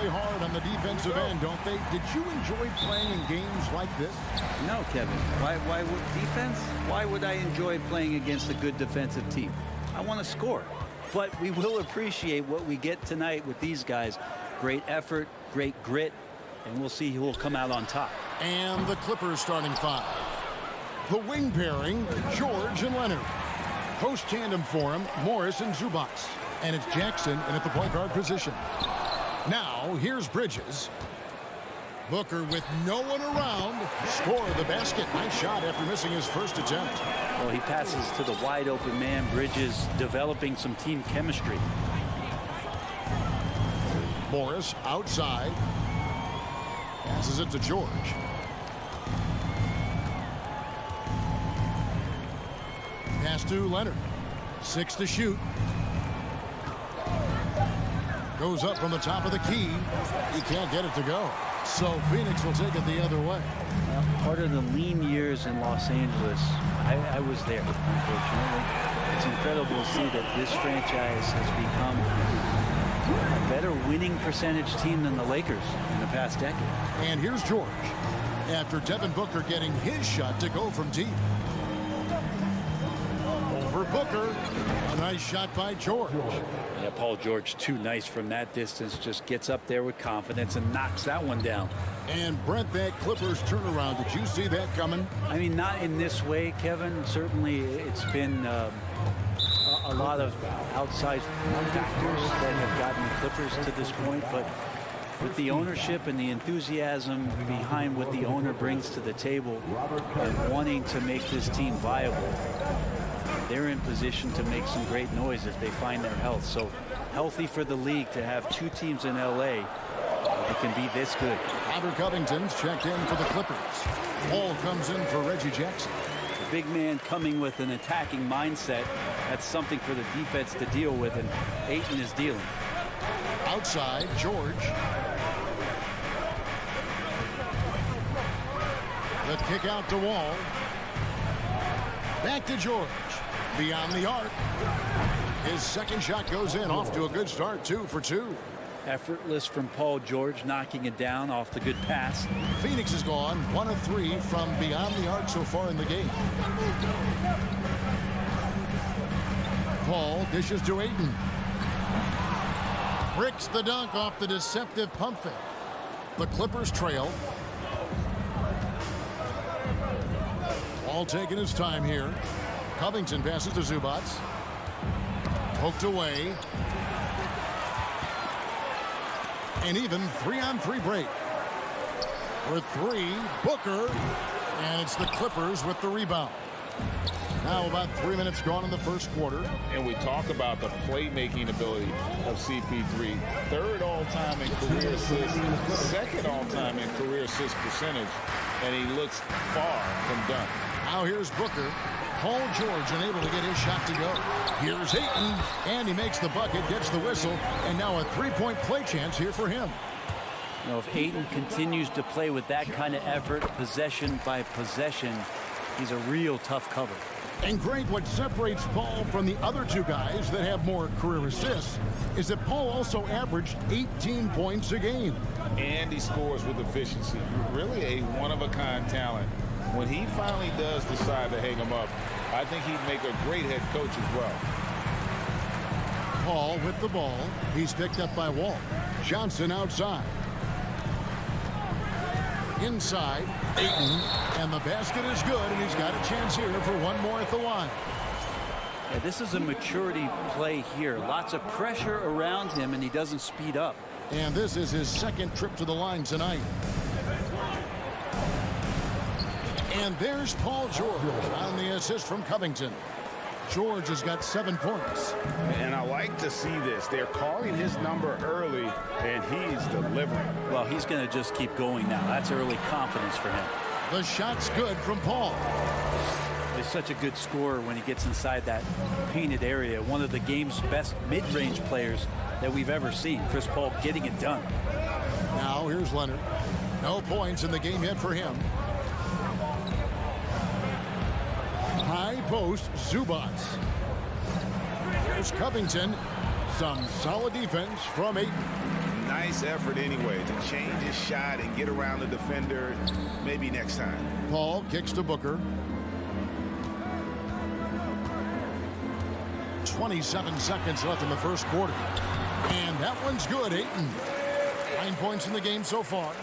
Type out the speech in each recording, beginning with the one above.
play hard on the defensive end, don't they? Did you enjoy playing in games like this? No, Kevin. Why would defense? Why would I enjoy playing against a good defensive team? I want to score. But we will appreciate what we get tonight with these guys. Great effort, great grit, and we'll see who will come out on top. And the Clippers starting five. The wing pairing, George and Leonard. Post tandem for him, Morris and Zubats. And it's Jackson in at the point guard position. Now, here's Bridges. Booker with no one around. Score the basket. Nice shot after missing his first attempt. Well, he passes to the wide open man. Bridges developing some team chemistry. Morris outside. Passes it to George. Pass to Leonard. 6 to shoot. Goes up from the top of the key. He can't get it to go. So Phoenix will take it the other way. Well, part of the lean years in Los Angeles, I was there, unfortunately. It's incredible to see that this franchise has become a better winning percentage team than the Lakers in the past decade. And here's George. After Devin Booker getting his shot to go from deep. Over Booker. A nice shot by George. Yeah, Paul George, too nice from that distance. Just gets up there with confidence and knocks that one down. And Brent, that Clippers turnaround, did you see that coming? I mean, not in this way, Kevin. Certainly, it's been a lot of outside factors that have gotten the Clippers to this point. But with the ownership and the enthusiasm behind what the owner brings to the table and wanting to make this team viable, they're in position to make some great noise if they find their health. So healthy for the league to have two teams in L.A. that can be this good. Robert Covington's checked in for the Clippers. Paul comes in for Reggie Jackson. The big man coming with an attacking mindset. That's something for the defense to deal with, and Ayton is dealing. Outside, George. The kick out to Wall. Back to George. Beyond the arc. His second shot goes in, off to a good start, 2 for 2. Effortless from Paul George, knocking it down off the good pass. Phoenix is gone 1 of 3 from beyond the arc so far in the game. Paul dishes to Ayton. Bricks the dunk off the deceptive pump fake. The Clippers trail. Paul taking his time here. Covington passes to Zubats. Poked away. And even 3-on-3 break. For 3, Booker. And it's the Clippers with the rebound. Now about 3 minutes gone in the first quarter. And we talk about the playmaking ability of CP3. 3rd all-time in career assists, 2nd all-time in career assist percentage. And he looks far from done. Now here's Booker. Paul George unable to get his shot to go. Here's Ayton, and he makes the bucket, gets the whistle, and now a three-point play chance here for him. You know, if Ayton continues to play with that kind of effort, possession by possession, he's a real tough cover. And great, what separates Paul from the other two guys that have more career assists is that Paul also averaged 18 points a game. And he scores with efficiency. Really a one-of-a-kind talent. When he finally does decide to hang him up, I think he'd make a great head coach as well. Paul with the ball. He's picked up by Wall. Johnson outside. Inside, Ayton, and the basket is good, and he's got a chance here for one more at the line. Yeah, this is a maturity play here. Lots of pressure around him, and he doesn't speed up. And this is his second trip to the line tonight. And there's Paul George on the assist from Covington. George has got 7 points. And I like to see this. They're calling his number early, and he's delivering. Well, he's going to just keep going now. That's early confidence for him. The shot's good from Paul. He's such a good scorer when he gets inside that painted area. One of the game's best mid-range players that we've ever seen. Chris Paul getting it done. Now here's Leonard. No points in the game yet for him. High post, Zubats. Here's Covington. Some solid defense from Ayton. Nice nice effort anyway to change his shot and get around the defender. Maybe next time. Paul kicks to Booker. 27 seconds left in the first quarter. And that one's good, Ayton. 9 points in the game so far.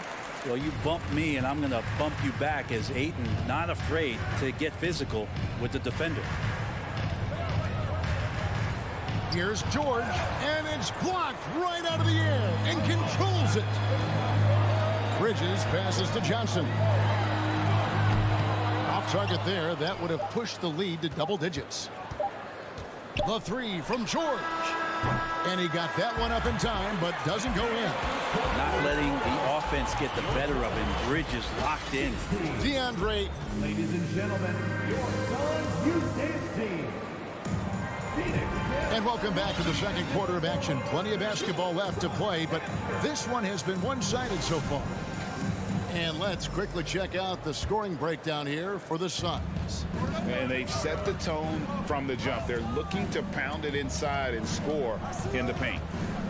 Well, you bump me, and I'm going to bump you back as Ayton not afraid to get physical with the defender. Here's George, and it's blocked right out of the air and controls it. Bridges passes to Johnson. Off target there. That would have pushed the lead to double digits. The three from George. And he got that one up in time, but doesn't go in. Not letting the offense get the better of him. Bridges locked in. DeAndre. Ladies and gentlemen, your Suns Youth Dance Team. And welcome back to the second quarter of action. Plenty of basketball left to play, but this one has been one-sided so far. And let's quickly check out the scoring breakdown here for the Suns. And they've set the tone from the jump. They're looking to pound it inside and score in the paint.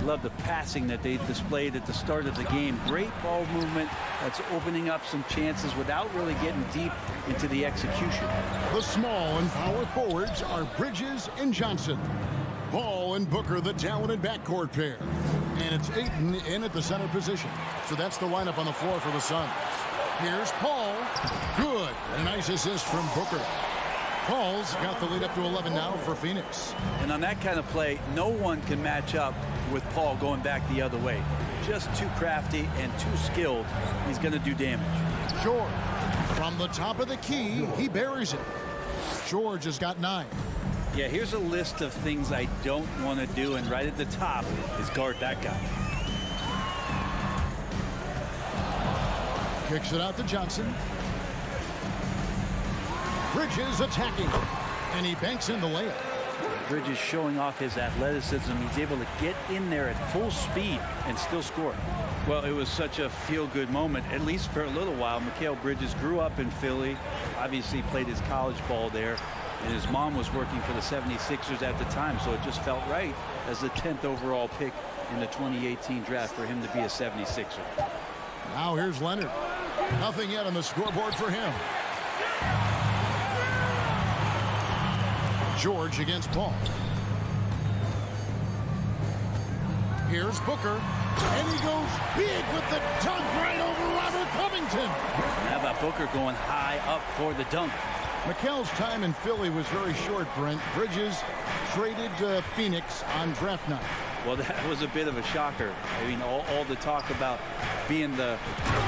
Love the passing that they displayed at the start of the game. Great ball movement that's opening up some chances without really getting deep into the execution. The small and power forwards are Bridges and Johnson. Ball and Booker, the talented backcourt pair. And it's Ayton in at the center position. So that's the lineup on the floor for the Suns. Here's Paul. Good. A nice assist from Booker. Paul's got the lead up to 11 now for Phoenix. And on that kind of play, no one can match up with Paul going back the other way. Just too crafty and too skilled. He's going to do damage. George. From the top of the key, he buries it. George has got 9. Yeah, here's a list of things I don't want to do, and right at the top is guard that guy. Kicks it out to Johnson. Bridges attacking, and he banks in the layup. Bridges showing off his athleticism. He's able to get in there at full speed and still score. Well, it was such a feel-good moment, at least for a little while. Mikal Bridges grew up in Philly, obviously played his college ball there, and his mom was working for the 76ers at the time, so it just felt right as the 10th overall pick in the 2018 draft for him to be a 76er. Now here's Leonard. Nothing yet on the scoreboard for him. George against Paul. Here's Booker. And he goes big with the dunk right over Robert Covington. How about Booker going high up for the dunk? Mikal's time in Philly was very short, Brent. Bridges traded to Phoenix on draft night. Well, that was a bit of a shocker. I mean, all the talk about being the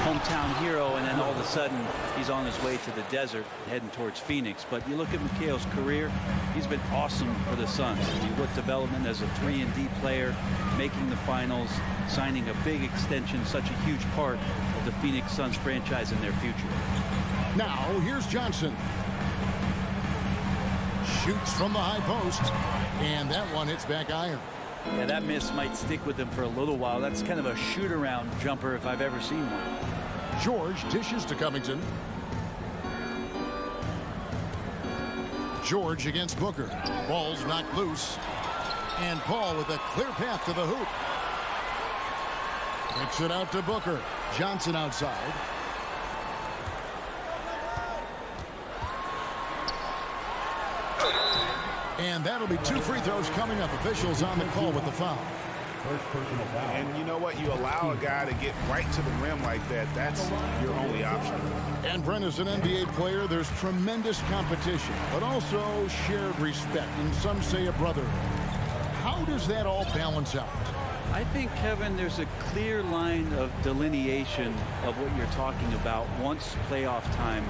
hometown hero, and then all of a sudden he's on his way to the desert heading towards Phoenix. But you look at Mikal's career, he's been awesome for the Suns. You look development as a 3-and-D player, making the finals, signing a big extension, such a huge part of the Phoenix Suns franchise in their future. Now, here's Johnson. Shoots from the high post, and that one hits back iron. Yeah, that miss might stick with him for a little while. That's kind of a shoot-around jumper if I've ever seen one. George dishes to Covington. George against Booker. Ball's knocked loose. And Paul with a clear path to the hoop. Kicks it out to Booker. Johnson outside. And that'll be 2 free throws coming up. Officials on the call with the foul. First personal foul. And you know what? You allow a guy to get right to the rim like that. That's your only option. And Brent, as an NBA player, there's tremendous competition, but also shared respect, and some say a brother. How does that all balance out? I think, Kevin, there's a clear line of delineation of what you're talking about once playoff time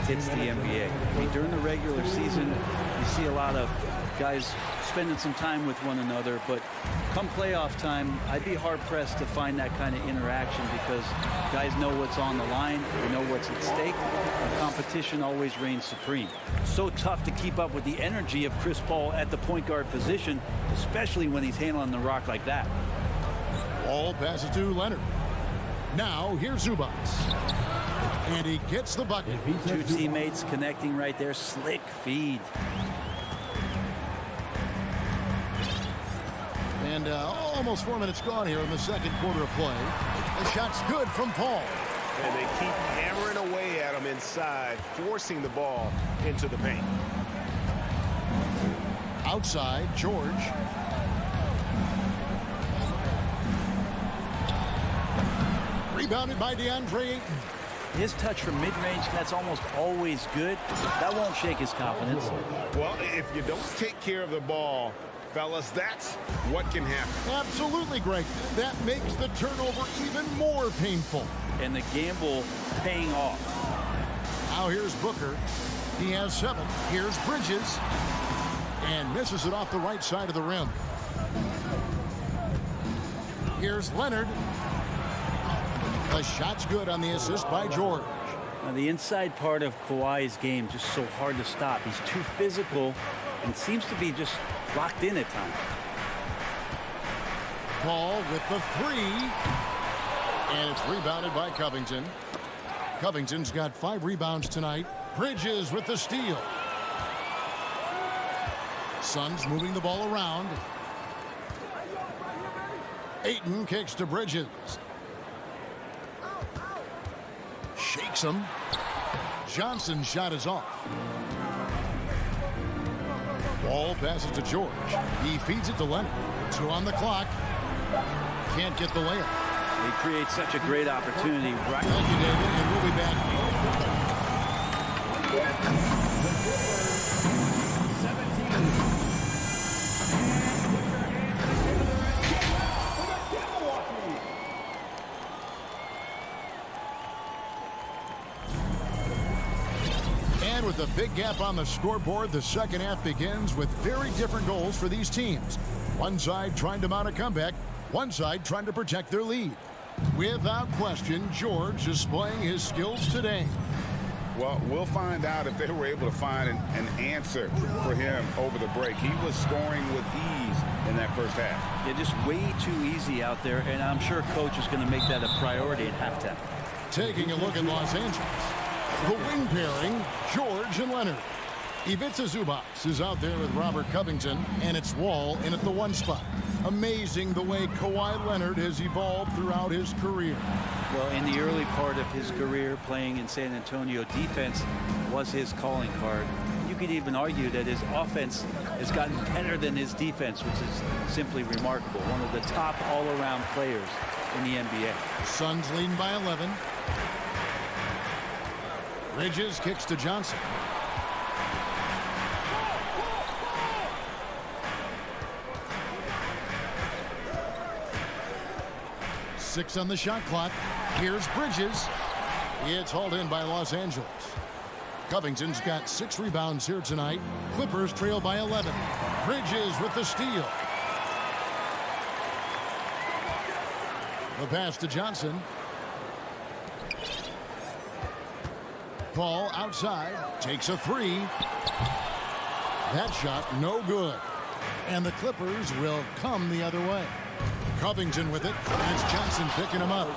hits the NBA. I mean, during the regular season, you see a lot of guys spending some time with one another, but come playoff time, I'd be hard-pressed to find that kind of interaction because guys know what's on the line, they know what's at stake, and competition always reigns supreme. So tough to keep up with the energy of Chris Paul at the point guard position, especially when he's handling the rock like that. Ball passes to Leonard. Now, here's Zubac. And he gets the bucket. Two teammates connecting right there. Slick feed. And almost 4 minutes gone here in the second quarter of play. The shot's good from Paul. And they keep hammering away at him inside, forcing the ball into the paint. Outside, George. Rebounded by DeAndre Ayton. His touch from mid-range, that's almost always good. That won't shake his confidence. Well, if you don't take care of the ball, fellas, that's what can happen. Absolutely, Greg. That makes the turnover even more painful. And the gamble paying off. Now here's Booker. He has 7. Here's Bridges. And misses it off the right side of the rim. Here's Leonard. The shot's good on the assist by George. Now, the inside part of Kawhi's game just so hard to stop. He's too physical and seems to be just locked in at times. Paul with the 3. And it's rebounded by Covington. Covington's got 5 rebounds tonight. Bridges with the steal. Suns moving the ball around. Ayton kicks to Bridges. Shakes him. Johnson's shot is off. Ball passes to George. He feeds it to Leonard. 2 on the clock. Can't get the layup. They create such a great opportunity. Right. Thank you, David, and we'll be back. And with a big gap on the scoreboard, the second half begins with very different goals for these teams. One side trying to mount a comeback, one side trying to protect their lead. Without question, George displaying his skills today. Well, we'll find out if they were able to find an answer for him over the break. He was scoring with ease in that first half. Yeah, just way too easy out there, and I'm sure coach is going to make that a priority at halftime. Taking a look at Los Angeles. The wing pairing, George and Leonard. Ivica Zubac is out there with Robert Covington, and it's Wall in at the 1 spot. Amazing the way Kawhi Leonard has evolved throughout his career. Well, in the early part of his career playing in San Antonio, defense was his calling card. You could even argue that his offense has gotten better than his defense, which is simply remarkable. One of the top all-around players in the NBA. Suns leading by 11. Bridges kicks to Johnson. Six on the shot clock. Here's Bridges. It's hauled in by Los Angeles. Covington's got 6 rebounds here tonight. Clippers trail by 11. Bridges with the steal. The pass to Johnson. Paul outside. Takes a 3. That shot no good. And the Clippers will come the other way. Covington with it, and it's Johnson picking him up.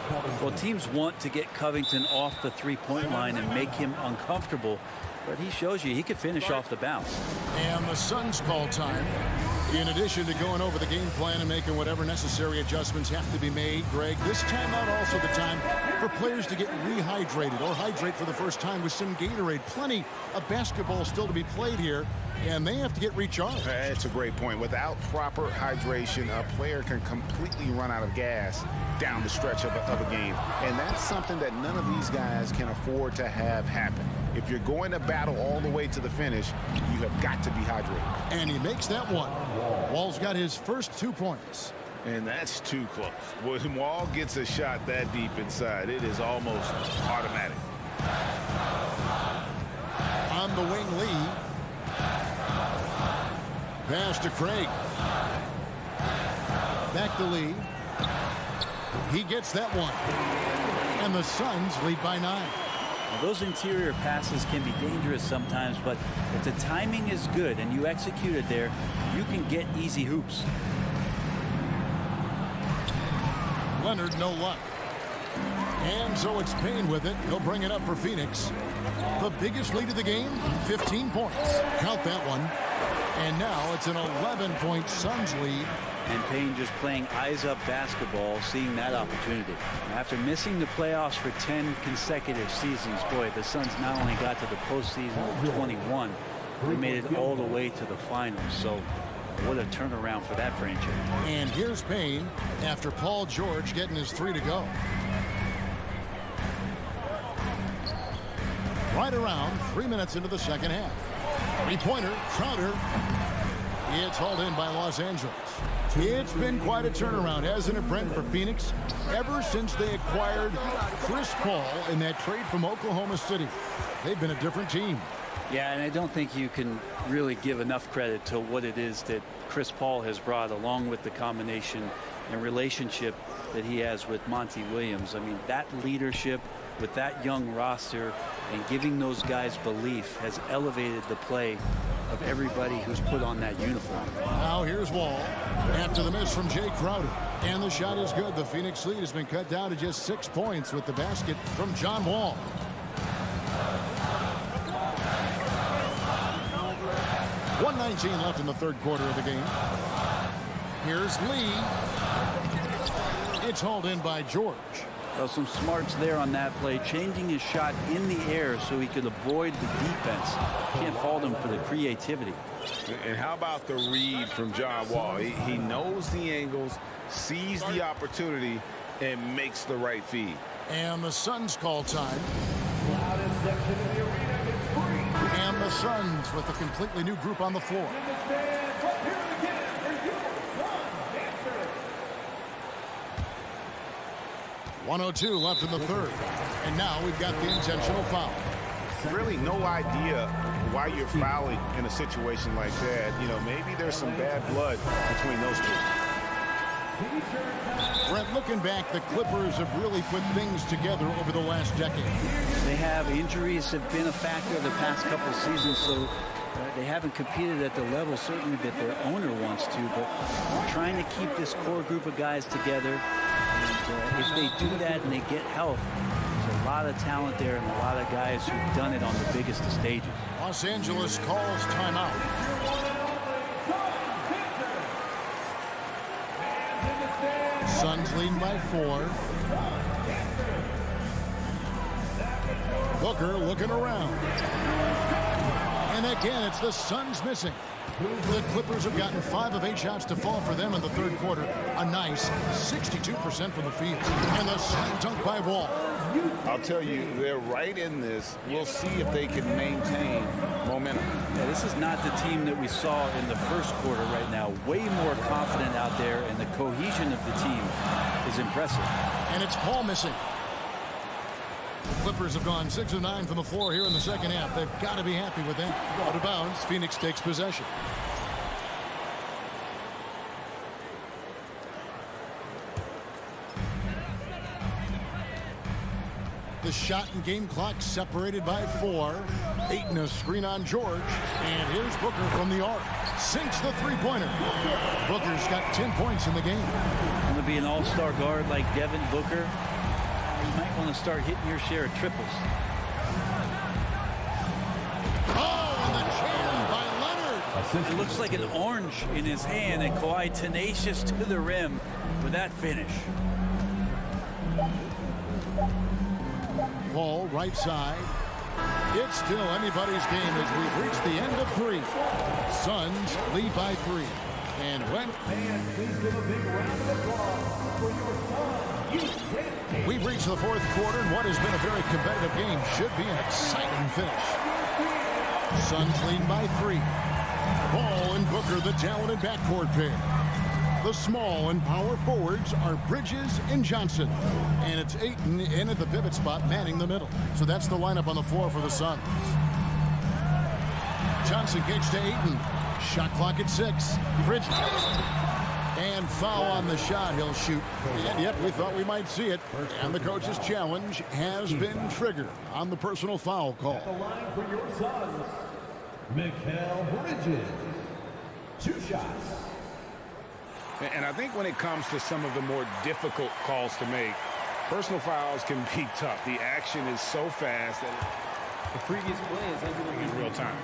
Well, teams want to get Covington off the three-point line and make him uncomfortable, but he shows you he could finish off the bounce. And the Suns call time. In addition to going over the game plan and making whatever necessary adjustments have to be made, Greg, this timeout also the time for players to get rehydrated or hydrate for the first time with some Gatorade. Plenty of basketball still to be played here, and they have to get recharged. That's a great point. Without proper hydration, a player can completely run out of gas down the stretch of a game. And that's something that none of these guys can afford to have happen. If you're going to battle all the way to the finish, you have got to be hydrated. And he makes that one. Wall's got his first 2 points. And that's too close. When Wall gets a shot that deep inside, it is almost automatic. On the wing, Lee. Pass to Craig. Back to Lee. He gets that one. And the Suns lead by 9. Now, those interior passes can be dangerous sometimes, but if the timing is good and you execute it there, you can get easy hoops. Leonard, no luck. And so it's Payne with it. He'll bring it up for Phoenix. The biggest lead of the game, 15 points. Count that one. And now it's an 11-point Suns lead And Payne just playing eyes-up basketball, seeing that opportunity. After missing the playoffs for 10 consecutive seasons, boy, the Suns not only got to the postseason in 21, they made it all the way to the finals. So what a turnaround for that franchise. And here's Payne after Paul George getting his 3 to go. Right around 3 minutes into the second half. Three-pointer, Crowder. It's hauled in by Los Angeles. It's been quite a turnaround, hasn't it, Brent, for Phoenix? Ever since they acquired Chris Paul in that trade from Oklahoma City, they've been a different team. Yeah, and I don't think you can really give enough credit to what it is that Chris Paul has brought, along with the combination and relationship that he has with Monty Williams. I mean, that leadership with that young roster and giving those guys belief has elevated the play of everybody who's put on that uniform. Now here's Wall after the miss from Jay Crowder. And the shot is good. The Phoenix lead has been cut down to just 6 points with the basket from John Wall. .119 left in the third quarter of the game. Here's Lee. It's hauled in by George. Well, some smarts there on that play, changing his shot in the air so he could avoid the defense. Can't fault him for the creativity. And how about the read from John Wall? He knows the angles, sees the opportunity, and makes the right feed. And the Suns call time. Loudest section in the arena is free. And the Suns with a completely new group on the floor. In the stands, up here again for your Sun Dancer. 102 left in the third. And now we've got the intentional foul. Really no idea why you're fouling in a situation like that. You know, maybe there's some bad blood between those two. Brent, looking back, the Clippers have really put things together over the last decade. They have injuries have been a factor the past couple seasons, so they haven't competed at the level certainly that their owner wants to, but trying to keep this core group of guys together. And if they do that and they get health, there's a lot of talent there and a lot of guys who've done it on the biggest of stages. Los Angeles calls timeout. Suns leading by 4. Booker looking around. And again, it's the Suns missing. The Clippers have gotten 5 of 8 shots to fall for them in the third quarter. A nice 62% from the field. And the slam dunk by Wall. I'll tell you, they're right in this. We'll see if they can maintain momentum. Yeah, this is not the team that we saw in the first quarter right now. Way more confident out there, and the cohesion of the team is impressive. And it's Paul missing. The Clippers have gone 6 of 9 from the floor here in the second half. They've got to be happy with that. Out of bounds, Phoenix takes possession. The shot and game clock separated by 4. Ayton a screen on George. And here's Booker from the arc. Sinks the three-pointer. Booker's got 10 points in the game. Want to be an all-star guard like Devin Booker? You might want to start hitting your share of triples. Oh, and the jam by Leonard. It looks like an orange in his hand, and Kawhi tenacious to the rim with that finish. Paul, right side. It's still anybody's game as we've reached the end of 3. Suns lead by 3. And when Fans, please give a big round of applause for your Sun. we've reached the fourth quarter, and what has been a very competitive game should be an exciting finish. Suns lead by 3. Ball and Booker, the talented backcourt pair. The small and power forwards are Bridges and Johnson. And it's Ayton in at the pivot spot, manning the middle. So that's the lineup on the floor for the Suns. Johnson kicks to Ayton. Shot clock at 6. Bridges. And foul on the shot. He'll shoot. And yet we thought we might see it. And the coach's challenge has been triggered on the personal foul call. At the line for your Suns, Mikal Bridges. 2 shots. And I think when it comes to some of the more difficult calls to make, personal fouls can be tough. The action is so fast that The previous play is ended in real time.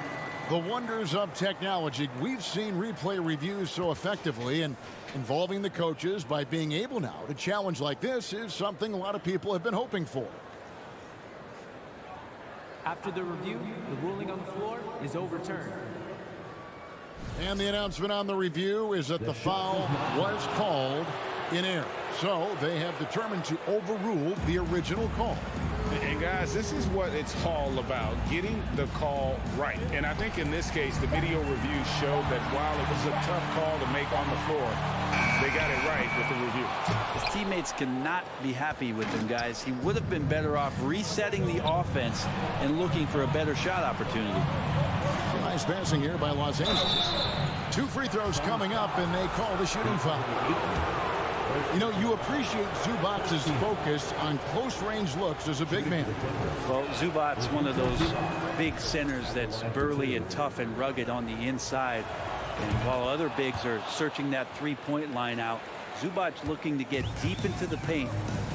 The wonders of technology. We've seen replay reviews so effectively, and involving the coaches by being able now to challenge like this is something a lot of people have been hoping for. After the review, the ruling on the floor is overturned. And the announcement on the review is that the foul was called in error. So they have determined to overrule the original call. And guys, this is what it's all about, getting the call right. And I think in this case, the video review showed that while it was a tough call to make on the floor, they got it right with the review. His teammates cannot be happy with him, guys. He would have been better off resetting the offense and looking for a better shot opportunity. Nice passing here by Los Angeles. 2 free throws coming up, and they call the shooting foul. You know, you appreciate Zubac's focus on close-range looks as a big man. Well, Zubac's one of those big centers that's burly and tough and rugged on the inside. And while other bigs are searching that three-point line out, Zubac's looking to get deep into the paint.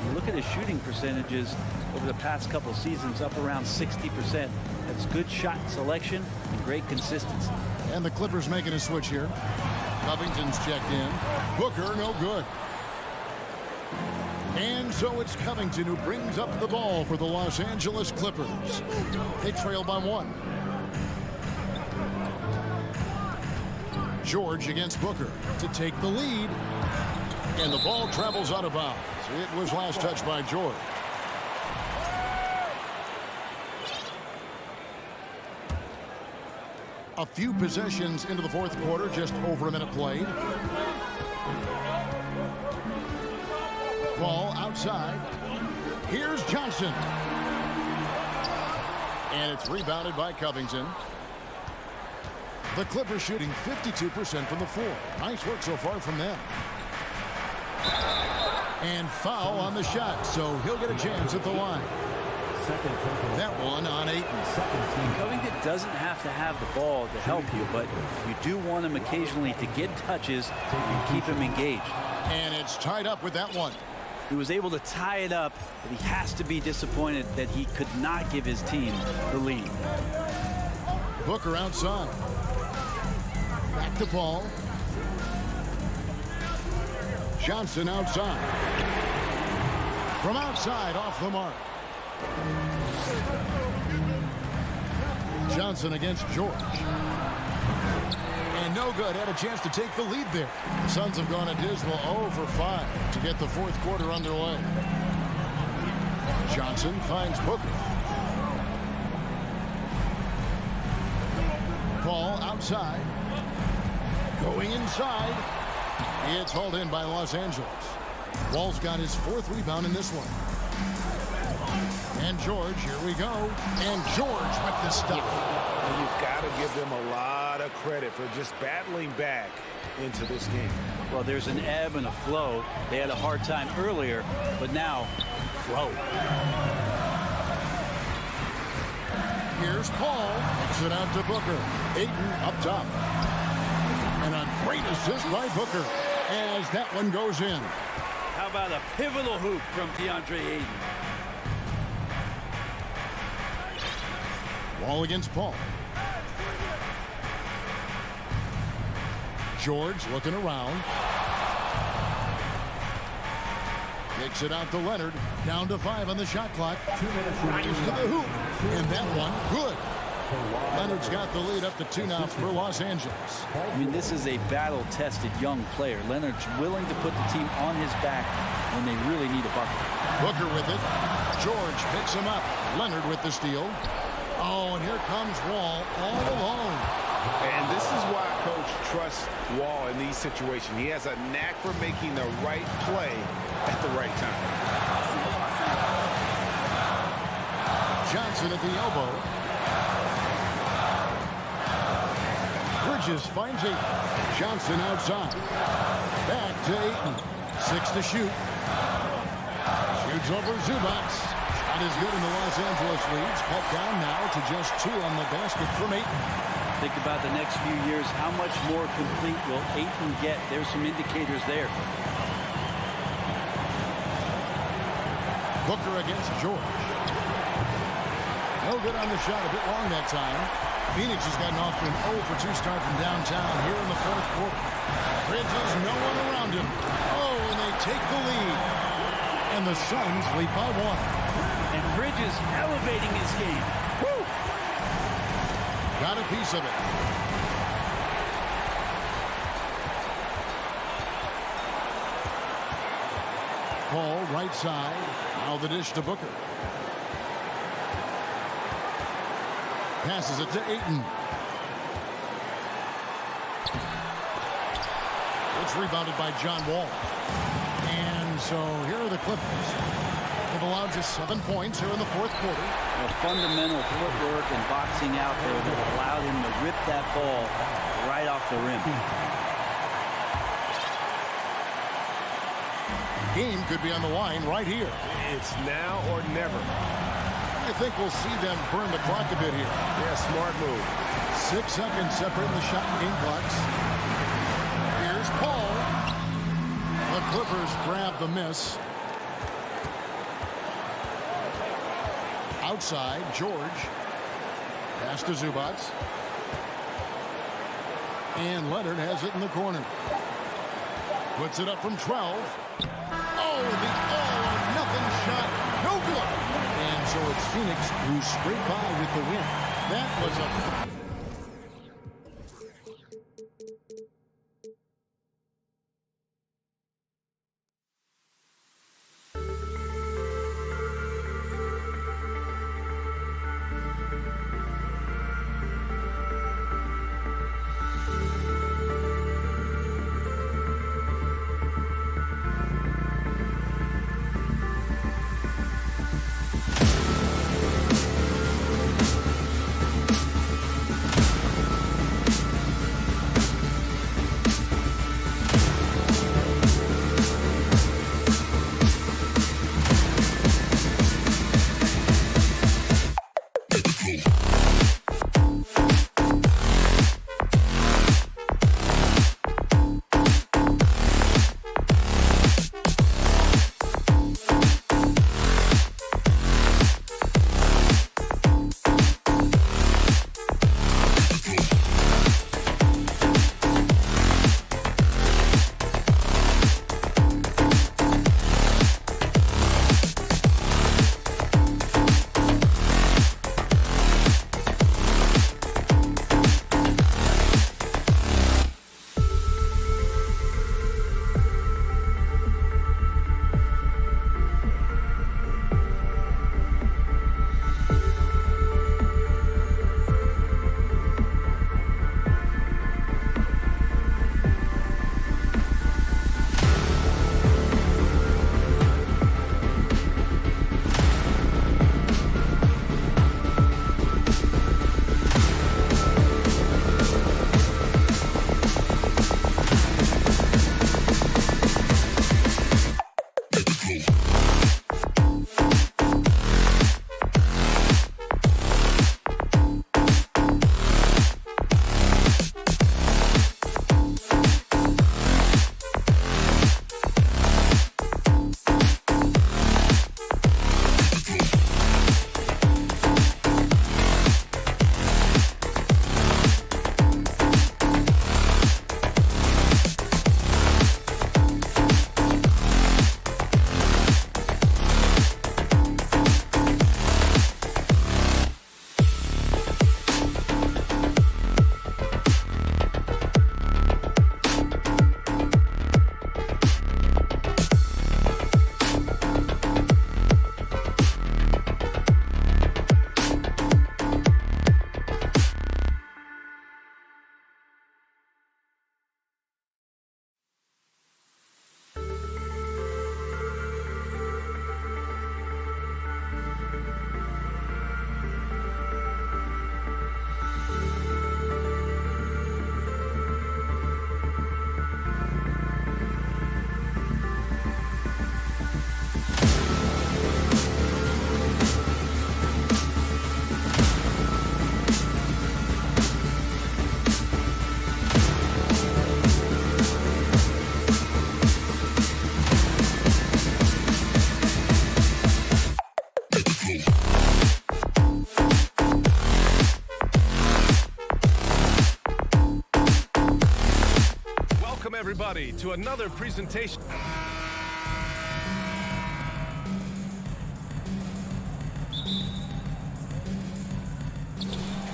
You look at his shooting percentages over the past couple seasons, up around 60%. That's good shot selection and great consistency. And the Clippers making a switch here. Covington's checked in. Booker, no good. And so it's Covington who brings up the ball for the Los Angeles Clippers. They trail by 1. George against Booker to take the lead. And the ball travels out of bounds. It was last touched by George. A few possessions into the fourth quarter, just over a minute played. Ball outside. Here's Johnson. And it's rebounded by Covington. The Clippers shooting 52% from the floor. Nice work so far from them. And foul on the shot, so he'll get a chance at the line. That one on Ayton. Covington doesn't have to have the ball to help you, but you do want him occasionally to get touches and keep him engaged. And it's tied up with that one. He was able to tie it up, but he has to be disappointed that he could not give his team the lead. Booker outside. Back to Paul. Johnson outside. From outside, off the mark. Johnson against George. And no good. Had a chance to take the lead there. The Suns have gone a dismal 0 for 5 to get the fourth quarter underway. Johnson finds Booker. Paul outside. Going inside. It's hauled in by Los Angeles. Wall's got his 4th rebound in this one. And George, here we go. And George with the stuff. And you've got to give them a lot of credit for just battling back into this game. Well, there's an ebb and a flow. They had a hard time earlier, but now, flow. Here's Paul. Kicks it out to Booker. Ayton up top. And a great assist by Booker as that one goes in. How about a pivotal hoop from DeAndre Ayton? Wall against Paul. George looking around. Takes it out to Leonard. Down to 5 on the shot clock. 2 minutes Rise to the hoop. And that one, good. Leonard's got the lead up to 2 now for Los Angeles. I mean, this is a battle-tested young player. Leonard's willing to put the team on his back when they really need a bucket. Booker with it. George picks him up. Leonard with the steal. Oh, and here comes Wall all alone. And this is why Coach trusts Wall in these situations. He has a knack for making the right play at the right time. Johnson at the elbow. Bridges finds Ayton. Johnson outside. Back to Ayton. 6 to shoot. Shoots over Zubac. Shot is good in the Los Angeles leads. Cut down now to just 2 on the basket from Ayton. Think about the next few years. How much more complete will Ayton get? There's some indicators there. Booker against George. No good on the shot. A bit long that time. Phoenix has gotten off to an 0 for 2 start from downtown here in the fourth quarter. Bridges, no one around him. Oh, and they take the lead. And the Suns lead by 1. And Bridges elevating his game. Woo! Got a piece of it. Paul, right side. Now the dish to Booker. Passes it to Ayton. It's rebounded by John Wall. And so here are the Clippers. They've allowed just 7 points here in the fourth quarter. Fundamental footwork and boxing out there that allowed him to rip that ball right off the rim. Game could be on the line right here. It's now or never. I think we'll see them burn the clock a bit here. Yeah, smart move. 6 seconds separating the shot and game clocks. Here's Paul. The Clippers grab the miss. Outside, George. Pass to Zubac. And Leonard has it in the corner. Puts it up from 12. Oh, the all-or-nothing shot. No good. And so it's Phoenix who scraped by with the win. That was a... everybody, to another presentation.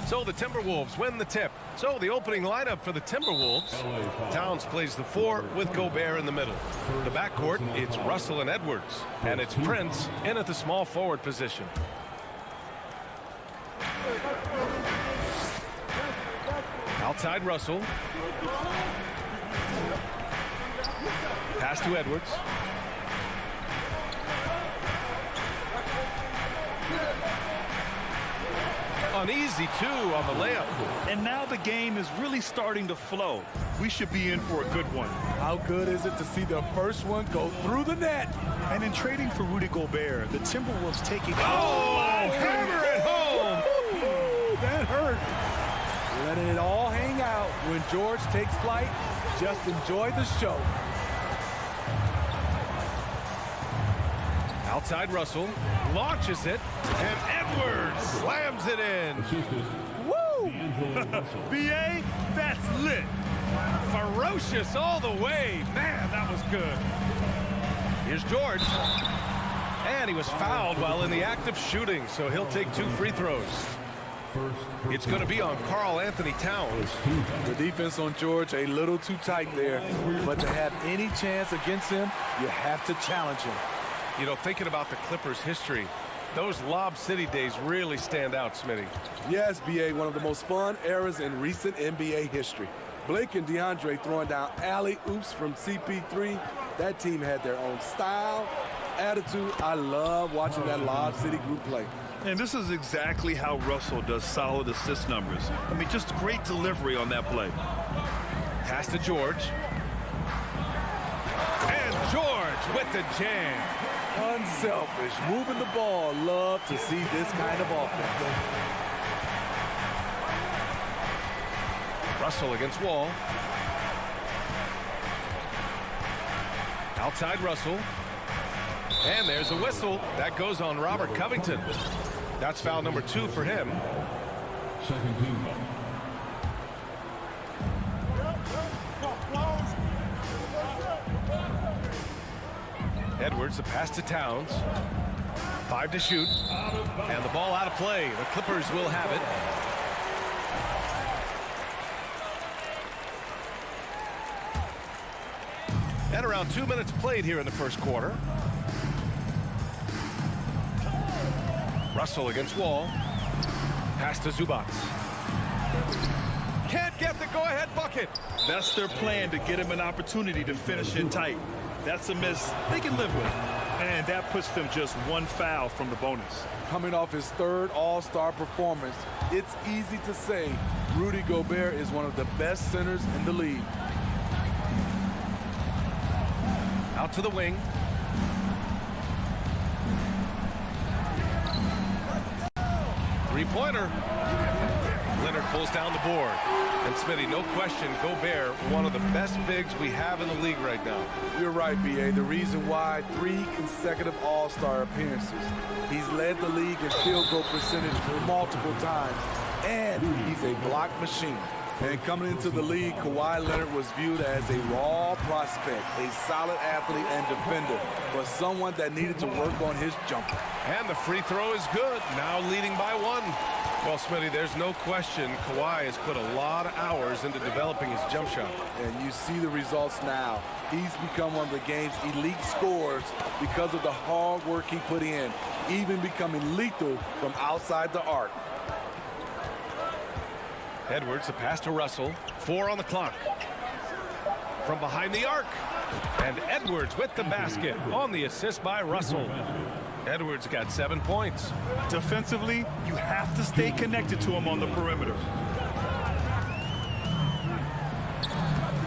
So the Timberwolves win the tip. So the opening lineup for the Timberwolves. Towns plays the 4 with Gobert in the middle. The backcourt, it's Russell and Edwards. And it's Prince in at the small forward position. Outside Russell. Pass to Edwards. Uneasy, too, on the layup. And now the game is really starting to flow. We should be in for a good one. How good is it to see the first one go through the net? And in trading for Rudy Gobert, the Timberwolves taking... Oh, hammer it home! Ooh, that hurt. Letting it all hang out when George takes flight. Just enjoy the show. Outside Russell, launches it, and Edwards slams it in. Woo! BA, that's lit. Ferocious all the way. Man, that was good. Here's George. And he was fouled while in the act of shooting, so he'll take 2 free throws. It's going to be on Karl Anthony Towns. The defense on George a little too tight there, but to have any chance against him, you have to challenge him. You know, thinking about the Clippers' history, those Lob City days really stand out, Smitty. Yes, BA, one of the most fun eras in recent NBA history. Blake and DeAndre throwing down alley-oops from CP3. That team had their own style, attitude. I love watching that Lob City group play. And this is exactly how Russell does solid assist numbers. I mean, just great delivery on that play. Pass to George. And George with the jam. Unselfish, moving the ball. Love to see this kind of offense. Russell against Wall. Outside Russell. And there's a whistle. That goes on Robert Covington. That's foul number 2 for him. Second team. Edwards, the pass to Towns. 5 to shoot. And the ball out of play. The Clippers will have it. And around 2 minutes played here in the first quarter. Russell against Wall. Pass to Zubac. Can't get the go-ahead bucket. That's their plan, to get him an opportunity to finish it tight. That's a miss they can live with. And that puts them just 1 foul from the bonus. Coming off his 3rd All-Star performance, it's easy to say Rudy Gobert is one of the best centers in the league. Out to the wing. Three-pointer. Leonard pulls down the board. And Smitty, no question, Gobert, one of the best bigs we have in the league right now. You're right, B.A. The reason why 3 consecutive All-Star appearances. He's led the league in field goal percentage multiple times. And he's a block machine. And coming into the league, Kawhi Leonard was viewed as a raw prospect, a solid athlete and defender, but someone that needed to work on his jumper. And the free throw is good, now leading by 1. Well, Smitty, there's no question Kawhi has put a lot of hours into developing his jump shot. And you see the results now. He's become one of the game's elite scorers because of the hard work he put in, even becoming lethal from outside the arc. Edwards, the pass to Russell. 4 on the clock. From behind the arc. And Edwards with the basket on the assist by Russell. Edwards got 7 points. Defensively, you have to stay connected to him on the perimeter.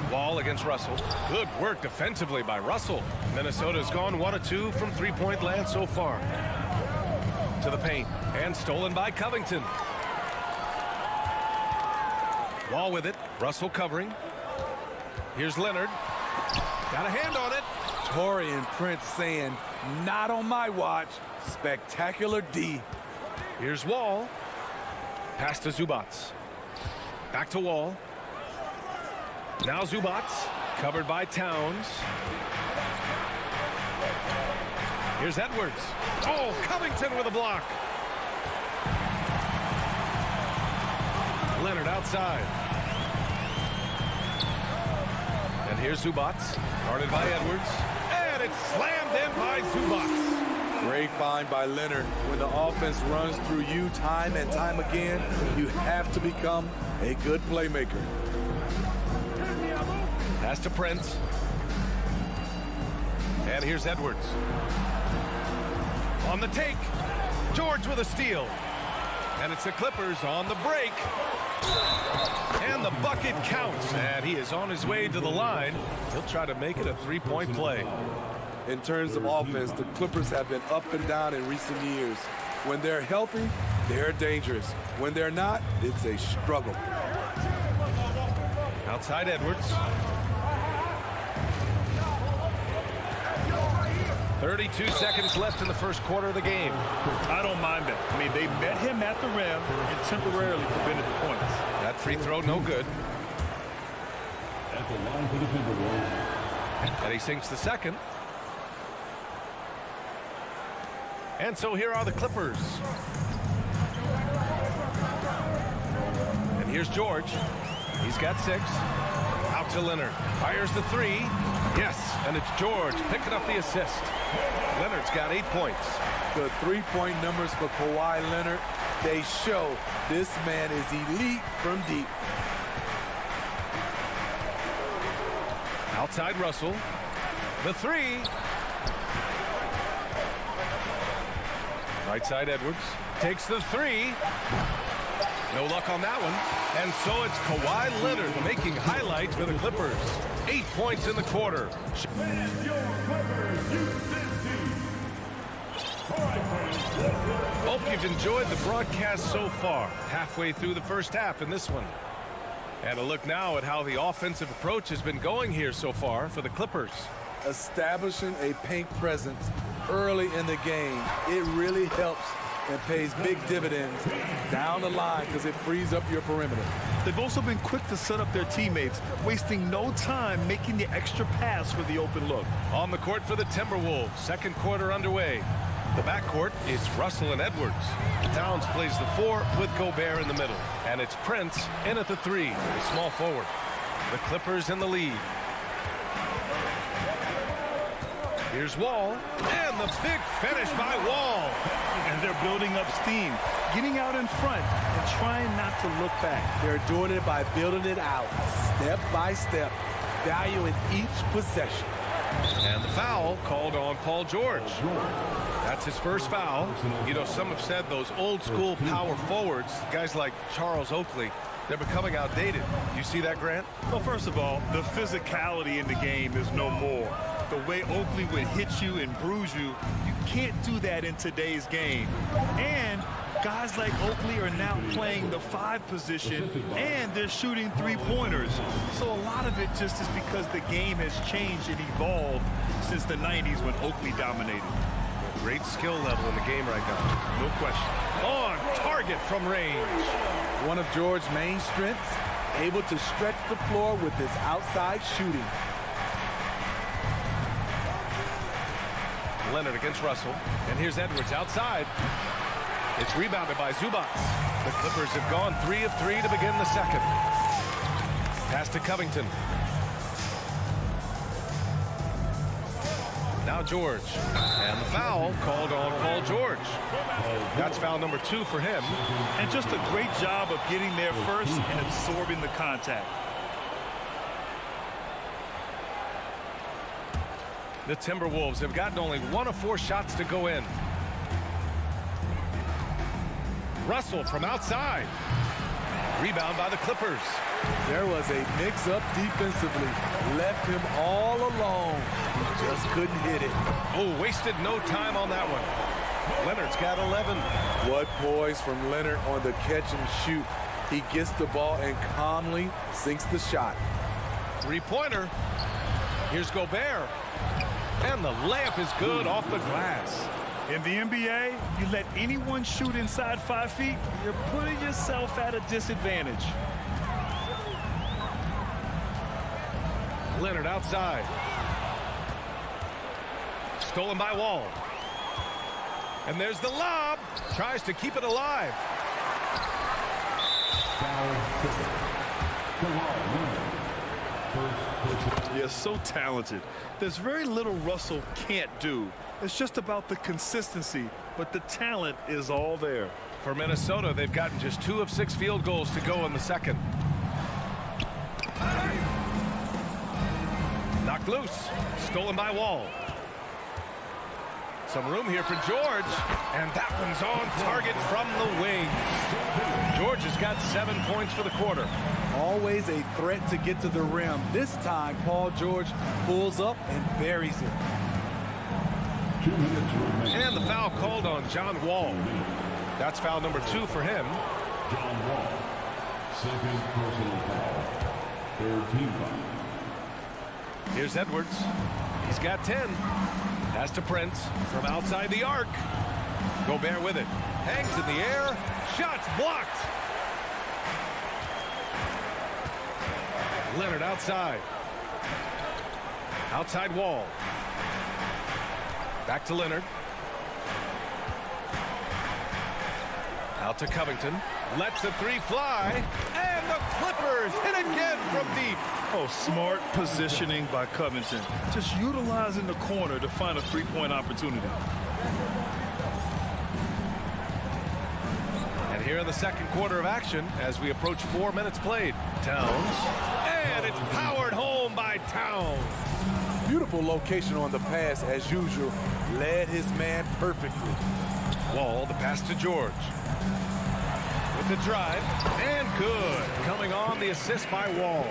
Wall against Russell. Good work defensively by Russell. Minnesota's gone 1 of 2 from three-point land so far. To the paint. And stolen by Covington. Wall with it. Russell covering. Here's Leonard. Got a hand on it. Torrey and Prince saying, not on my watch. Spectacular D. Here's Wall. Pass to Zubac. Back to Wall. Now Zubac. Covered by Towns. Here's Edwards. Oh, Covington with a block. Leonard outside. And here's Zubats. Guarded by Edwards. And it's slammed in by Zubats. Great find by Leonard. When the offense runs through you time and time again, you have to become a good playmaker. Pass to Prince. And here's Edwards. On the take. George with a steal. And it's the Clippers on the break. And the bucket counts. And he is on his way to the line. He'll try to make it a three-point play. In terms of offense, the Clippers have been up and down in recent years. When they're healthy, they're dangerous. When they're not, it's a struggle. Outside Edwards. 32 seconds left in the first quarter of the game. I don't mind that. I mean, they met him at the rim and temporarily prevented the points. That free throw, no good. At the line for the Timberwolves. And he sinks the second. And so here are the Clippers. And here's George. He's got 6. Out to Leonard. Fires the 3. Yes, and it's George picking up the assist. Leonard's got 8 points. The three-point numbers for Kawhi Leonard, they show this man is elite from deep. Outside Russell. The 3. Right side Edwards. Takes the 3. No luck on that one. And so it's Kawhi Leonard making highlights for the Clippers. 8 points in the quarter. Hope you've enjoyed the broadcast so far. Halfway through the first half in this one. And a look now at how the offensive approach has been going here so far for the Clippers. Establishing a paint presence early in the game, it really helps and pays big dividends down the line because it frees up your perimeter. They've also been quick to set up their teammates, wasting no time making the extra pass for the open look. On the court for the Timberwolves, second quarter underway. The backcourt is Russell and Edwards. Towns plays the 4 with Gobert in the middle. And it's Prince in at the 3, the small forward. The Clippers in the lead. Here's Wall, and the big finish by Wall. And they're building up steam, getting out in front and trying not to look back. They're doing it by building it out, step by step, valuing each possession. And the foul called on Paul George. That's his first foul. You know, some have said those old school power forwards, guys like Charles Oakley, they're becoming outdated. You see that, Grant? Well, first of all, the physicality in the game is no more. The way Oakley would hit you and bruise you, you can't do that in today's game. And guys like Oakley are now playing the 5 position, and they're shooting 3-pointers. So a lot of it just is because the game has changed and evolved since the 90s when Oakley dominated. Great skill level in the game right now. No question. On target from range. One of George's main strengths, able to stretch the floor with his outside shooting. Leonard against Russell. And here's Edwards outside. It's rebounded by Zubats. The Clippers have gone 3 of 3 to begin the second. Pass to Covington. Now George. And the foul called on Paul George. That's foul number 2 for him. And just a great job of getting there first and absorbing the contact. The Timberwolves have gotten only 1 of 4 shots to go in. Russell from outside. Rebound by the Clippers. There was a mix-up defensively. Left him all alone. He just couldn't hit it. Oh, wasted no time on that one. Leonard's got 11. What poise from Leonard on the catch and shoot. He gets the ball and calmly sinks the shot. 3-pointer. Here's Gobert. And the layup is good off the glass. In the NBA, you let anyone shoot inside 5 feet, you're putting yourself at a disadvantage. Leonard outside. Stolen by Wall. And there's the lob. Tries to keep it alive. Yeah, so talented. There's very little Russell can't do. It's just about the consistency, but the talent is all there. For Minnesota, they've gotten just 2 of 6 field goals to go in the second. Knocked loose. Stolen by Wall. Some room here for George. And that one's on target from the wing. George has got 7 points for the quarter. Always a threat to get to the rim. This time, Paul George pulls up and buries it. And the foul called on John Wall. That's foul number 2 for him. John Wall, second personal foul, third team foul. Here's Edwards. He's got 10. Pass to Prince from outside the arc. Gobert with it. Hangs in the air. Shots blocked. Leonard outside. Outside Wall. Back to Leonard. Out to Covington. Lets the 3 fly. And the Clippers hit again from deep. Oh, smart positioning by Covington. Just utilizing the corner to find a three-point opportunity. And here in the second quarter of action, as we approach 4 minutes played, Towns. And it's powered home by Towns. Beautiful location on the pass, as usual. Led his man perfectly. Wall, the pass to George. With the drive, and good. Coming on the assist by Wall.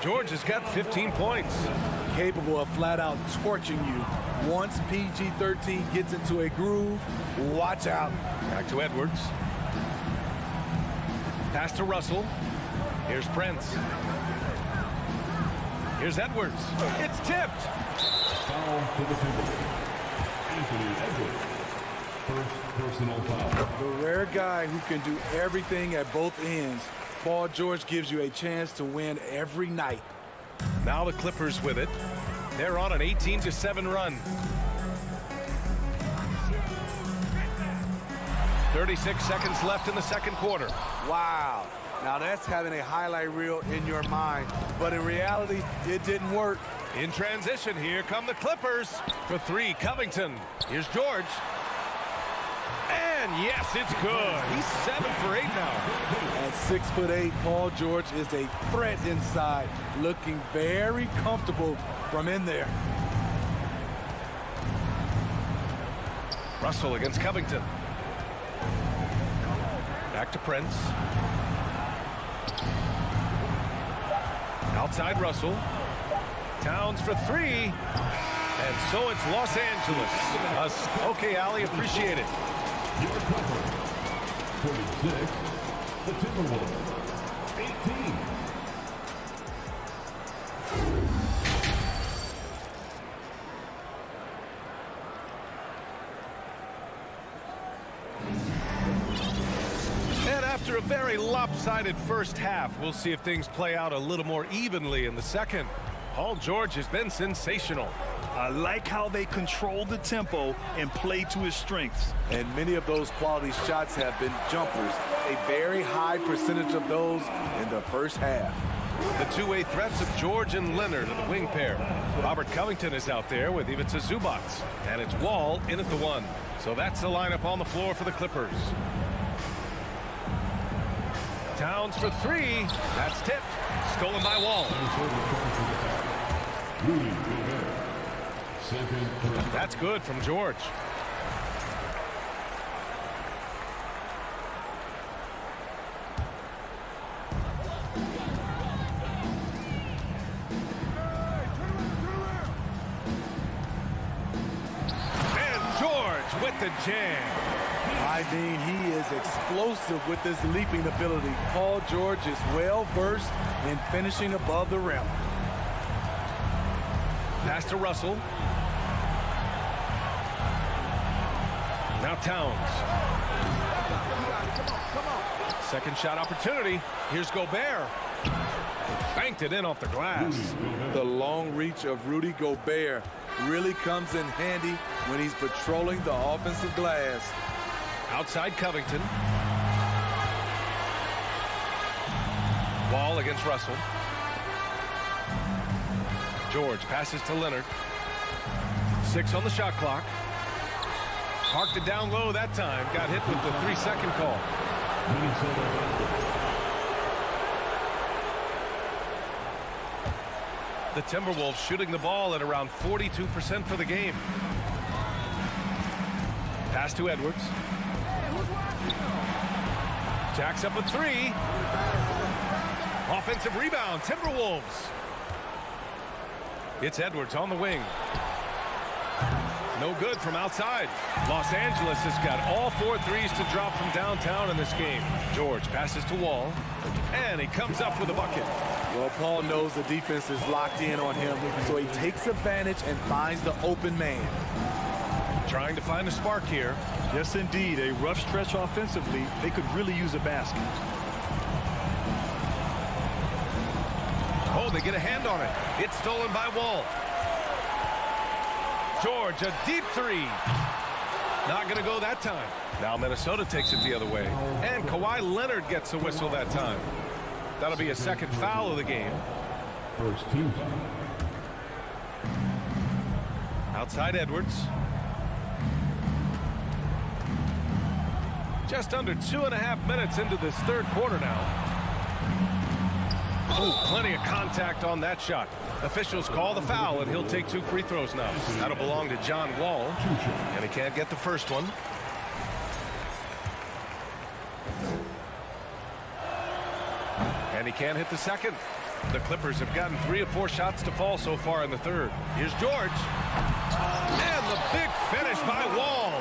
George has got 15 points. Capable of flat-out torching you. Once PG-13 gets into a groove, watch out. Back to Edwards. Pass to Russell. Here's Prince. Here's Edwards. It's tipped. Foul to the table. Anthony Edwards, first personal foul. The rare guy who can do everything at both ends. Paul George gives you a chance to win every night. Now the Clippers with it. They're on an 18-7 run. 36 seconds left in the second quarter. Wow. Now that's having a highlight reel in your mind. But in reality, it didn't work. In transition, here come the Clippers. For 3, Covington. Here's George. And yes, it's good. He's 7 for 8 now. At 6'8", Paul George is a threat inside, looking very comfortable from in there. Russell against Covington. Back to Prince. Outside Russell. Towns for 3. And so it's Los Angeles. Okay, Ali, appreciate it. Your cover, 46, the Timberwolves, 18. And after a very lopsided first half, we'll see if things play out a little more evenly in the second. Paul George has been sensational. I like how they control the tempo and play to his strengths. And many of those quality shots have been jumpers. A very high percentage of those in the first half. The two-way threats of George and Leonard in the wing pair. Robert Covington is out there with Ivica Zubac. And it's Wall in at the 1. So that's the lineup on the floor for the Clippers. Towns for 3. That's tipped. Stolen by Wall. That's good from George. And George with the jam. I mean, he is explosive with his leaping ability. Paul George is well versed in finishing above the rim. Pass to Russell. Now Towns. Second shot opportunity. Here's Gobert. Banked it in off the glass. The long reach of Rudy Gobert really comes in handy when he's patrolling the offensive glass. Outside Covington. Wall against Russell. George passes to Leonard. 6 on the shot clock. Parked it down low that time. Got hit with the 3-second call. The Timberwolves shooting the ball at around 42% for the game. Pass to Edwards. Jacks up a 3. Offensive rebound, Timberwolves. It's Edwards on the wing. No good from outside. Los Angeles has got all 4 threes to drop from downtown in this game. George passes to Wall, and he comes up with a bucket. Well, Paul knows the defense is locked in on him, so he takes advantage and finds the open man. Trying to find a spark here. Yes, indeed. A rough stretch offensively. They could really use a basket. Oh, they get a hand on it. It's stolen by Wall. George, a deep 3. Not going to go that time. Now Minnesota takes it the other way. And Kawhi Leonard gets a whistle that time. That'll be a second foul of the game. First team. Outside Edwards. Just under 2.5 minutes into this third quarter now. Oh, plenty of contact on that shot. Officials call the foul, and he'll take 2 free throws now. That'll belong to John Wall, and he can't get the first one. And he can't hit the second. The Clippers have gotten 3 of 4 shots to fall so far in the third. Here's George. And the big finish by Wall.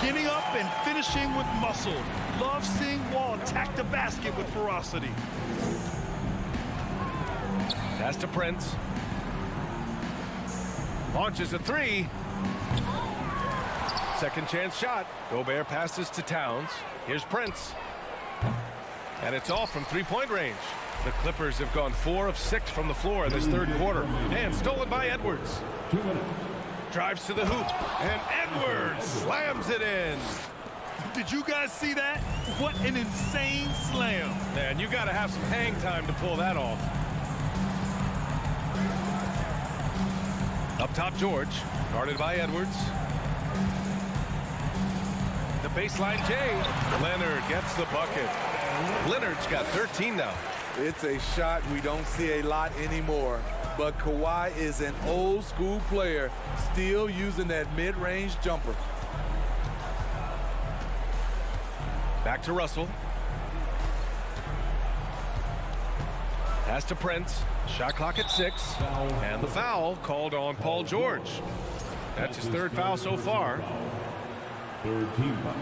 Getting up and finishing with muscle. Love seeing Wall attack the basket with ferocity. Pass to Prince. Launches a 3. Second chance shot. Gobert passes to Towns. Here's Prince. And it's off from 3-point range. The Clippers have gone 4 of 6 from the floor in this third quarter. And stolen by Edwards. 2 minutes. Drives to the hoop. And Edwards slams it in. Did you guys see that? What an insane slam. Man, you got to have some hang time to pull that off. Up top, George. Guarded by Edwards. The baseline J. Leonard gets the bucket. Leonard's got 13 now. It's a shot we don't see a lot anymore. But Kawhi is an old school player, still using that mid-range jumper. Back to Russell. Pass to Prince. Shot clock at 6. And the foul called on Paul George. That's his 3rd foul so far. Third team foul.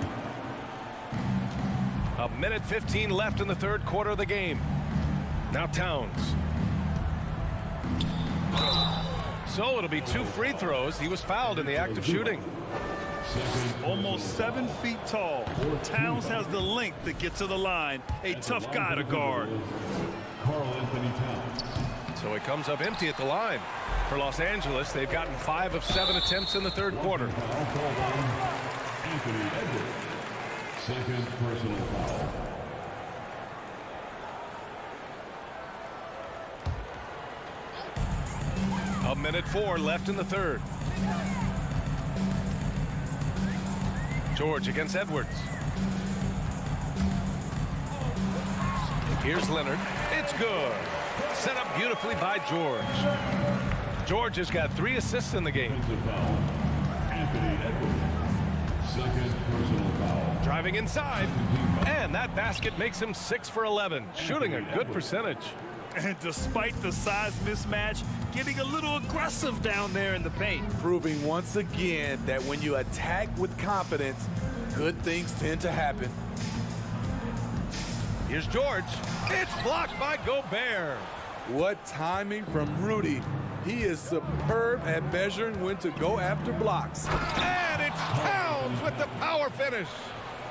1:15 left in the third quarter of the game. Now Towns. So it'll be 2 free throws. He was fouled in the act of shooting. Almost 7 feet tall. Towns has the length to get to the line. A tough guy to guard. Karl Anthony Towns. So he comes up empty at the line. For Los Angeles, they've gotten 5 of 7 attempts in the third quarter. Foul called on Anthony Edwards. Second personal foul. A minute 4 left in the third. George against Edwards. Here's Leonard. It's good. Set up beautifully by George. George has got 3 assists in the game. Foul. Anthony Edwards. Second personal foul. Driving inside. And that basket makes him 6 for 11. Shooting a good percentage. And despite the size mismatch, getting a little aggressive down there in the paint. Proving once again that when you attack with confidence, good things tend to happen. Here's George. It's blocked by Gobert. What timing from Rudy. He is superb at measuring when to go after blocks. And it's Towns with the power finish.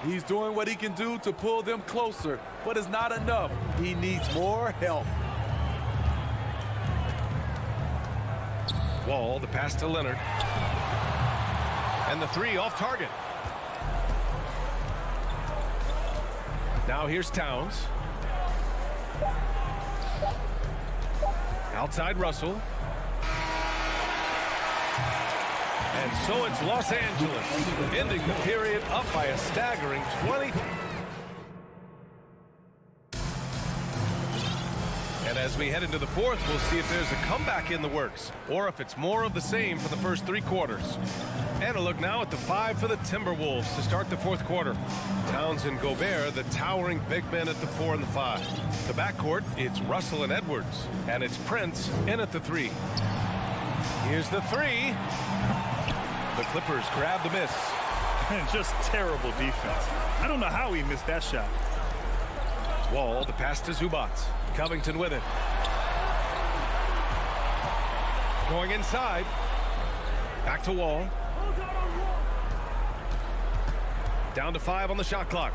He's doing what he can do to pull them closer, but it's not enough. He needs more help. Wall, the pass to Leonard. And the three off target. Now here's Towns. Outside Russell. And so it's Los Angeles, ending the period up by a staggering 20. And as we head into the fourth, we'll see if there's a comeback in the works, or if it's more of the same for the first 3 quarters. And a look now at the 5 for the Timberwolves to start the fourth quarter. Towns and Gobert, the towering big men at the 4 and the 5. The backcourt, it's Russell and Edwards, and it's Prince in at the 3. Here's the 3. The Clippers grab the miss. And just terrible defense. I don't know how he missed that shot. Wall, the pass to Zubac. Covington with it. Going inside. Back to Wall. Down to 5 on the shot clock.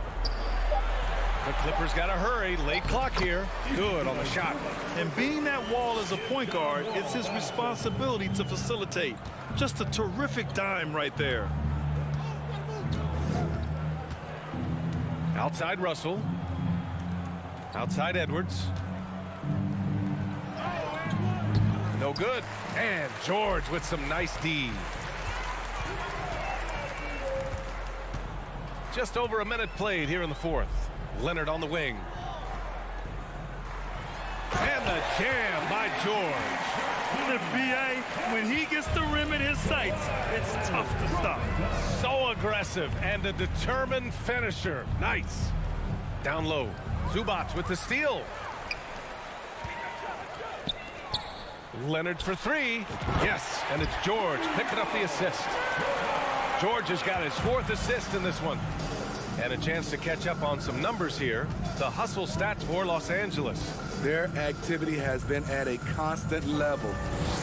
The Clippers got to hurry. Late clock here. Good on the shot. And being that Wall is a point guard, it's his responsibility to facilitate. Just a terrific dime right there. Outside Russell. Outside Edwards. No good. And George with some nice D. Just over a minute played here in the fourth. Leonard on the wing. And the jam by George. The BA, when he gets the rim in his sights, it's tough to stop. So aggressive and a determined finisher. Nice. Down low. Zubac with the steal. Leonard for 3. Yes, and it's George picking up the assist. George has got his 4th assist in this one. And a chance to catch up on some numbers here. The hustle stats for Los Angeles. Their activity has been at a constant level.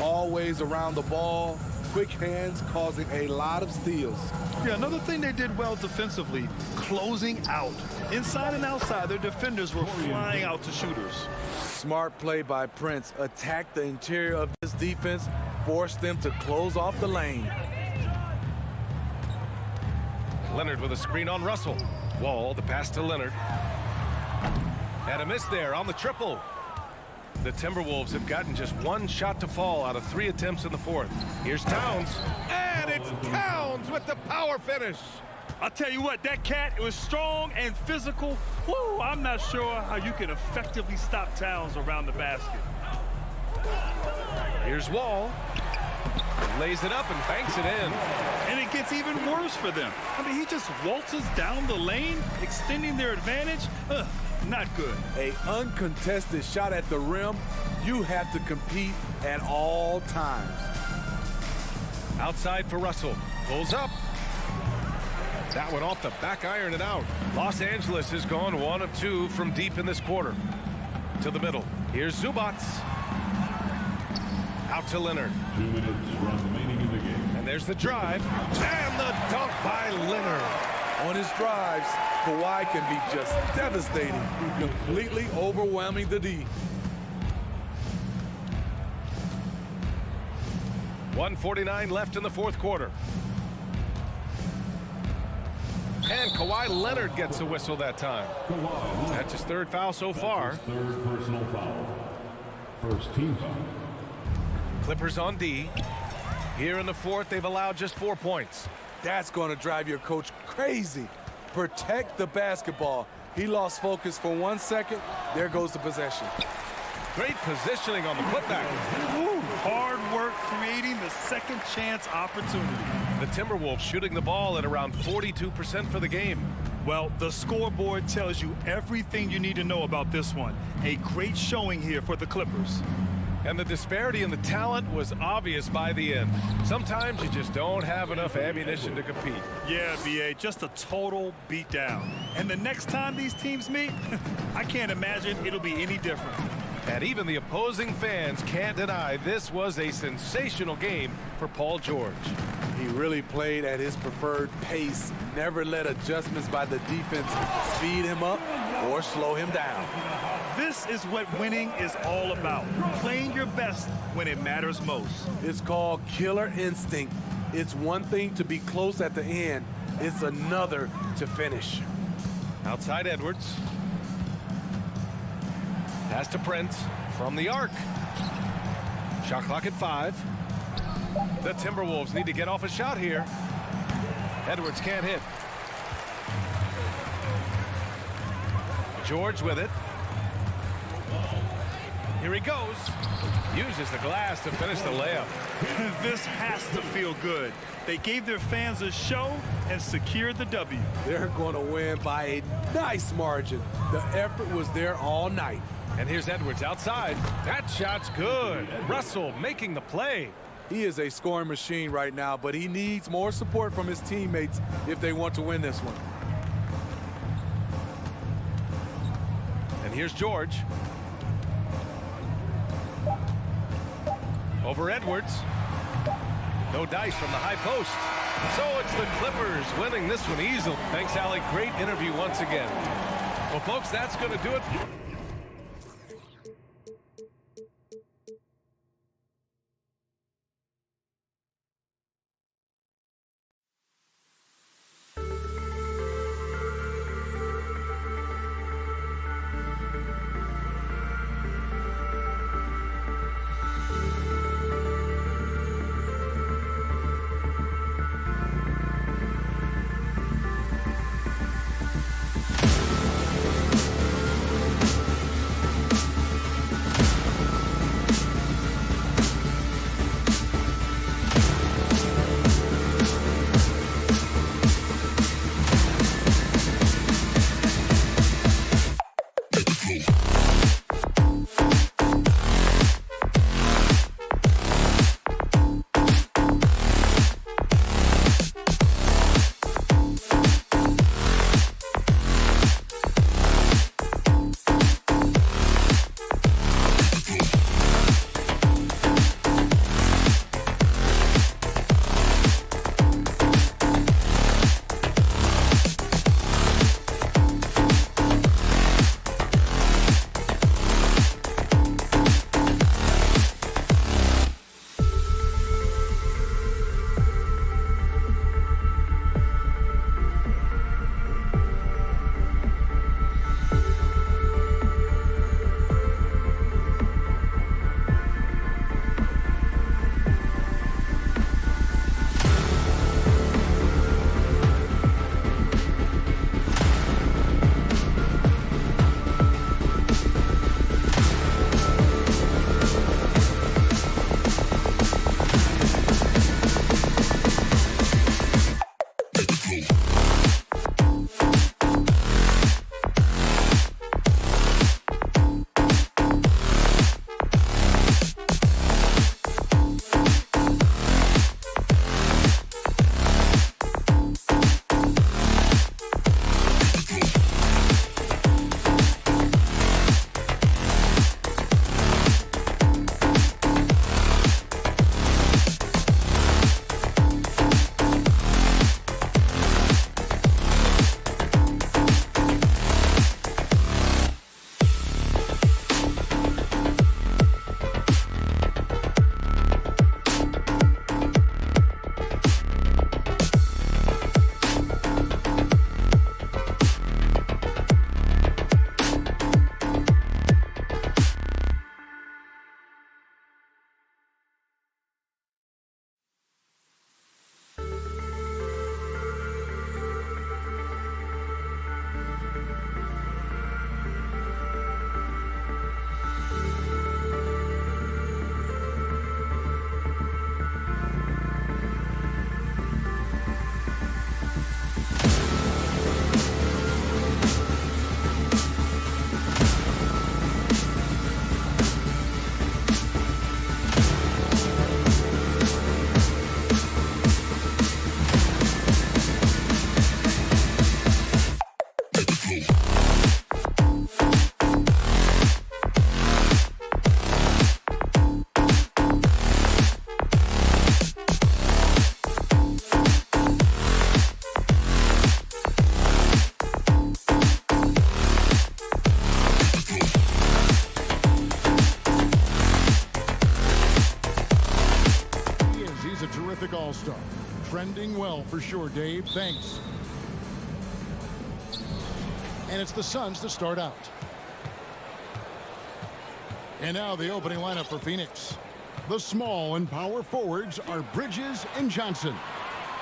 Always around the ball, quick hands causing a lot of steals. Yeah, another thing they did well defensively, closing out. Inside and outside, their defenders were flying out to shooters. Smart play by Prince. Attack the interior of this defense, force them to close off the lane. Leonard with a screen on Russell. Wall, the pass to Leonard. And a miss there on the triple. The Timberwolves have gotten just 1 shot to fall out of 3 attempts in the fourth. Here's Towns. And it's Towns with the power finish. I'll tell you what, that cat, it was strong and physical. Woo, I'm not sure how you can effectively stop Towns around the basket. Here's Wall. Lays it up and banks it in. And it gets even worse for them. I mean, he just waltzes down the lane, extending their advantage. Not good. An uncontested shot at the rim, you have to compete at all times. Outside for Russell. Pulls up. That one off the back iron and out. Los Angeles has gone 1 of 2 from deep in this quarter. To the middle. Here's Zubac. Out to Leonard. 2 minutes remaining in the game. And there's the drive. And the dunk by Leonard. On his drives, Kawhi can be just devastating, completely overwhelming the D. 1:49 left in the fourth quarter. And Kawhi Leonard gets a whistle that time. That's his 3rd foul so far. 3rd personal foul. First team foul. Clippers on D. Here in the fourth, they've allowed just 4 points. That's going to drive your coach crazy. Protect the basketball. He lost focus for 1 second. There goes the possession. Great positioning on the putback. Woo, hard work creating the second chance opportunity. The Timberwolves shooting the ball at around 42% for the game. Well, the scoreboard tells you everything you need to know about this one. A great showing here for the Clippers. And the disparity in the talent was obvious by the end. Sometimes you just don't have enough ammunition to compete. Yeah, BA, just a total beatdown. And the next time these teams meet, I can't imagine it'll be any different. And even the opposing fans can't deny this was a sensational game for Paul George. He really played at his preferred pace, never let adjustments by the defense speed him up or slow him down. This is what winning is all about. Playing your best when it matters most. It's called killer instinct. It's one thing to be close at the end. It's another to finish. Outside Edwards. Pass to Prince from the arc. Shot clock at 5. The Timberwolves need to get off a shot here. Edwards can't hit. George with it. Here he goes. Uses the glass to finish the layup. This has to feel good. They gave their fans a show and secured the W. They're going to win by a nice margin. The effort was there all night. And here's Edwards outside. That shot's good. Russell making the play. He is a scoring machine right now, but he needs more support from his teammates if they want to win this one. And here's George. Over Edwards. No dice from the high post. So it's the Clippers winning this one easily. Thanks, Alec. Great interview once again. Well, folks, that's going to do it. Trending well for sure, Dave. Thanks. And it's the Suns to start out. And now the opening lineup for Phoenix. The small and power forwards are Bridges and Johnson.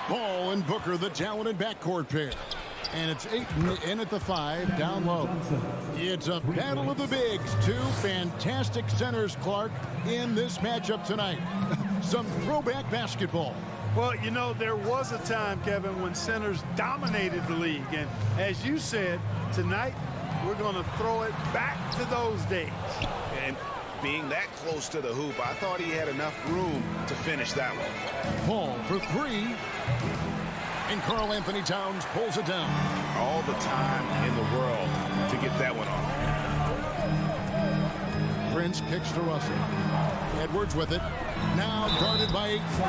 Paul and Booker, the talented backcourt pair. And it's Ayton in at the 5, down low. It's a battle of the bigs. Two fantastic centers, Clark, in this matchup tonight. Some throwback basketball. Well, you know, there was a time, Kevin, when centers dominated the league. And as you said, tonight we're going to throw it back to those days. And being that close to the hoop, I thought he had enough room to finish that one. Paul for 3. And Karl Anthony Towns pulls it down. All the time in the world to get that one off. Prince kicks to Russell. Edwards with it. Now guarded by Ayton.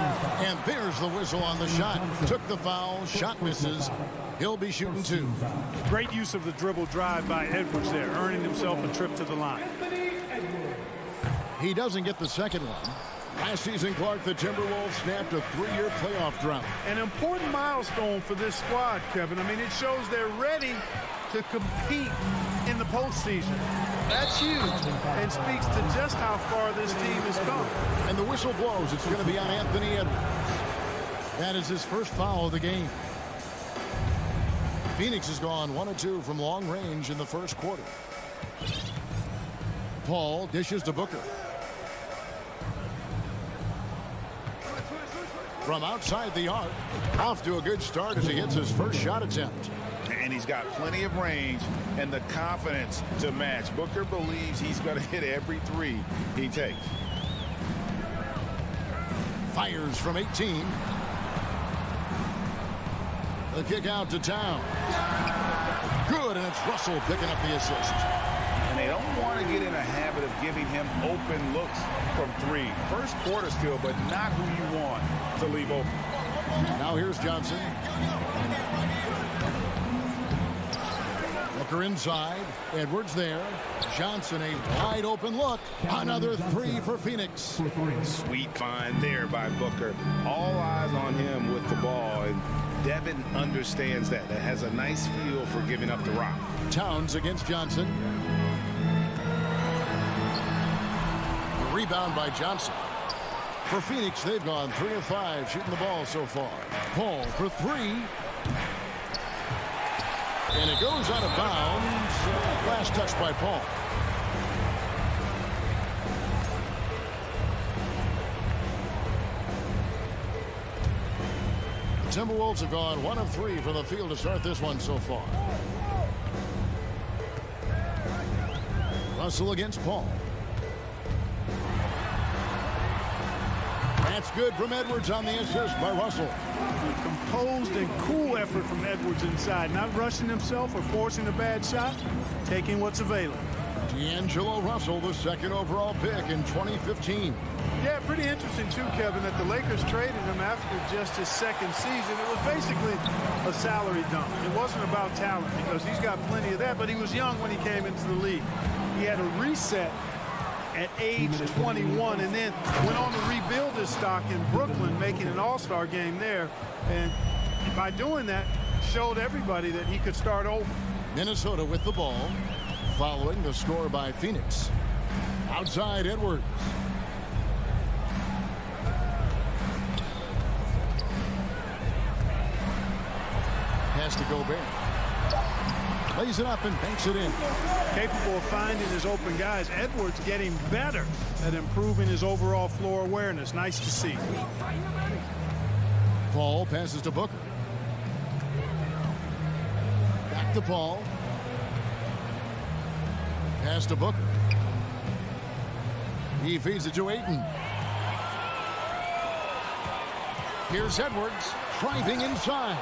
And there's the whistle on the shot. Took the foul. Shot misses. He'll be shooting 2. Great use of the dribble drive by Edwards there, earning himself a trip to the line. He doesn't get the second one. Last season, Clark, the Timberwolves snapped a 3-year playoff drought. An important milestone for this squad, Kevin. I mean, it shows they're ready to compete in the postseason. That's huge and speaks to just how far this team has come. And the whistle blows. It's going to be on Anthony Edwards. That is his first foul of the game. Phoenix has gone 1 of 2 from long range in the first quarter. Paul dishes to Booker. From outside the arc, off to a good start as he hits his first shot attempt. And he's got plenty of range and the confidence to match. Booker believes he's going to hit every 3 he takes. Fires from 18. The kick out to Towns. Good, and it's Russell picking up the assist. And they don't want to get in a habit of giving him open looks from 3. First quarter still, but not who you want to leave open. Now here's Johnson. Booker inside. Edwards there. Johnson, a wide open look. Another 3 for Phoenix. Sweet find there by Booker. All eyes on him with the ball. And Devin understands that. That has a nice feel for giving up the rock. Towns against Johnson. Rebound by Johnson. For Phoenix, they've gone 3 of 5 shooting the ball so far. Paul for 3. And it goes out of bounds. Last touch by Paul. The Timberwolves have gone 1 of 3 from the field to start this one so far. Russell against Paul. That's good from Edwards on the assist by Russell. A composed and cool effort from Edwards inside. Not rushing himself or forcing a bad shot. Taking what's available. D'Angelo Russell, the 2nd overall pick in 2015. Yeah, pretty interesting too, Kevin, that the Lakers traded him after just his 2nd season. It was basically a salary dump. It wasn't about talent because he's got plenty of that, but he was young when he came into the league. He had a reset at age 21 and then went on to rebuild his stock in Brooklyn, making an all-star game there. And by doing that, showed everybody that he could start over. Minnesota with the ball, following the score by Phoenix. Outside Edwards. Pass to Gobert. Lays it up and banks it in. Capable of finding his open guys. Edwards getting better at improving his overall floor awareness. Nice to see. Paul passes to Booker. Back to Paul. Pass to Booker. He feeds it to Ayton. Here's Edwards driving inside.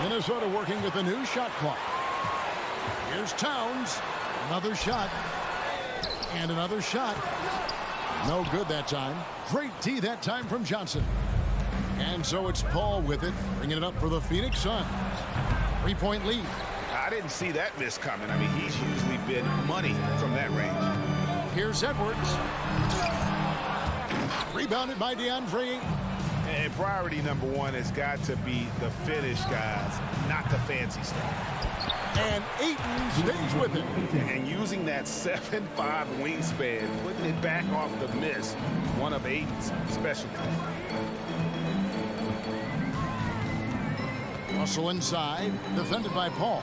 Minnesota working with a new shot clock. Here's Towns. Another shot. And another shot. No good that time. Great D that time from Johnson. And so it's Paul with it, bringing it up for the Phoenix Suns. 3-point lead. I didn't see that miss coming. I mean, he's usually been money from that range. Here's Edwards. Rebounded by DeAndre Ayton. And priority number one has got to be the finish, guys, not the fancy stuff. And Ayton stays with it. And using that 7'5" wingspan, putting it back off the miss, one of Ayton's specialties. Russell inside, defended by Paul.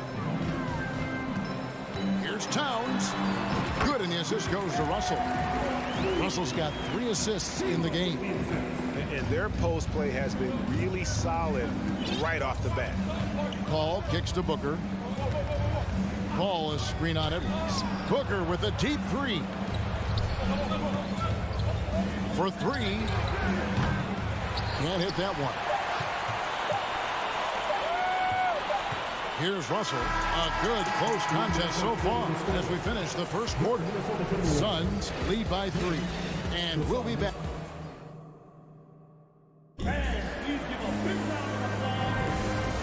Here's Towns. Good, and the assist goes to Russell. Russell's got 3 assists in the game. And their post play has been really solid right off the bat. Paul kicks to Booker. Paul is screen on Edwards. Booker with a deep 3. For 3. Can't hit that one. Here's Russell. A good close contest so far as we finish the first quarter. Suns lead by 3. And we'll be back.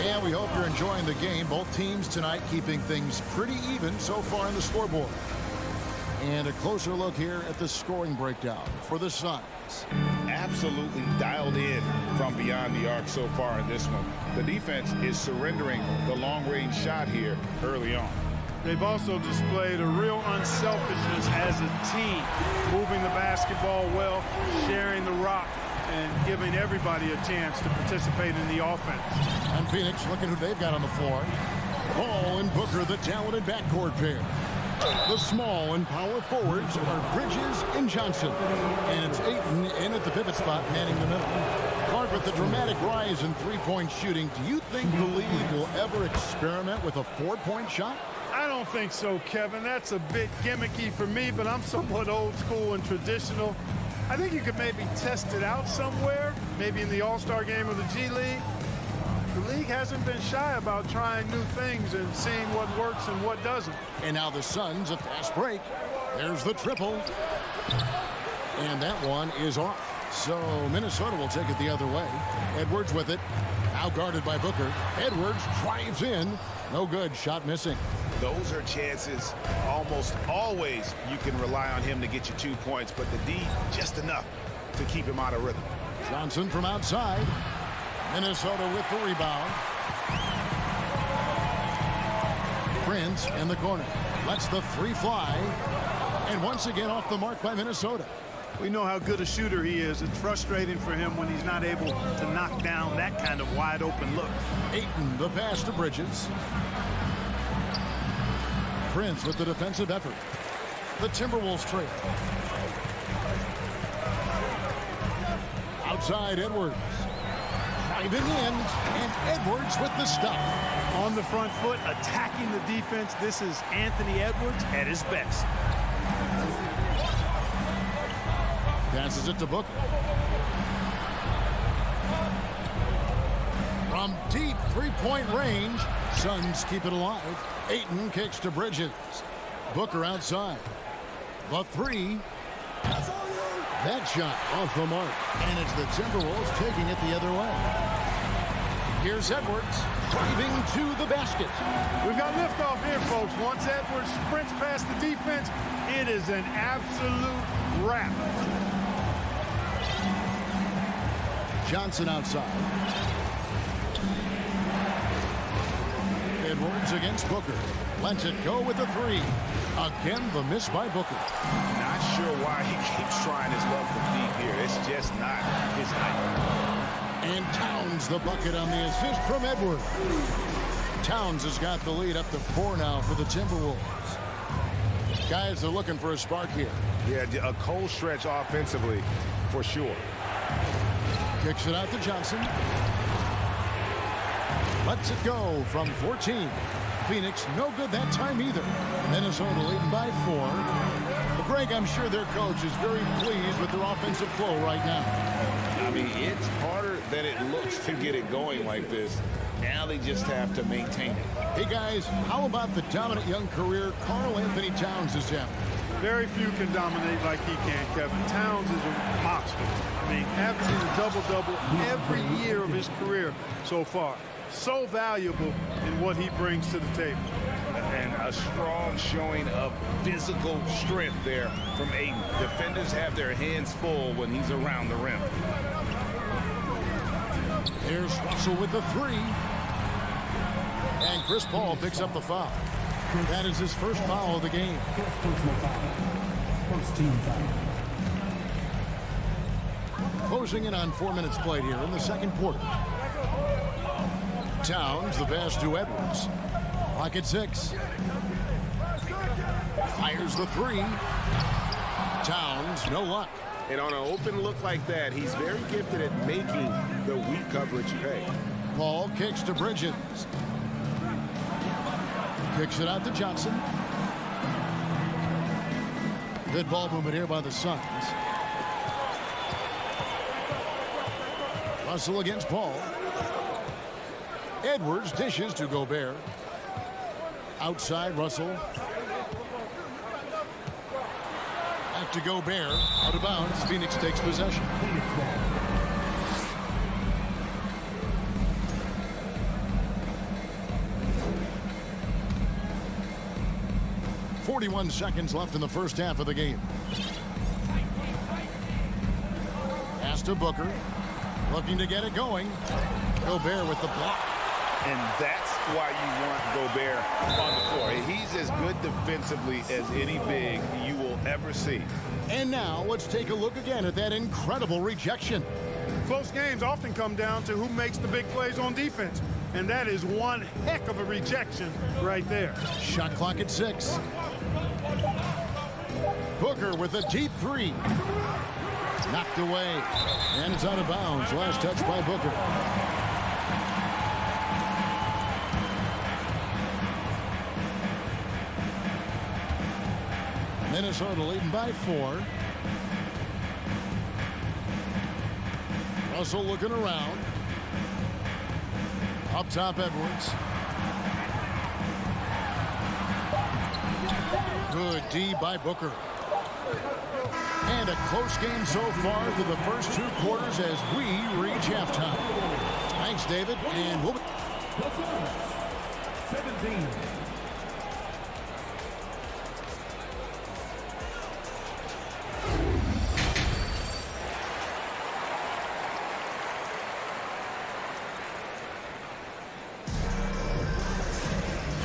And we hope you're enjoying the game. Both teams tonight keeping things pretty even so far in the scoreboard. And a closer look here at the scoring breakdown for the Suns. Absolutely dialed in from beyond the arc so far in this one. The defense is surrendering the long-range shot here early on. They've also displayed a real unselfishness as a team, moving the basketball well, sharing the rock, and giving everybody a chance to participate in the offense. And Phoenix, looking who they've got on the floor. Paul and Booker, the talented backcourt pair. The small and power forwards are Bridges and Johnson. And it's Ayton in at the pivot spot, manning the middle. Clark, with the dramatic rise in three-point shooting, do you think the league will ever experiment with a four-point shot? I don't think so, Kevin. That's a bit gimmicky for me, but I'm somewhat old school and traditional. I think you could maybe test it out somewhere, maybe in the All-Star game or the G League. The league hasn't been shy about trying new things and seeing what works and what doesn't. And now the Suns, a fast break. There's the triple. And that one is off. So Minnesota will take it the other way. Edwards with it. Now guarded by Booker. Edwards drives in. No good. Shot missing. Those are chances almost always you can rely on him to get you 2 points, but the D just enough to keep him out of rhythm. Johnson from outside. Minnesota with the rebound. Prince in the corner. Lets the 3 fly. And once again off the mark by Minnesota. We know how good a shooter he is. It's frustrating for him when he's not able to knock down that kind of wide open look. Ayton, the pass to Bridges. Prince with the defensive effort. The Timberwolves trail. Outside Edwards. Driving in, and Edwards with the stop. On the front foot, attacking the defense. This is Anthony Edwards at his best. Passes it to Booker. From deep three-point range, Suns keep it alive. Ayton kicks to Bridges. Booker outside. The 3. That shot off the mark. And it's the Timberwolves taking it the other way. Here's Edwards driving to the basket. We've got liftoff here, folks. Once Edwards sprints past the defense, it is an absolute wrap. Johnson outside. Edwards against Booker. Lets it go with the 3. Again, the miss by Booker. Not sure why he keeps trying his luck from deep here. It's just not his night. And Towns the bucket on the assist from Edwards. Towns has got the lead up to 4 now for the Timberwolves. Guys are looking for a spark here. Yeah, a cold stretch offensively for sure. Kicks it out to Johnson. Lets it go from 14. Phoenix no good that time either. Minnesota leading by 4. But Greg, I'm sure their coach is very pleased with their offensive flow right now. I mean, it's harder than it looks to get it going like this. Now they just have to maintain it. Hey guys, how about the dominant young career Karl Anthony Towns is having? Very few can dominate like he can, Kevin. Towns is a monster. I mean, averaging a double-double every year of his career so far. So valuable in what he brings to the table. And a strong showing of physical strength there from Ayton. Defenders have their hands full when he's around the rim. There's Russell with the three. And Chris Paul picks up the foul. That is his first foul of the game. First team foul. Closing in on 4 minutes played here in the second quarter. Towns, the pass to Edwards. Clock at 6. Fires the three. Towns, no luck. And on an open look like that, he's very gifted at making the weak coverage pay. Paul kicks to Bridges. Kicks it out to Johnson. Good ball movement here by the Suns. Russell against Paul. Edwards dishes to Gobert. Outside Russell. Back to Gobert. Out of bounds. Phoenix takes possession. 41 seconds left in the first half of the game. Pass to Booker. Looking to get it going. Gobert with the block. And that's why you want Gobert on the floor. He's as good defensively as any big you will ever see. And now let's take a look again at that incredible rejection. Close games often come down to who makes the big plays on defense. And that is one heck of a rejection right there. Shot clock at 6. Booker with a deep three. Knocked away. And it's out of bounds. Last touch by Booker. Minnesota leading by 4. Russell looking around. Up top, Edwards. Good D by Booker. And a close game so far through the first 2 quarters as we reach halftime. Thanks, David. And we'll... 17.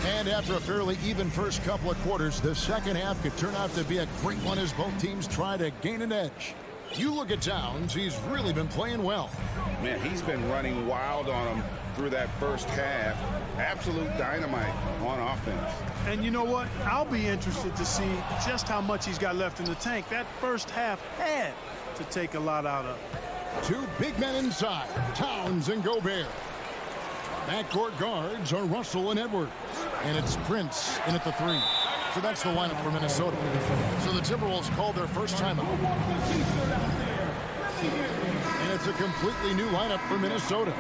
And after a fairly even first couple of quarters, the second half could turn out to be a great one as both teams try to gain an edge. You look at Towns, he's really been playing well. Man, he's been running wild on him through that first half. Absolute dynamite on offense. And you know what? I'll be interested to see just how much he's got left in the tank. That first half had to take a lot out of. 2 big men inside, Towns and Gobert. Backcourt guards are Russell and Edwards. And it's Prince in at the 3. So that's the lineup for Minnesota. So the Timberwolves called their first timeout. And it's a completely new lineup for Minnesota.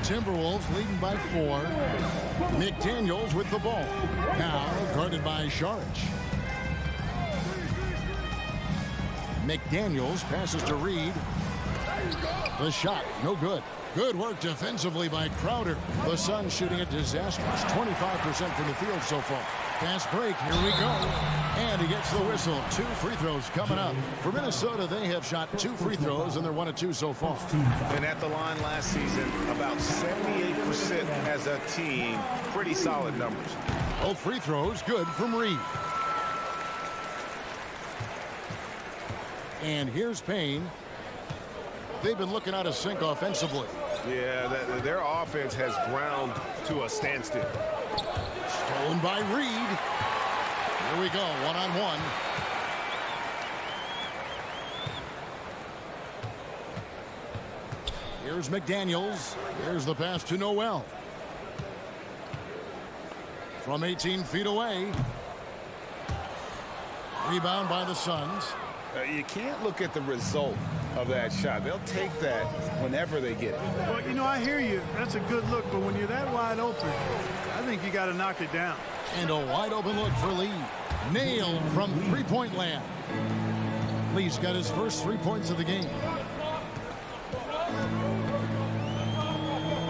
Timberwolves leading by 4. McDaniels with the ball. Now guarded by Saric. McDaniels passes to Reed. The shot, no good. Good work defensively by Crowder. The Suns shooting a disastrous 25% from the field so far. Fast break, here we go. And he gets the whistle. 2 free throws coming up. For Minnesota, they have shot 2 free throws, and they're 1 of 2 so far. And at the line last season, about 78% as a team. Pretty solid numbers. Both free throws good from Reed. And here's Payne. They've been looking out of sync offensively. Yeah, their offense has ground to a standstill. Stolen by Reed. Here we go, 1-on-1. Here's McDaniels. Here's the pass to Noel. From 18 feet away. Rebound by the Suns. You can't look at the result of that shot. They'll take that whenever they get it. Well, you know, I hear you. That's a good look, but when you're that wide open, I think you got to knock it down. And a wide open look for Lee. Nailed from three-point land. Lee's got his first 3 points of the game.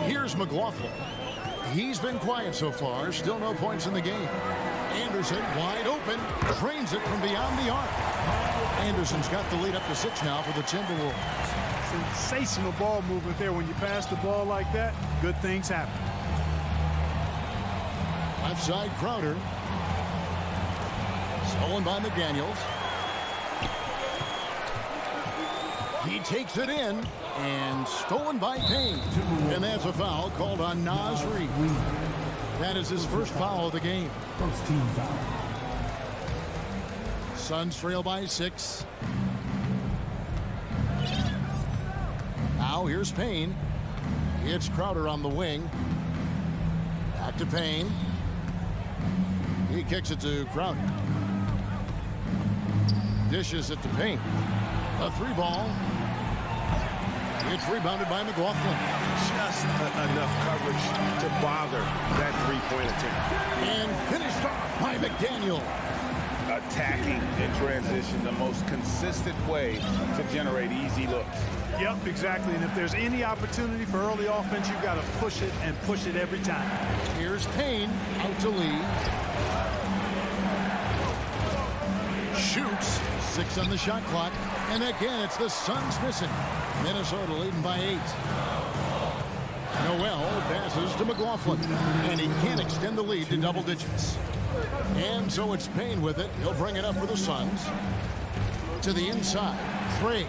Here's McLaughlin. He's been quiet so far. Still no points in the game. Anderson wide open. Drains it from beyond the arc. Anderson's got the lead up to 6 now for the Timberwolves. Sensational ball movement there. When you pass the ball like that, good things happen. Left side, Crowder. Stolen by McDaniels. He takes it in and stolen by Payne. And that's a foul called on Nasri. That is his first foul of the game. First team foul. Suns trail by 6. Now here's Payne. It's Crowder on the wing. Back to Payne. He kicks it to Crowder. Dishes it to Payne. A 3 ball. It's rebounded by McLaughlin. Just enough coverage to bother that three-point attempt. And finished off by McDaniel. Attacking in transition, the most consistent way to generate easy looks. Yep, exactly. And if there's any opportunity for early offense, you've got to push it and push it every time. Here's Payne out to lead. Shoots. 6 on the shot clock. And again, it's the Suns missing. Minnesota leading by 8. Noel passes to McLaughlin. And he can't extend the lead to double digits. And so it's Payne with it. He'll bring it up for the Suns. To the inside. Craig.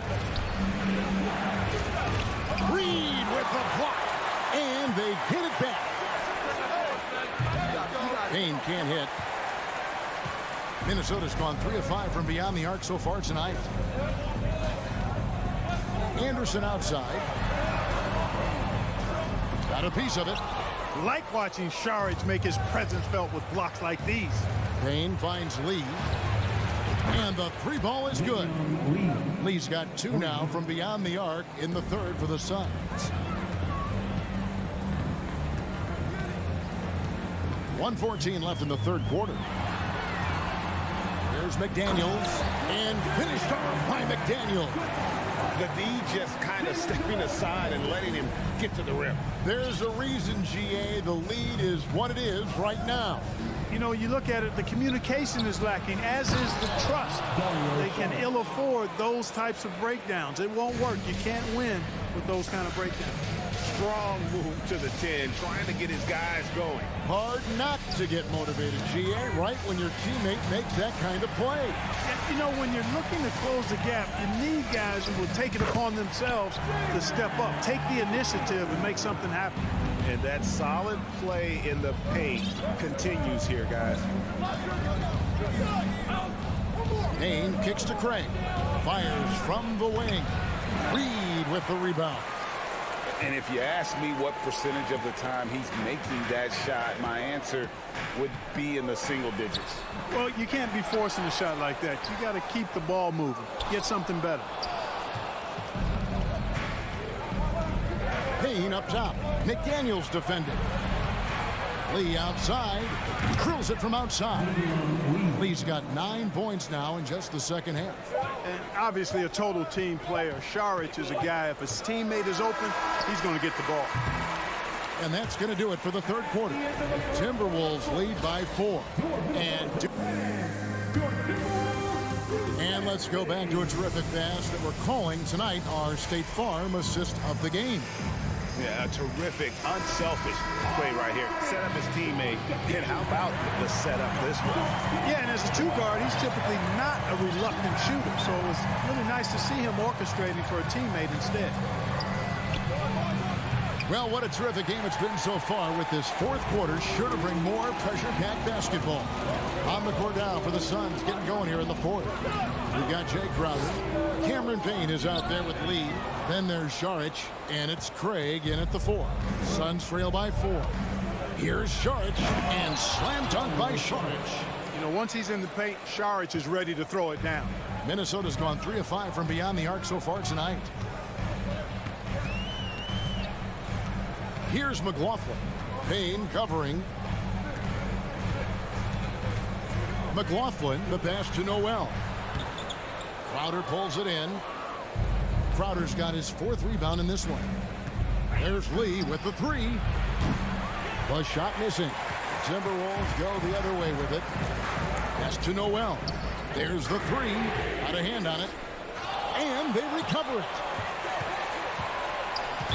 Reed with the block. And they get it back. Payne can't hit. Minnesota's gone 3 of 5 from beyond the arc so far tonight. Anderson outside. Got a piece of it. Like watching Saric make his presence felt with blocks like these. Payne finds Lee. And the 3 ball is good. Lee's got 2 now from beyond the arc in the 3rd for the Suns. 1:14 left in the 3rd quarter. There's McDaniels. And finished off by McDaniel. The D just kind of stepping aside and letting him get to the rim. There's a reason, GA, the lead is what it is right now. You know, you look at it, the communication is lacking, as is the trust. They can ill afford those types of breakdowns. It won't work. You can't win with those kind of breakdowns. Strong move to the 10, trying to get his guys going. Hard not to get motivated, GA, right when your teammate makes that kind of play. You know, when you're looking to close the gap, you need guys who will take it upon themselves to step up, take the initiative and make something happen. And that solid play in the paint continues here, guys. Payne kicks to Craig. Fires from the wing. Reed with the rebound. And if you ask me what percentage of the time he's making that shot, my answer would be in the single digits. Well, you can't be forcing a shot like that. You got to keep the ball moving. Get something better. Payne up top. McDaniels defended. Lee outside. Drills it from outside. Lee's got 9 points now in just the 2nd half. And obviously a total team player. Saric is a guy, if his teammate is open, he's going to get the ball. And that's going to do it for the 3rd quarter. Timberwolves lead by 4. And let's go back to a terrific pass that we're calling tonight our State Farm assist of the game. Yeah, a terrific, unselfish play right here. Set up his teammate. And how about the setup this way? Yeah, and as a 2 guard, he's typically not a reluctant shooter. So it was really nice to see him orchestrating for a teammate instead. Well, what a terrific game it's been so far with this 4th quarter. Sure to bring more pressure-packed basketball. On the court now for the Suns, getting going here in the 4th. We've got Jay Crowder. Cameron Payne is out there with Lee. Then there's Saric, and it's Craig in at the 4. Suns trail by 4. Here's Saric, and slam dunk by Saric. You know, once he's in the paint, Saric is ready to throw it down. Minnesota's gone 3 of 5 from beyond the arc so far tonight. Here's McLaughlin. Payne covering. McLaughlin, the pass to Noel. Crowder pulls it in. Crowder's got his 4th rebound in this one. There's Lee with the 3. The shot missing. Timberwolves go the other way with it. Pass to Noel. There's the three. Got a hand on it. And they recover it.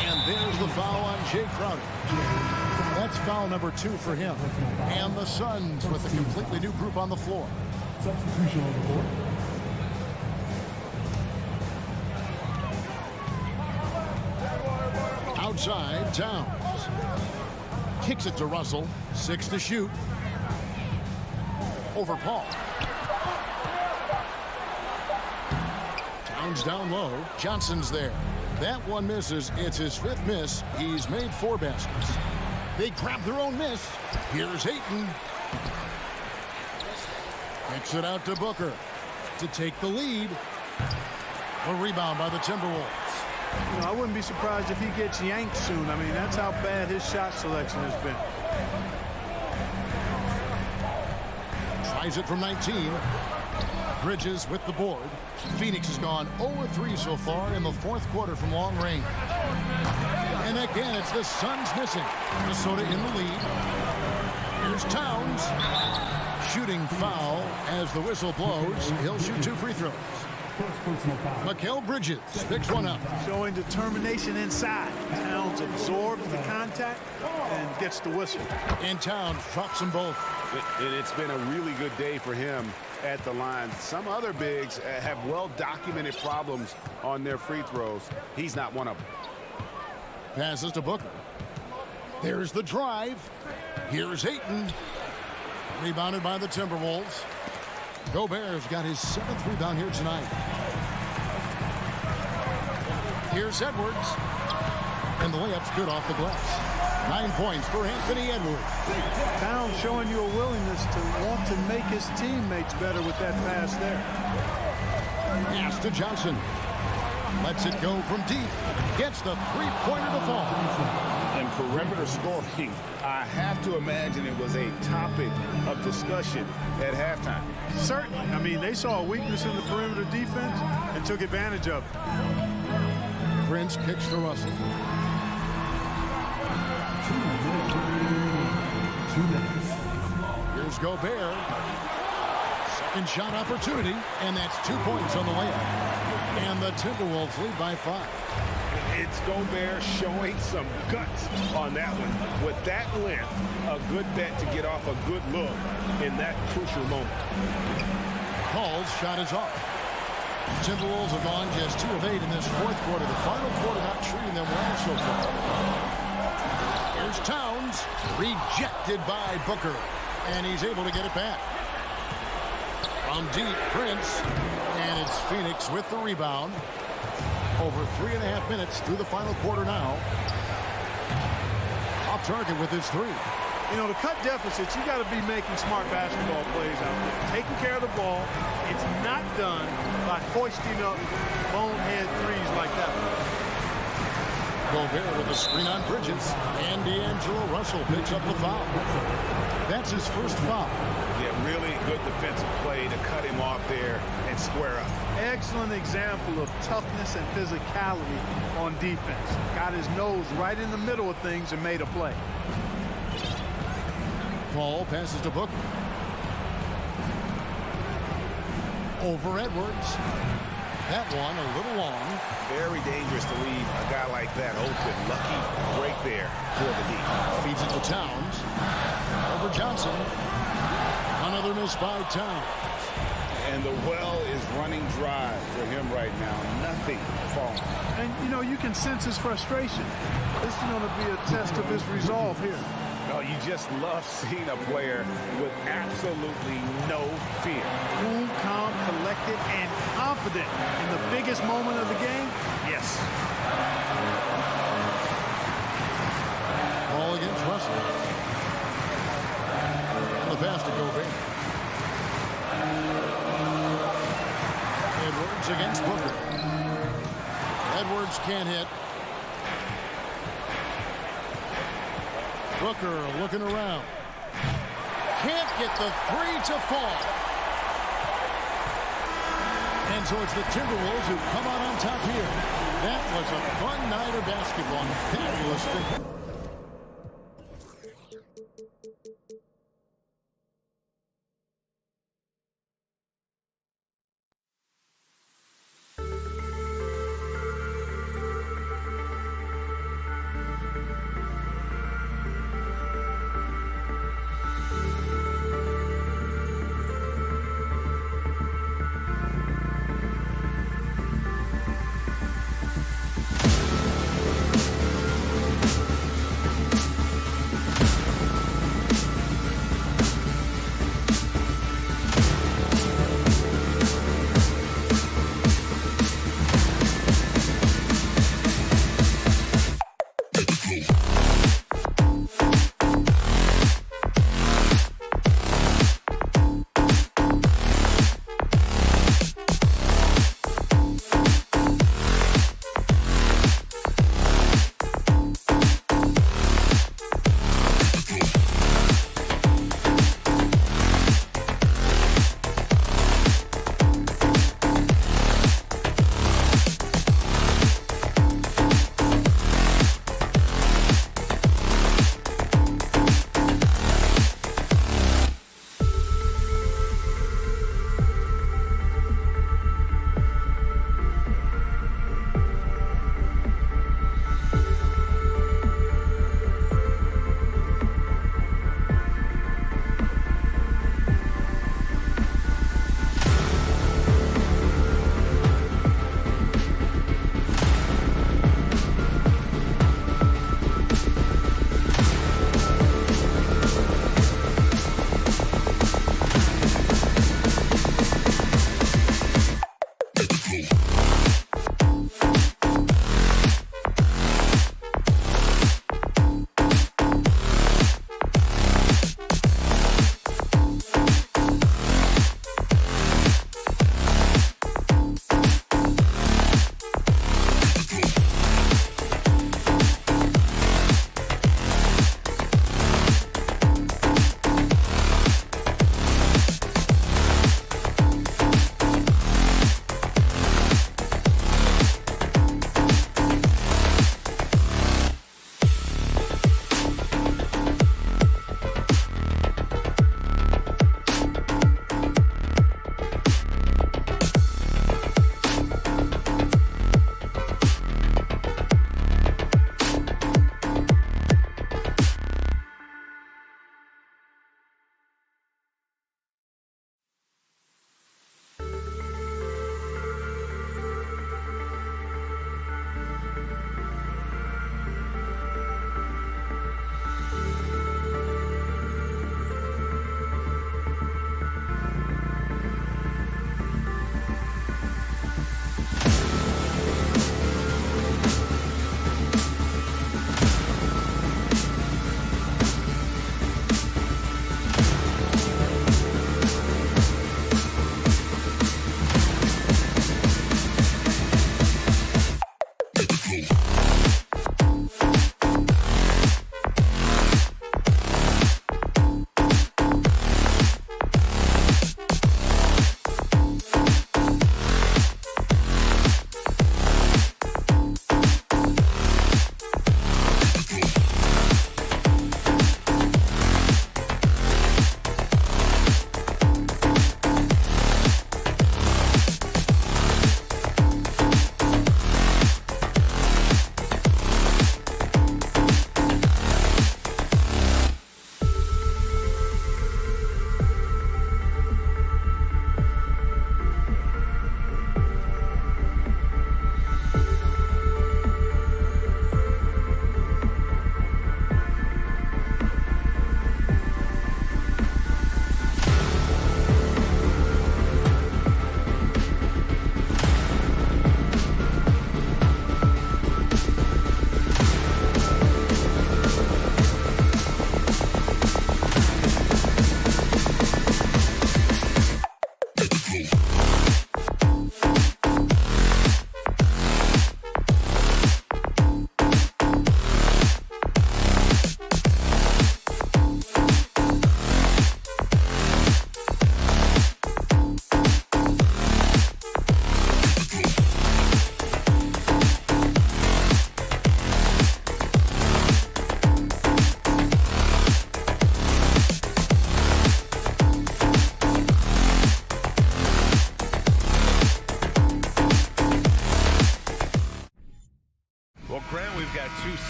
And there's the foul on Jay Crowder. That's foul number 2 for him. And the Suns with a completely new group on the floor. Substitution on the board. Outside, Towns. Kicks it to Russell. 6 to shoot. Over Paul. Towns down low. Johnson's there. That one misses. It's his 5th miss. He's made 4 baskets. They grab their own miss. Here's Hayton. Kicks it out to Booker to take the lead. A rebound by the Timberwolves. You know, I wouldn't be surprised if he gets yanked soon. I mean, that's how bad his shot selection has been. Tries it from 19. Bridges with the board. Phoenix has gone 0-3 so far in the 4th quarter from long range. And again, it's the Suns missing. Minnesota in the lead. Here's Towns. Shooting foul as the whistle blows. He'll shoot 2 free throws. Mikal Bridges picks one up. Showing determination inside. Towns absorbs the contact and gets the whistle. And Towns drops them both. It's been a really good day for him at the line. Some other bigs have well-documented problems on their free throws. He's not one of them. Passes to Booker. There's the drive. Here's Hayton. Rebounded by the Timberwolves. Gobert's got his 7th rebound here tonight. Here's Edwards. And the layup's good off the glass. 9 points for Anthony Edwards. Towns showing you a willingness to want to make his teammates better with that pass there. Pass to Johnson. Lets it go from deep. Gets the three-pointer to fall. And perimeter scoring, I have to imagine it was a topic of discussion at halftime. Certainly. I mean, they saw a weakness in the perimeter defense and took advantage of it. Prince kicks to Russell. 2 minutes. Here's Gobert. Second shot opportunity, and that's 2 points on the layup. And the Timberwolves lead by 5. It's Gobert showing some guts on that one. With that length, a good bet to get off a good look in that crucial moment. Paul's shot is off. Timberwolves have gone just 2 of 8 in this 4th quarter. The final quarter not treating them well so far. Here's Towns, rejected by Booker, and he's able to get it back. From deep, Prince, and it's Phoenix with the rebound. Over 3.5 minutes through the final quarter now. Off target with his 3. You know, to cut deficits, you got to be making smart basketball plays out there. Taking care of the ball. It's not done by hoisting up bonehead threes like that. Gobert with a screen on Bridges. And D'Angelo Russell picks up the foul. That's his first foul. Yeah, really good defensive play to cut him off there and square up. Excellent example of toughness and physicality on defense. Got his nose right in the middle of things and made a play. Paul passes to Booker. Over Edwards. That one a little long. Very dangerous to leave a guy like that open. Lucky break there for the Heat. Feeds it to Towns. Over Johnson. Another miss by Towns. And the well is running dry for him right now. Nothing falling. And, you know, you can sense his frustration. This is going to be a test of his resolve here. Oh, you just love seeing a player with absolutely no fear. Cool, calm, collected, and confident in the biggest moment of the game. Yes. Ball against Russell. And the pass to Gobert. Edwards against Booker. Edwards can't hit. Booker looking around. Can't get the 3 to fall. And so it's the Timberwolves who come out on top here. That was a fun night of basketball. Fabulous thing.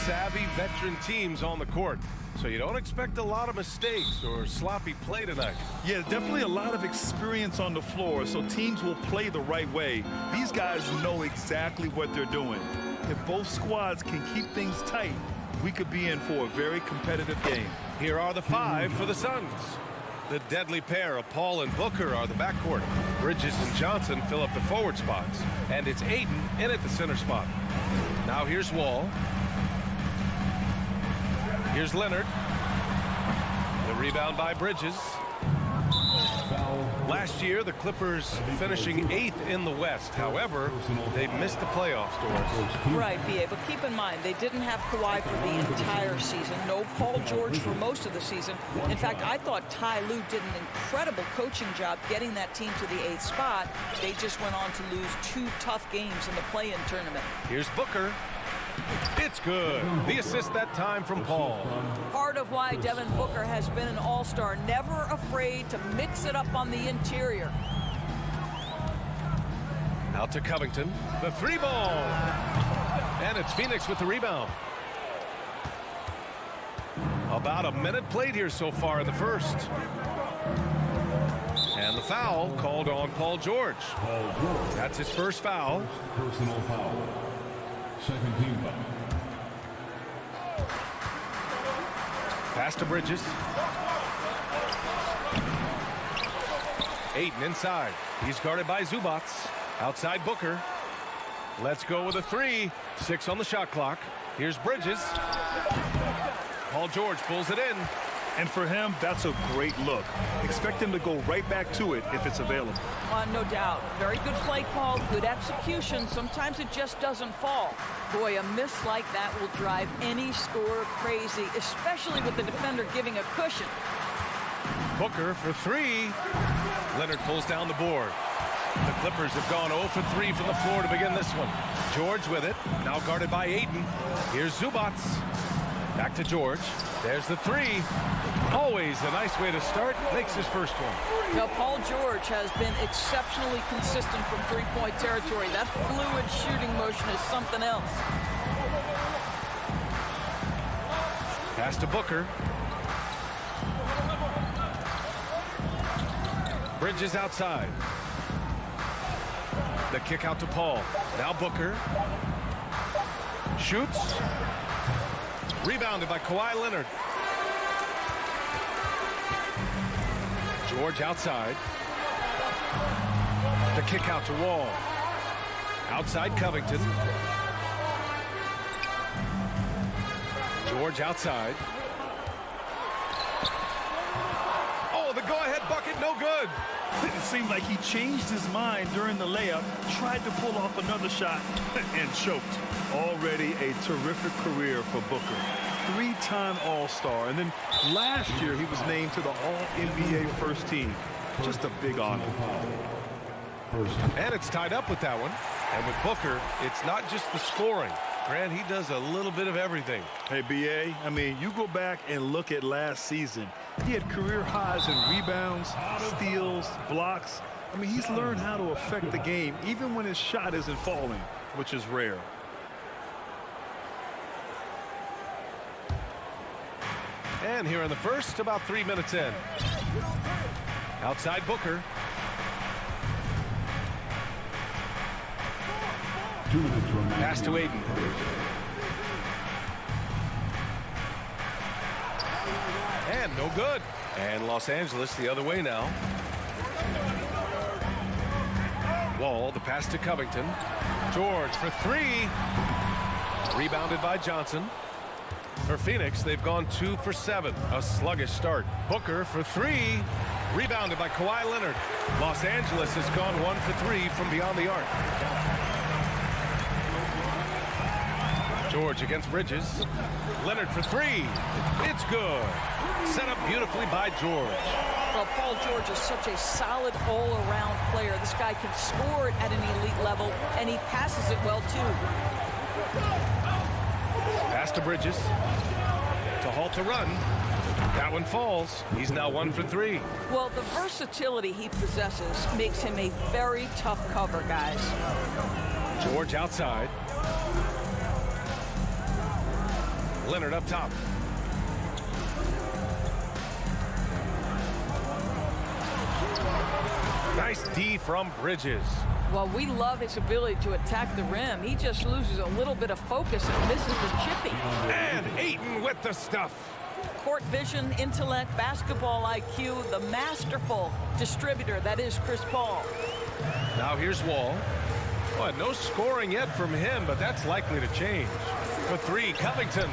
savvy veteran teams on the court, so you don't expect a lot of mistakes or sloppy play tonight. Yeah, definitely a lot of experience on the floor, so teams will play the right way. These guys know exactly what they're doing. If both squads can keep things tight, we could be in for a very competitive game. Here are the 5 for the Suns. The deadly pair of Paul and Booker are the backcourt. Bridges and Johnson fill up the forward spots. And it's Ayton in at the center spot. Now here's Wall. Here's Leonard. The rebound by Bridges. Last year, the Clippers finishing 8th in the West. However, they missed the playoffs, Doris. Right, B.A., but keep in mind, they didn't have Kawhi for the entire season. No Paul George for most of the season. In fact, I thought Ty Lue did an incredible coaching job getting that team to the 8th spot. They just went on to lose 2 tough games in the play-in tournament. Here's Booker. It's good. The assist that time from Paul. Part of why Devin Booker has been an all-star, never afraid to mix it up on the interior. Out to Covington. The 3 ball. And it's Phoenix with the rebound. About a minute played here so far in the first. And the foul called on Paul George. That's his first foul. Personal foul. Second team foul. Pass to Bridges. Ayton inside. He's guarded by Zubac. Outside Booker. Let's go with a 3. 6 on the shot clock. Here's Bridges. Paul George pulls it in. And for him, that's a great look. Expect him to go right back to it if it's available. No doubt. Very good play call, good execution. Sometimes it just doesn't fall. Boy, a miss like that will drive any scorer crazy, especially with the defender giving a cushion. Booker for 3. Leonard pulls down the board. The Clippers have gone 0 for 3 from the floor to begin this one. George with it. Now guarded by Ayton. Here's Zubac. Back to George. There's the 3. Always a nice way to start. Makes his first one. Now, Paul George has been exceptionally consistent from three-point territory. That fluid shooting motion is something else. Pass to Booker. Bridges outside. The kick out to Paul. Now Booker. Shoots. Rebounded by Kawhi Leonard. George outside. The kick out to Wall. Outside Covington. George outside. Oh, the go-ahead bucket, no good. It seemed like he changed his mind during the layup, tried to pull off another shot, and choked. Already a terrific career for Booker. 3-time All-Star, and then last year he was named to the All-NBA first team. Just a big honor. And it's tied up with that one. And with Booker, it's not just the scoring. Grant, he does a little bit of everything. Hey, B.A., I mean, you go back and look at last season. He had career highs in rebounds, steals, blocks. I mean, he's learned how to affect the game, even when his shot isn't falling, which is rare. And here in the first, about 3 minutes in. Outside Booker. 2 minutes remaining. Pass to Ayton. And no good. And Los Angeles the other way now. Wall, the pass to Covington. George for 3. Rebounded by Johnson. For Phoenix, they've gone 2 for 7. A sluggish start. Booker for 3. Rebounded by Kawhi Leonard. Los Angeles has gone 1 for 3 from beyond the arc. George against Bridges. Leonard for 3. It's good. Set up beautifully by George. Well, Paul George is such a solid all-around player. This guy can score it at an elite level, and he passes it well, too. Pass to Bridges. To halt the run. That one falls. He's now 1 for 3. Well, the versatility he possesses makes him a very tough cover, guys. Leonard up top. Nice D from Bridges. Well, we love his ability to attack the rim. He just loses a little bit of focus and misses the chippy. And Ayton with the stuff. Court vision, intellect, basketball IQ, the masterful distributor that is Chris Paul. Now here's Wall. Well, no scoring yet from him, but that's likely to change. For three, Covington.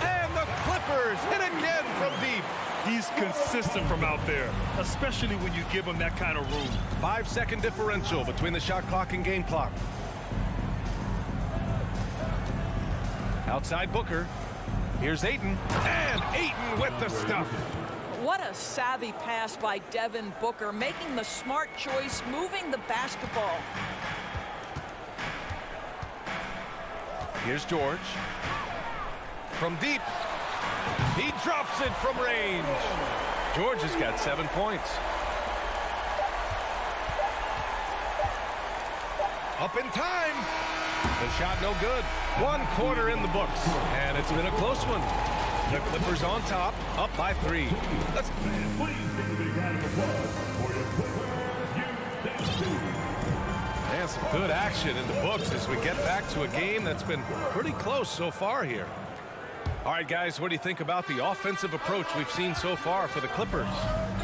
And the Clippers hit again from deep. He's consistent from out there, especially when you give him that kind of room. 5-second differential between the shot clock and game clock. Outside Booker. Here's Ayton. And Ayton with the stuff. What a savvy pass by Devin Booker, making the smart choice, moving the basketball. Here's George. From deep. He drops it from range. George has got 7 points. Up in time. The shot no good. 1 quarter in the books. And it's been a close one. The Clippers on top, up by 3. Let's... And some good action in the books as we get back to a game that's been pretty close so far here. All right, guys, what do you think about the offensive approach we've seen so far for the Clippers?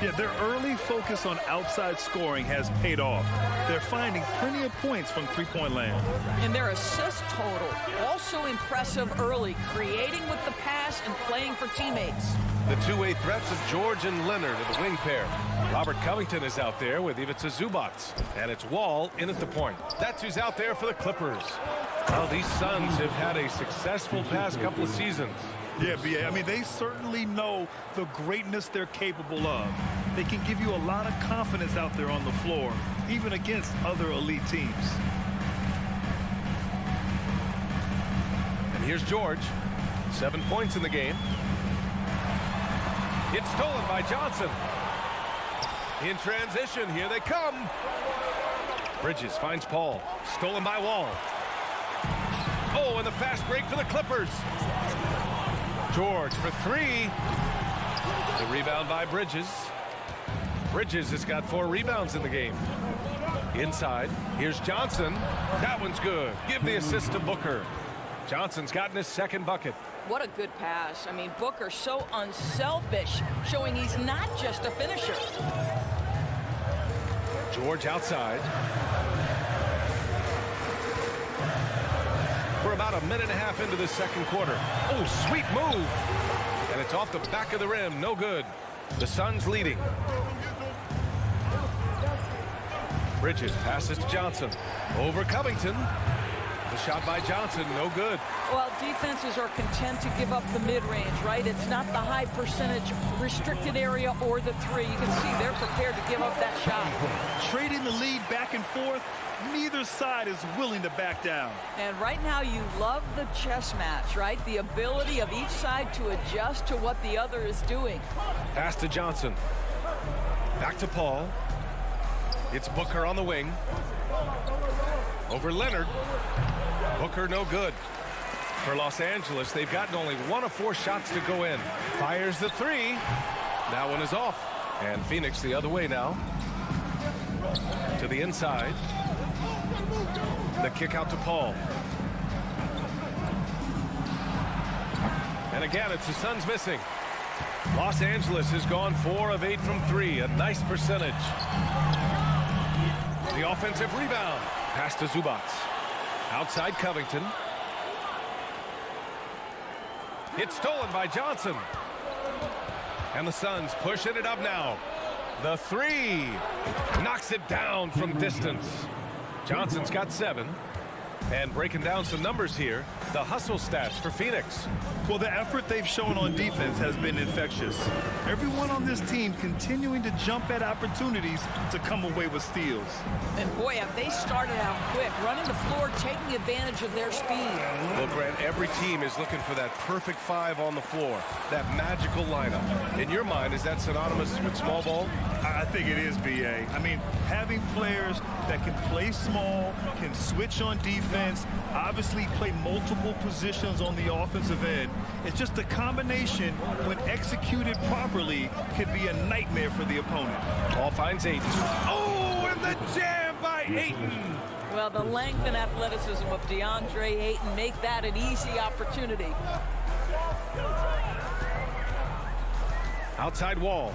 Yeah, their early focus on outside scoring has paid off. They're finding plenty of points from three-point land. And their assist total, also impressive early, creating with the pass and playing for teammates. The two-way threats of George and Leonard are the wing pair. Robert Covington is out there with Ivica Zubac. And it's Wall in at the point. That's who's out there for the Clippers. Well, these Suns have had a successful past couple of seasons. Yeah, B.A. I mean, they certainly know the greatness they're capable of. They can give you a lot of confidence out there on the floor, even against other elite teams. And here's George. 7 points in the game. It's stolen by Johnson. In transition, here they come. Bridges finds Paul. Stolen by Wall. Oh, and the fast break for the Clippers. George for 3. The rebound by Bridges. Bridges has got 4 rebounds in the game. Inside, here's Johnson. That one's good. Give the assist to Booker. Johnson's gotten his 2nd bucket. What a good pass. I mean, Booker so unselfish, showing he's not just a finisher. George outside. We're about a minute and a half into the 2nd quarter. Oh, sweet move. And it's off the back of the rim. No good. The Suns leading. Bridges passes to Johnson. Over Covington. The shot by Johnson, no good. Well, defenses are content to give up the mid-range, right? It's not the high percentage restricted area or the 3. You can see they're prepared to give up that shot. Trading the lead back and forth, neither side is willing to back down. And right now you love the chess match, right? The ability of each side to adjust to what the other is doing. Pass to Johnson. Back to Paul. It's Booker on the wing. Over Leonard. Booker no good. For Los Angeles, they've gotten only 1 of 4 shots to go in. Fires the 3. That one is off. And Phoenix the other way now. To the inside. The kick out to Paul. And again, it's the Suns missing. Los Angeles has gone 4 of 8 from 3. A nice percentage. The offensive rebound. Pass to Zubac. Outside Covington. It's stolen by Johnson. And the Suns pushing it up now. The 3. Knocks it down from distance. Johnson's got 7. And breaking down some numbers here, the hustle stats for Phoenix. Well, the effort they've shown on defense has been infectious. Everyone on this team continuing to jump at opportunities to come away with steals. And boy, have they started out quick, running the floor, taking advantage of their speed. Well, Grant, every team is looking for that perfect 5 on the floor, that magical lineup. In your mind, is that synonymous with small ball? I think it is, B.A. I mean, having players that can play small, can switch on defense, obviously play multiple multiple positions on the offensive end. It's just a combination, when executed properly, could be a nightmare for the opponent. Ball finds Ayton. Oh, and the jam by Ayton. Well, the length and athleticism of DeAndre Ayton make that an easy opportunity. Outside wall.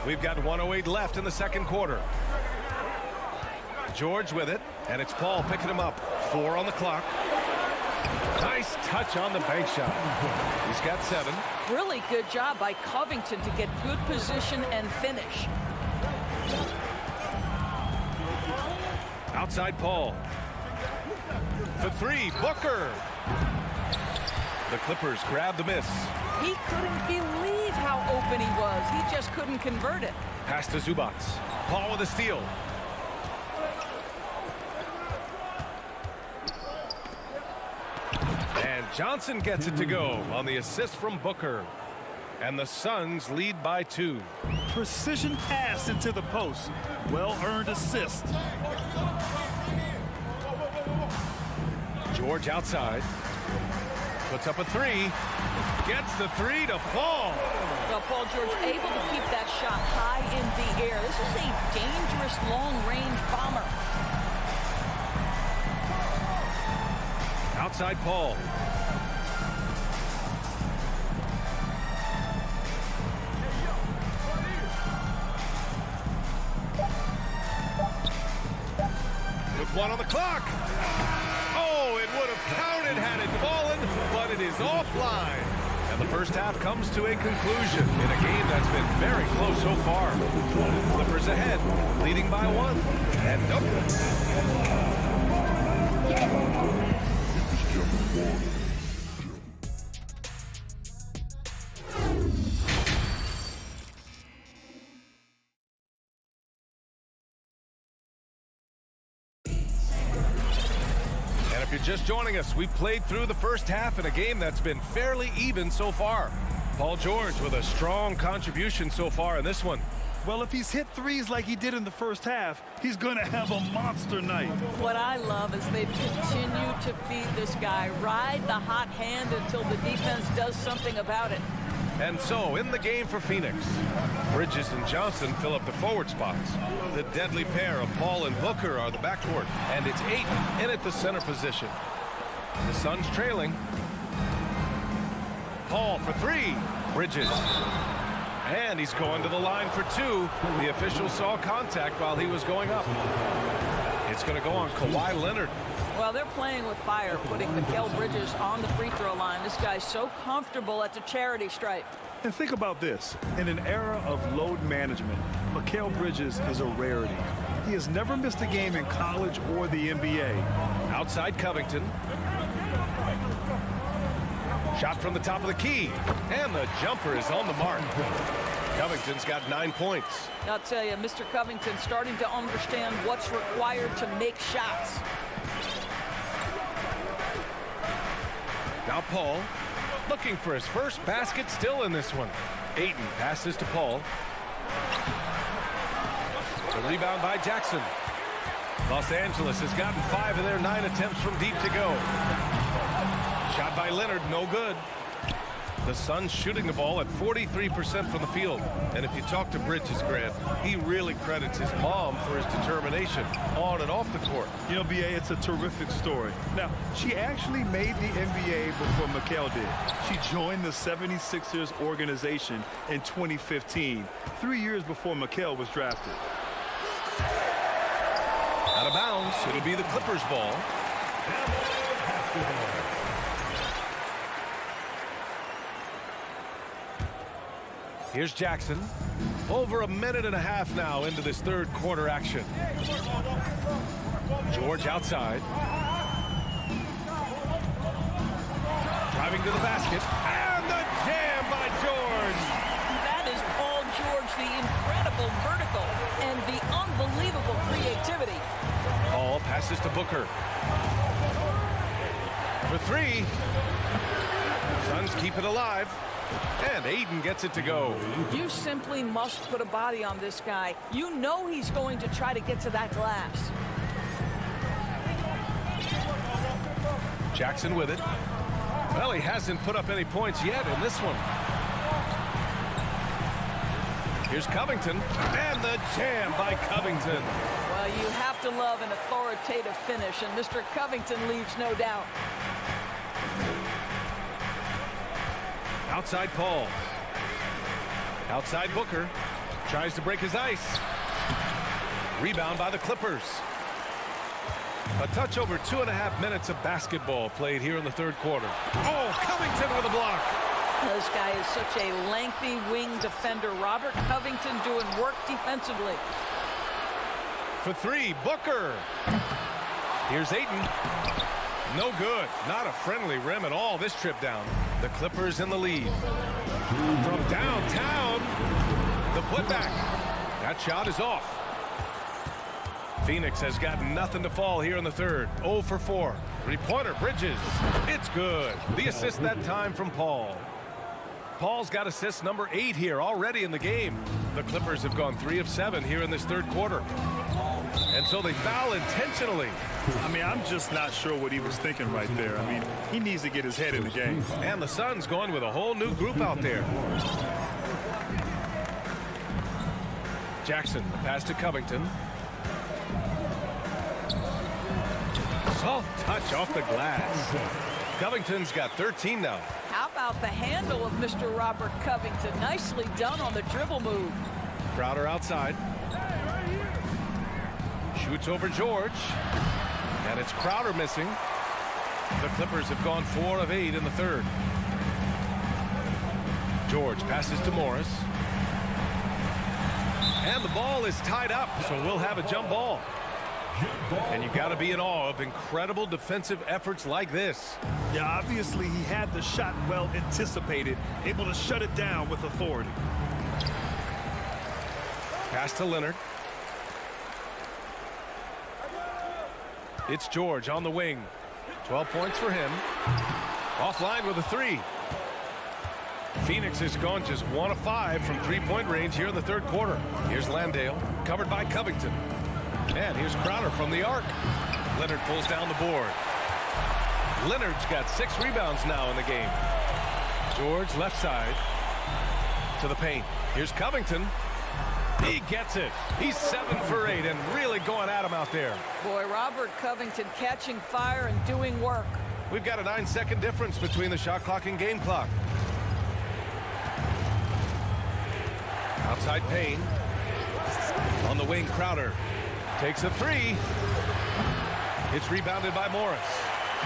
We've got 1:08 left in the second quarter. George with it, and it's Paul picking him up. 4 on the clock. Nice touch on the bank shot. He's got 7. Really good job by Covington to get good position and finish. Outside Paul. For 3, Booker. The Clippers grab the miss. He couldn't believe how open he was. He just couldn't convert it. Pass to Zubac. Paul with a steal. And Johnson gets it to go on the assist from Booker. And the Suns lead by 2. Precision pass into the post. Well-earned assist. George outside. Puts up a 3. Gets the 3 to fall. Well, Paul George able to keep that shot high in the air. This is a dangerous long-range bomber. Outside Paul. With 1 on the clock. Oh, it would have counted had it fallen, but it is offline. And the first half comes to a conclusion in a game that's been very close so far. Clippers ahead, leading by 1. And if you're just joining us, we played through the first half in a game that's been fairly even so far. Paul George with a strong contribution so far in this one. Well, if he's hit threes like he did in the first half, he's going to have a monster night. What I love is they've continued to feed this guy, ride the hot hand until the defense does something about it. And so, in the game for Phoenix, Bridges and Johnson fill up the forward spots. The deadly pair of Paul and Booker are the backcourt, and it's Ayton in at the center position. The Suns trailing. Paul for 3. Bridges. And he's going to the line for 2. The official saw contact while he was going up. It's going to go on Kawhi Leonard. Well, they're playing with fire, putting Mikal Bridges on the free throw line. This guy's so comfortable at the charity stripe. And think about this. In an era of load management, Mikal Bridges is a rarity. He has never missed a game in college or the NBA. Outside Covington. Shot from the top of the key. And the jumper is on the mark. Covington's got 9 points. I'll tell you, Mr. Covington starting to understand what's required to make shots. Now Paul, looking for his first basket still in this one. Ayton passes to Paul. The rebound by Jackson. Los Angeles has gotten 5 of their 9 attempts from deep to go. Shot by Leonard, no good. The Suns shooting the ball at 43% from the field. And if you talk to Bridges, Grant, he really credits his mom for his determination on and off the court. You know, B.A., it's a terrific story. Now, she actually made the NBA before Mikal did. She joined the 76ers organization in 2015, 3 years before Mikal was drafted. Out of bounds, it'll be the Clippers' ball. Here's Jackson. Over a minute and a half now into this third quarter action. George outside. Driving to the basket. And the jam by George. That is Paul George, the incredible vertical and the unbelievable creativity. Paul passes to Booker. For 3. Suns keep it alive. And Ayton gets it to go. You simply must put a body on this guy. You know he's going to try to get to that glass. Jackson with it. Well, he hasn't put up any points yet in this one. Here's Covington, and the jam by Covington. Well, you have to love an authoritative finish, and Mr. Covington leaves no doubt. Outside Paul. Outside Booker. Tries to break his ice. Rebound by the Clippers. A touch over 2.5 minutes of basketball played here in the third quarter. Oh, Covington with a block. This guy is such a lengthy wing defender. Robert Covington doing work defensively. For three, Booker. Here's Ayton. No good. Not a friendly rim at all this trip down. The Clippers in the lead. From downtown, the putback. That shot is off. Phoenix has got nothing to fall here in the third. 0 for 4. Three-pointer, Bridges. It's good. The assist that time from Paul. Paul's got assist number 8 here already in the game. The Clippers have gone 3 of 7 here in this third quarter. And so they foul intentionally. I mean, I'm just not sure what he was thinking right there. I mean, he needs to get his head in the game. And the Suns going with a whole new group out there. Jackson, the pass to Covington. Soft touch off the glass. Covington's got 13 now. How about the handle of Mr. Robert Covington? Nicely done on the dribble move. Crowder outside. Shoots over George. And it's Crowder missing. The Clippers have gone 4 of 8 in the third. George passes to Morris. And the ball is tied up, so we'll have a jump ball. And you got to be in awe of incredible defensive efforts like this. Yeah, obviously he had the shot well anticipated, able to shut it down with authority. Pass to Leonard. It's George on the wing. 12 points for him. Offline with a 3. Phoenix has gone just 1 of 5 from three-point range here in the third quarter. Here's Landale, covered by Covington. And here's Crowder from the arc. Leonard pulls down the board. Leonard's got 6 rebounds now in the game. George left side to the paint. Here's Covington. He gets it. He's 7 for 8 and really going at him out there. Boy, Robert Covington catching fire and doing work. We've got a 9-second difference between the shot clock and game clock. Outside Payne. On the wing, Crowder takes a 3. It's rebounded by Morris.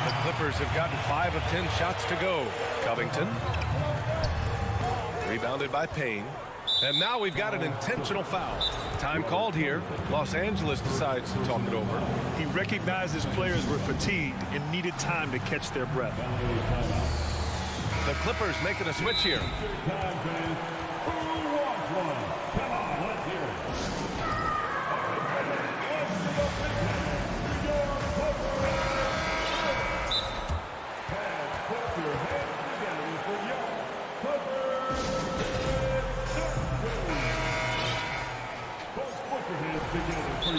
The Clippers have gotten 5 of 10 shots to go. Covington. Rebounded by Payne. And now we've got an intentional foul. Time called here. Los Angeles decides to talk it over. He recognized his players were fatigued and needed time to catch their breath. The Clippers making a switch here.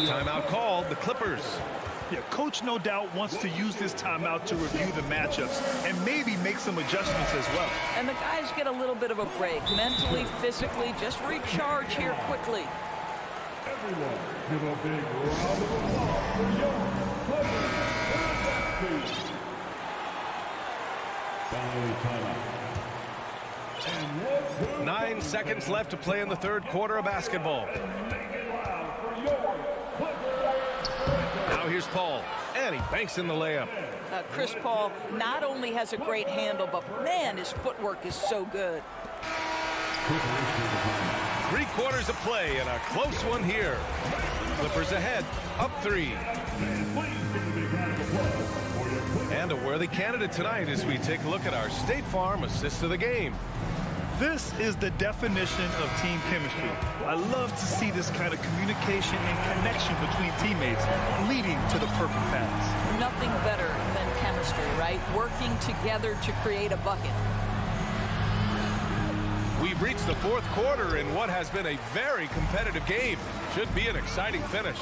Timeout called, the Clippers. Yeah, coach no doubt wants to use this timeout to review the matchups and maybe make some adjustments as well. And the guys get a little bit of a break, mentally, physically, just recharge here quickly. Everyone, give a big round of applause for your Clippers. 9 seconds left to play in the third quarter of basketball. Now here's Paul, and he banks in the layup. Chris Paul not only has a great handle, but man, his footwork is so good. 3 quarters of play and a close one here. Clippers ahead, up 3. And a worthy candidate tonight as we take a look at our State Farm assist of the game. This is the definition of team chemistry. I love to see this kind of communication and connection between teammates leading to the perfect pass. Nothing better than chemistry, right? Working together to create a bucket. We've reached the fourth quarter in what has been a very competitive game. Should be an exciting finish.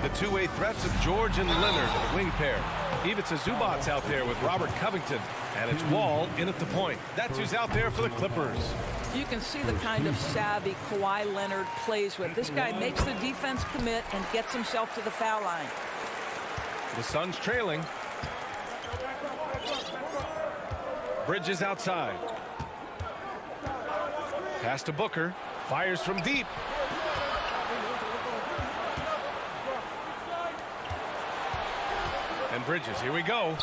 The two-way threats of George and Leonard, the wing pair. Ivica Zubac's out there with Robert Covington. And it's Wall in at the point. That's who's out there for the Clippers. You can see the kind of savvy Kawhi Leonard plays with. This guy makes the defense commit and gets himself to the foul line. The Suns trailing. Bridges outside. Pass to Booker. Fires from deep. And Bridges, here we go.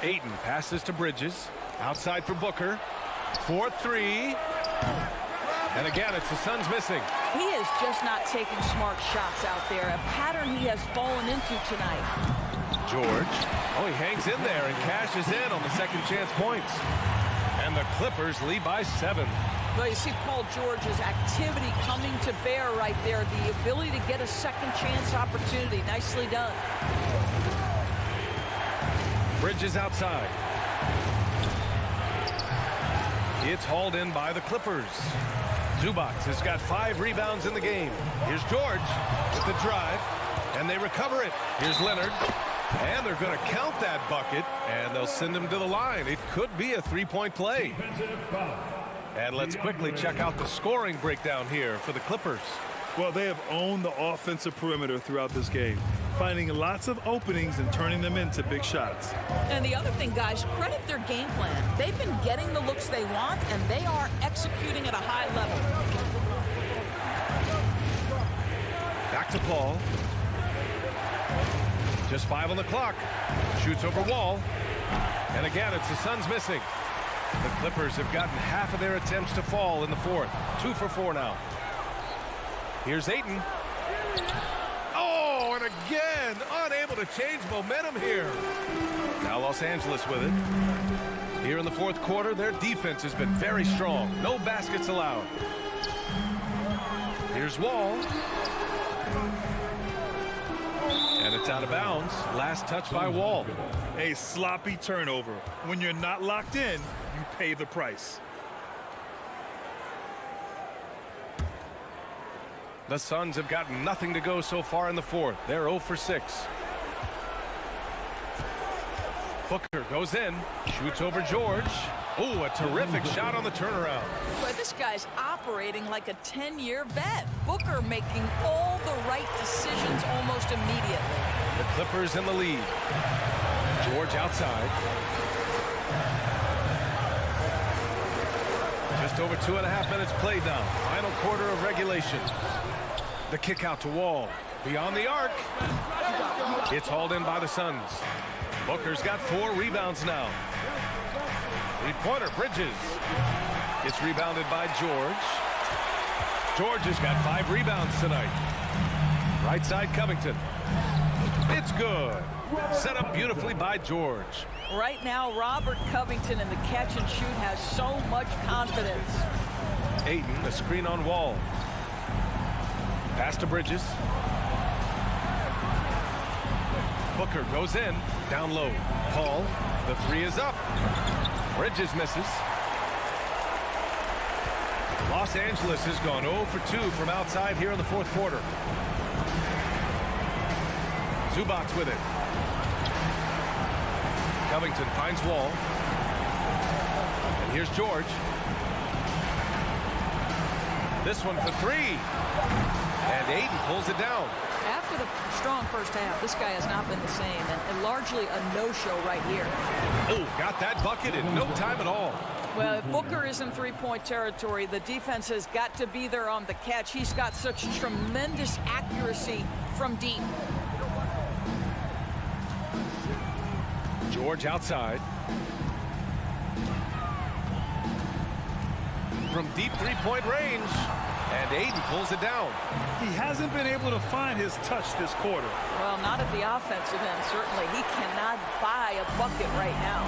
Ayton passes to Bridges. Outside for Booker. 4-3. And again, it's the Suns missing. He is just not taking smart shots out there. A pattern he has fallen into tonight. George. Oh, he hangs in there and cashes in on the second chance points. And the Clippers lead by 7. Well, you see Paul George's activity coming to bear right there. The ability to get a second chance opportunity. Nicely done. Bridges outside. It's hauled in by the Clippers. Zubac has got 5 rebounds in the game. Here's George with the drive, and they recover it. Here's Leonard, and they're going to count that bucket, and they'll send him to the line. It could be a 3-point play. And let's quickly check out the scoring breakdown here for the Clippers. Well, they have owned the offensive perimeter throughout this game, finding lots of openings and turning them into big shots. And the other thing, guys, credit their game plan. They've been getting the looks they want, and they are executing at a high level. Back to Paul. Just 5 on the clock. Shoots over Wall. And again, it's the Suns missing. The Clippers have gotten half of their attempts to fall in the fourth. 2 for 4 now. Here's Ayton. Oh, and again, unable to change momentum here. Now Los Angeles with it. Here in the fourth quarter, their defense has been very strong. No baskets allowed. Here's Wall. And it's out of bounds. Last touch by Wall. A sloppy turnover. When you're not locked in, you pay the price. The Suns have gotten nothing to go so far in the fourth. They're 0 for 6. Booker goes in, shoots over George. Oh, a terrific shot on the turnaround. Boy, this guy's operating like a 10-year vet. Booker making all the right decisions almost immediately. The Clippers in the lead. George outside. Just over 2.5 minutes played now. Final quarter of regulation. The kick out to Wall. Beyond the arc. It's hauled in by the Suns. Booker's got 4 rebounds now. Three-pointer, Bridges. It's rebounded by George. George has got 5 rebounds tonight. Right side, Covington. It's good. Set up beautifully by George. Right now, Robert Covington in the catch and shoot has so much confidence. Ayton, the screen on Wall. Pass to Bridges. Booker goes in, down low. Paul, the 3 is up. Bridges misses. Los Angeles has gone 0 for 2 from outside here in the fourth quarter. Zubac with it. Covington finds Wall. And here's George. This one for 3. And Ayton pulls it down. After the strong first half, this guy has not been the same, and largely a no-show right here. Oh, got that bucket in no time at all. Well, if Booker is in three-point territory, the defense has got to be there on the catch. He's got such tremendous accuracy from deep. George outside. From deep three-point range. And Ayton pulls it down. He hasn't been able to find his touch this quarter. Well, not at the offensive end, certainly. He cannot buy a bucket right now.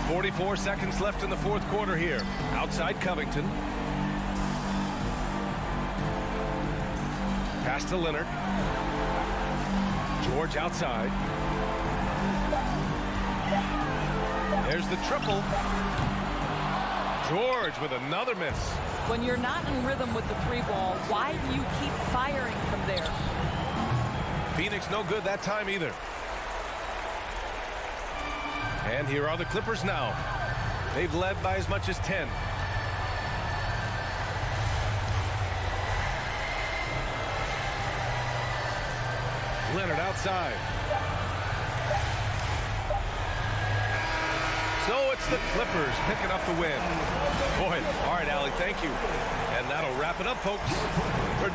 44 seconds left in the fourth quarter here. Outside Covington. Pass to Leonard. George outside. There's the triple. George with another miss. When you're not in rhythm with the three ball, why do you keep firing from there? Phoenix no good that time either. And here are the Clippers now. They've led by as much as 10. Leonard outside. So it's the Clippers picking up the win. Boy, all right, Allie, thank you. And that'll wrap it up, folks. For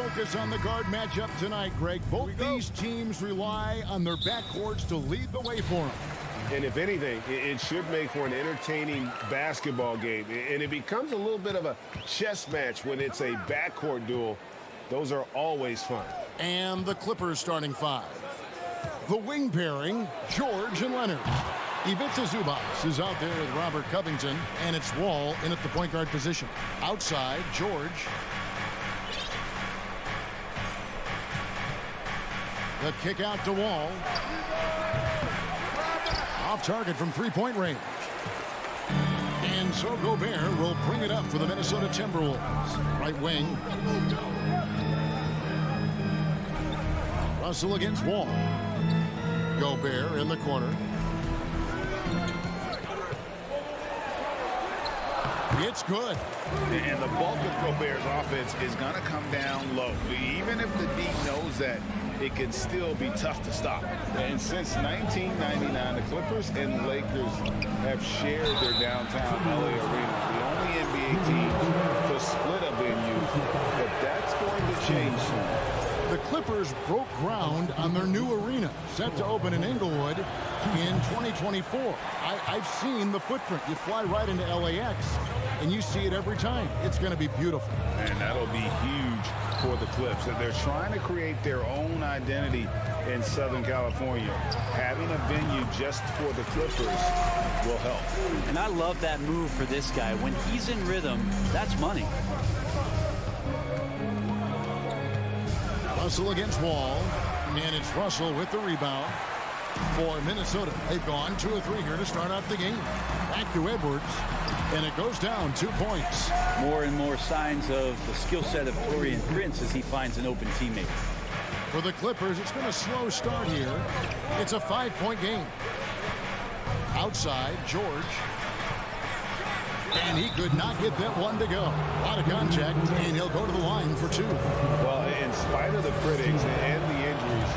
focus on the guard matchup tonight, Greg. Both these teams rely on their backcourts to lead the way for them. And if anything, it should make for an entertaining basketball game. And it becomes a little bit of a chess match when it's a backcourt duel. Those are always fun. And the Clippers starting five. The wing pairing, George and Leonard. Ivica Zubac is out there with Robert Covington, and it's Wall in at the point guard position. Outside, George. The kick out to Wall. Off target from three-point range. And so Gobert will bring it up for the Minnesota Timberwolves. Right wing. Russell against Wall. Gobert in the corner. It's good. And the bulk of Gobert's offense is going to come down low. Even if the D knows that, it can still be tough to stop. And since 1999, the Clippers and Lakers have shared their downtown LA arenas. The only NBA team to split a venue. But that's going to change soon. The Clippers broke ground on their new arena, set to open in Inglewood in 2024. I've seen the footprint. You fly right into LAX, and you see it every time. It's going to be beautiful. And that'll be huge for the Clips. And they're trying to create their own identity in Southern California. Having a venue just for the Clippers will help. And I love that move for this guy. When he's in rhythm, that's money. Russell against Wall, and it's Russell with the rebound for Minnesota. They've gone 2 of 3 here to start out the game. Back to Edwards, and it goes down 2 points. More and more signs of the skill set of Taurean Prince as he finds an open teammate. For the Clippers, it's been a slow start here. It's a 5-point game. Outside, George. And he could not get that one to go. A lot of contact, and he'll go to the line for 2. Well, in spite of the critics and the injuries,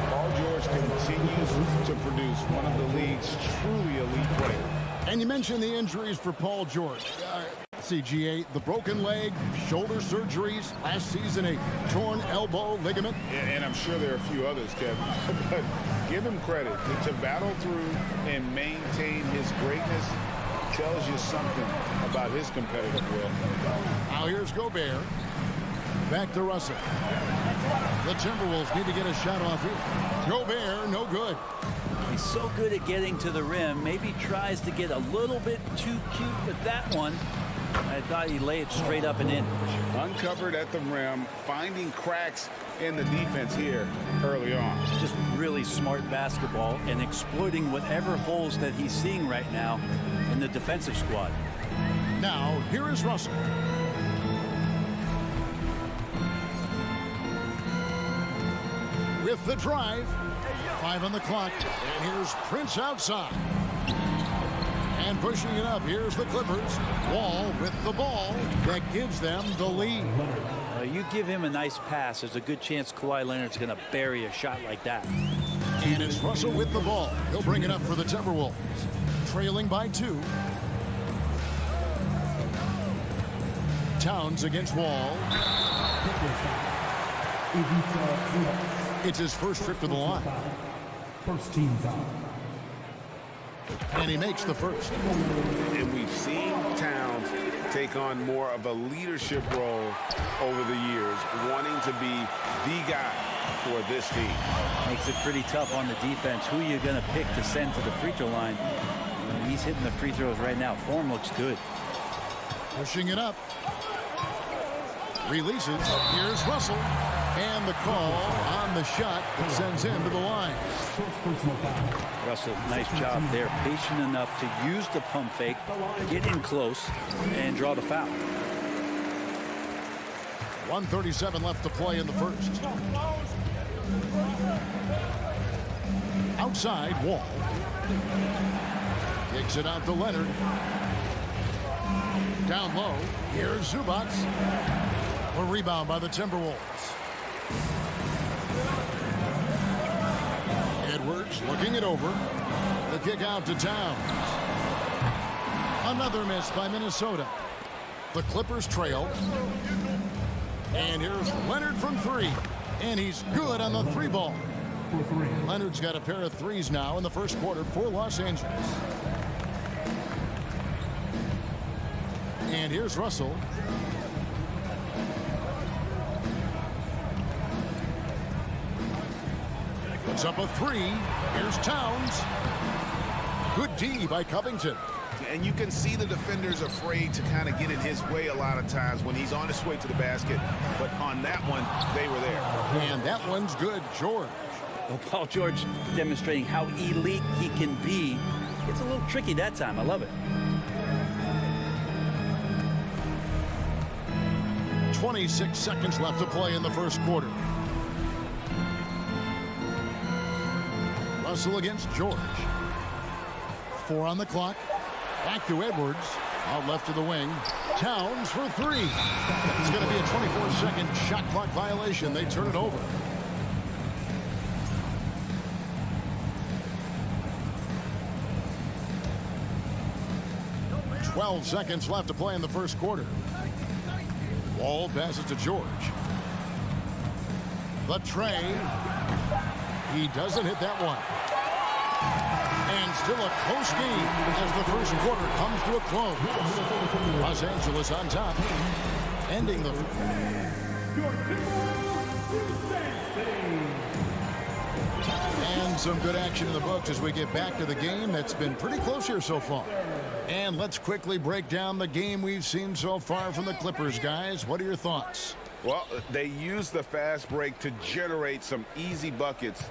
Paul George continues to produce one of the league's truly elite players. And you mentioned the injuries for Paul George. CGA, the broken leg, shoulder surgeries, last season a torn elbow ligament. And I'm sure there are a few others, Kevin. But give him credit to battle through and maintain his greatness. Tells you something about his competitive will. Now here's Gobert. Back to Russell. The Timberwolves need to get a shot off here. Gobert, no good. He's so good at getting to the rim. Maybe tries to get a little bit too cute with that one. I thought he'd lay it straight up and in. Uncovered at the rim, finding cracks in the defense here early on. Just really smart basketball and exploiting whatever holes that he's seeing right now in the defensive squad. Now, here is Russell. With the drive, 5 on the clock, and here's Prince outside. And pushing it up, here's the Clippers. Wall with the ball that gives them the lead. You give him a nice pass, there's a good chance Kawhi Leonard's going to bury a shot like that. And it's Russell with the ball. He'll bring it up for the Timberwolves. Trailing by 2. Towns against Wall. It's his first trip to the line. First team foul. And he makes the first. And we've seen Towns take on more of a leadership role over the years, wanting to be the guy for this team. Makes it pretty tough on the defense. Who are you going to pick to send to the free throw line? He's hitting the free throws right now. Form looks good. Pushing it up. Releases. Here's Russell. And the call on the shot that sends him to the line. Russell, nice job there. Patient enough to use the pump fake, get in close, and draw the foul. 1:37 left to play in the first. Outside, Wall. Kicks it out to Leonard. Down low. Here's Zubac. A rebound by the Timberwolves. Edwards looking it over. The kick out to Towns. Another miss by Minnesota. The Clippers trail. And here's Leonard from three. And he's good on the three ball. Leonard's got a pair of threes now in the first quarter for Los Angeles. And here's Russell. Puts up a three. Here's Towns. Good D by Covington. And you can see the defenders afraid to kind of get in his way a lot of times when he's on his way to the basket. But on that one, they were there. And that one's good. George. Well, Paul George demonstrating how elite he can be. It's a little tricky that time. I love it. 26 seconds left to play in the first quarter. Russell against George. 4 on the clock. Back to Edwards. Out left to the wing. Towns for three. It's going to be a 24-second shot clock violation. They turn it over. $12 seconds left to play in the first quarter. Wall passes to George. The tray. He doesn't hit that one. And still a close game as the first quarter comes to a close. Los Angeles on top. Ending the... And some good action in the books as we get back to the game that's been pretty close here so far. And let's quickly break down the game we've seen so far from the Clippers, guys. What are your thoughts? Well, they used the fast break to generate some easy buckets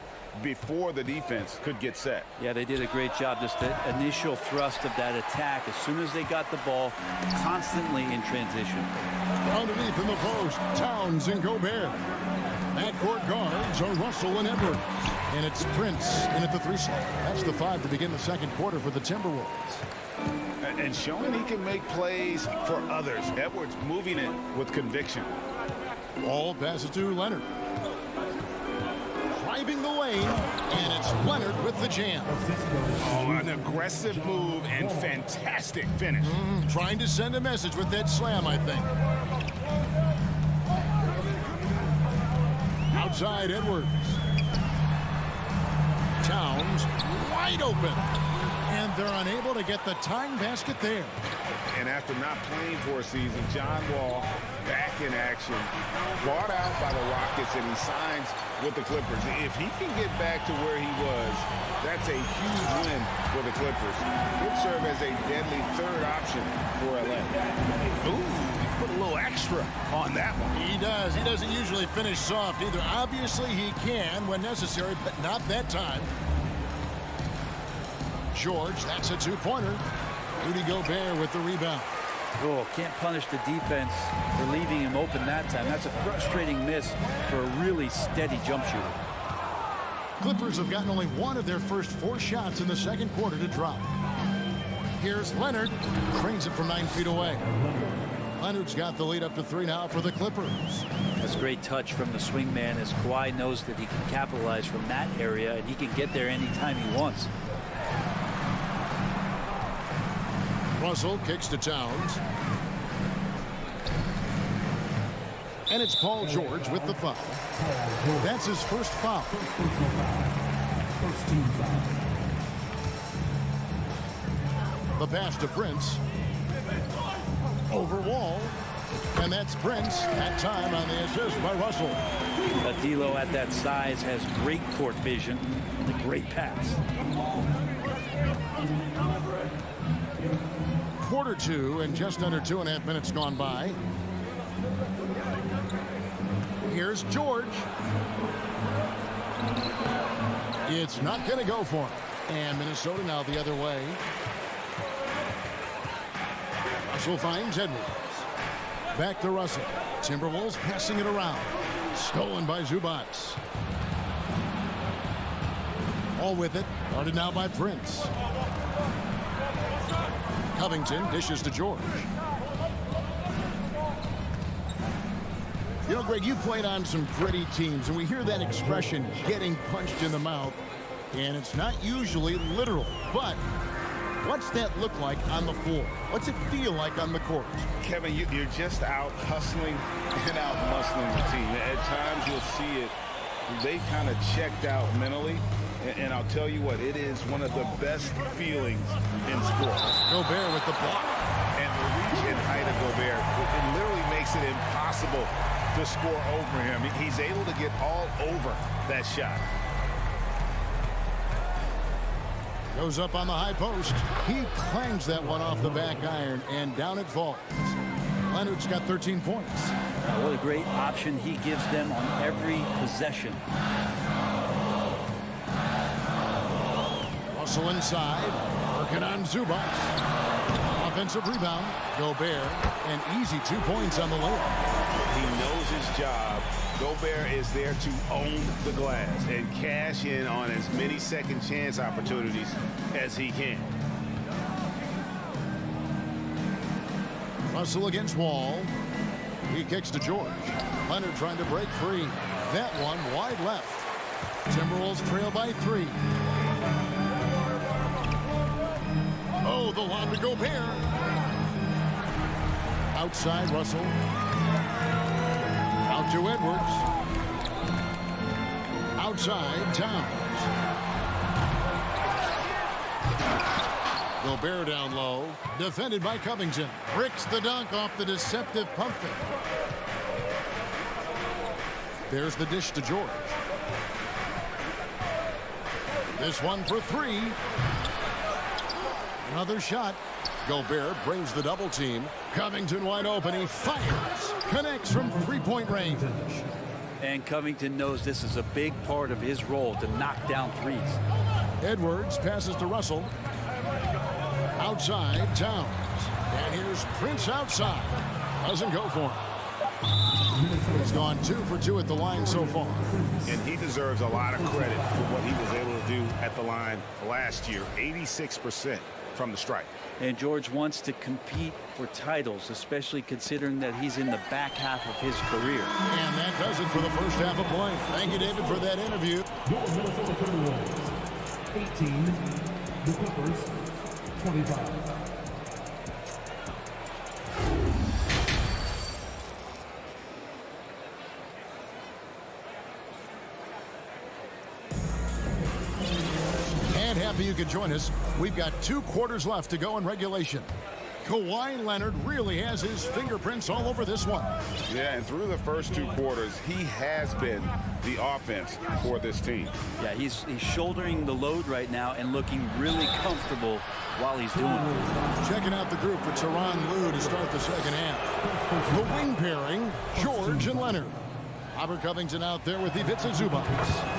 before the defense could get set. Yeah, they did a great job. Just the initial thrust of that attack, as soon as they got the ball, constantly in transition. Underneath in the post, Towns and Gobert. Backcourt guards are Russell and Edwards. And it's Prince in at the 3 slot. That's the 5 to begin the second quarter for the Timberwolves. And showing he can make plays for others. Edwards moving it with conviction. Ball passes to Leonard. Driving the lane, and it's Leonard with the jam. Oh, an aggressive move and fantastic finish. Trying to send a message with that slam, I think. Outside Edwards. Towns wide open. And they're unable to get the tying basket there. And after not playing for a season, John Wall back in action, bought out by the Rockets, and he signs with the Clippers. If he can get back to where he was, that's a huge win for the Clippers. Could serve as a deadly third option for LA. Ooh, he put a little extra on that one. He does. He doesn't usually finish soft either. Obviously, he can when necessary, but not that time. George, that's a two-pointer. Rudy Gobert with the rebound. Oh, can't punish the defense for leaving him open that time. That's a frustrating miss for a really steady jump shooter. Clippers have gotten only one of their first 4 shots in the second quarter to drop. Here's Leonard. Cranes it from 9 feet away. Leonard's got the lead up to 3 now for the Clippers. That's a great touch from the swingman as Kawhi knows that he can capitalize from that area and he can get there anytime he wants. Russell kicks to Towns. And it's Paul George with the foul. That's his first foul. The pass to Prince. Over Wall. And that's Prince. That time on the assist by Russell. D'Lo at that size has great court vision and a great pass. Quarter 2 and just under 2.5 minutes gone by. Here's George. It's not going to go for him. And Minnesota now the other way. Russell finds Edwards. Back to Russell. Timberwolves passing it around. Stolen by Zubac. All with it. Guarded now by Prince. Covington dishes to George. You know, Greg, you played on some gritty teams, and we hear that expression, getting punched in the mouth, and it's not usually literal, but What's that look like on the floor? What's it feel like on the court? Kevin, you're just out hustling and out muscling the team. At times you'll see it. They kind of checked out mentally. And I'll tell you what, it is one of the best feelings in sports. Gobert with the block. And the reach and height of Gobert, it literally makes it impossible to score over him. He's able to get all over that shot. Goes up on the high post. He clangs that one off the back iron, and down it falls. Leonard's got 13 points. What a great option he gives them on every possession. Russell inside, working on Zubac. Offensive rebound, Gobert, and easy 2 points on the layup. He knows his job. Gobert is there to own the glass and cash in on as many second chance opportunities as he can. Russell against Wall. He kicks to George. Leonard trying to break free. That one wide left. Timberwolves trail by 3. Oh, the lob to Gobert. Outside Russell. Out to Edwards. Outside Towns. Gobert down low. Defended by Covington. Bricks the dunk off the deceptive pump fake. There's the dish to George. This one for 3. Another shot. Gobert brings the double team. Covington wide open. He fires. Connects from 3-point range. And Covington knows this is a big part of his role to knock down threes. Edwards passes to Russell. Outside Towns. And here's Prince outside. Doesn't go for him. He's gone 2 for 2 at the line so far. And he deserves a lot of credit for what he was able to do at the line last year. 86% from the stripe. And George wants to compete for titles, especially considering that he's in the back half of his career. And that does it for the first half of play. Thank you, David, for that interview. Your Minnesota Timberwolves, 18. The Clippers, 25. And happy you could join us. We've got 2 quarters left to go in regulation. Kawhi Leonard really has his fingerprints all over this one. Yeah, and through the first 2 quarters, he has been the offense for this team. Yeah, he's shouldering the load right now and looking really comfortable while he's doing it. Checking out the group for Tyronn Lue to start the second half. The wing pairing, George and Leonard. Robert Covington out there with Ivica Zubac.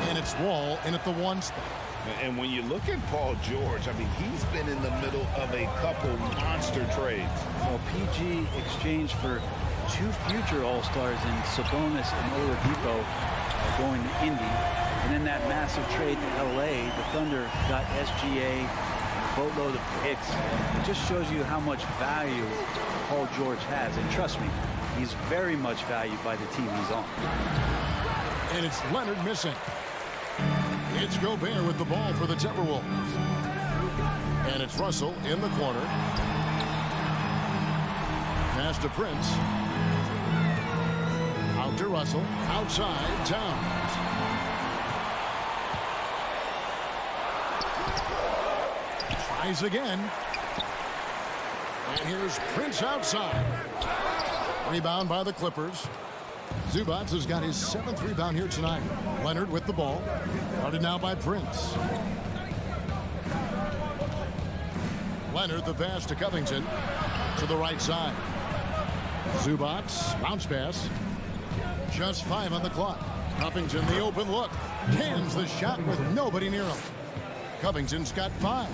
And it's Wall in at the 1 spot. And when you look at Paul George, I mean, he's been in the middle of a couple monster trades. Well, PG exchanged for 2 future All-Stars in Sabonis and Oladipo going to Indy. And then that massive trade to L.A., the Thunder got SGA, a boatload of picks. It just shows you how much value Paul George has. And trust me, he's very much valued by the team he's on. And it's Leonard missing. It's Gobert with the ball for the Timberwolves. And it's Russell in the corner. Pass to Prince. Out to Russell. Outside Towns. Tries again. And here's Prince outside. Rebound by the Clippers. Zubac has got his 7th rebound here tonight. Leonard with the ball. Guarded now by Prince. Leonard the pass to Covington. To the right side. Zubac, bounce pass. Just 5 on the clock. Covington the open look. Cans the shot with nobody near him. Covington's got 5.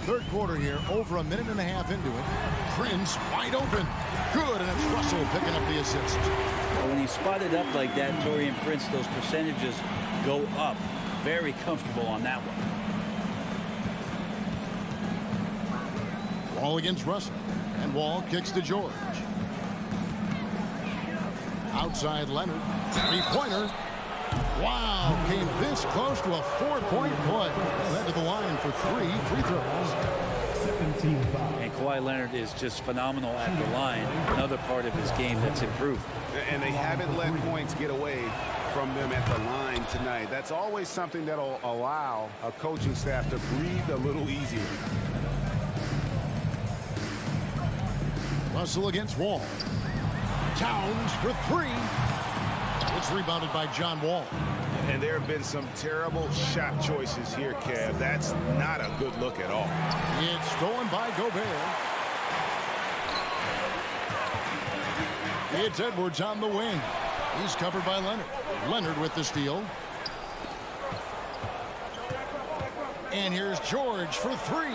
Third quarter here, over a minute and a half into it. Prince wide open. Good, and it's Russell picking up the assist. When he's spotted up like that, Taurean Prince, those percentages go up. Very comfortable on that one. Wall against Russell. And Wall kicks to George. Outside Leonard. 3-pointer. Wow, came this close to a 4-point play. Led to the line for 3 free throws. And Kawhi Leonard is just phenomenal at the line. Another part of his game that's improved. And they haven't let points get away from them at the line tonight. That's always something that'll allow a coaching staff to breathe a little easier. Russell against Wall. Towns for 3. It's rebounded by John Wall. And there have been some terrible shot choices here, Kev. That's not a good look at all. It's stolen by Gobert. It's Edwards on the wing. He's covered by Leonard. Leonard with the steal. And here's George for 3.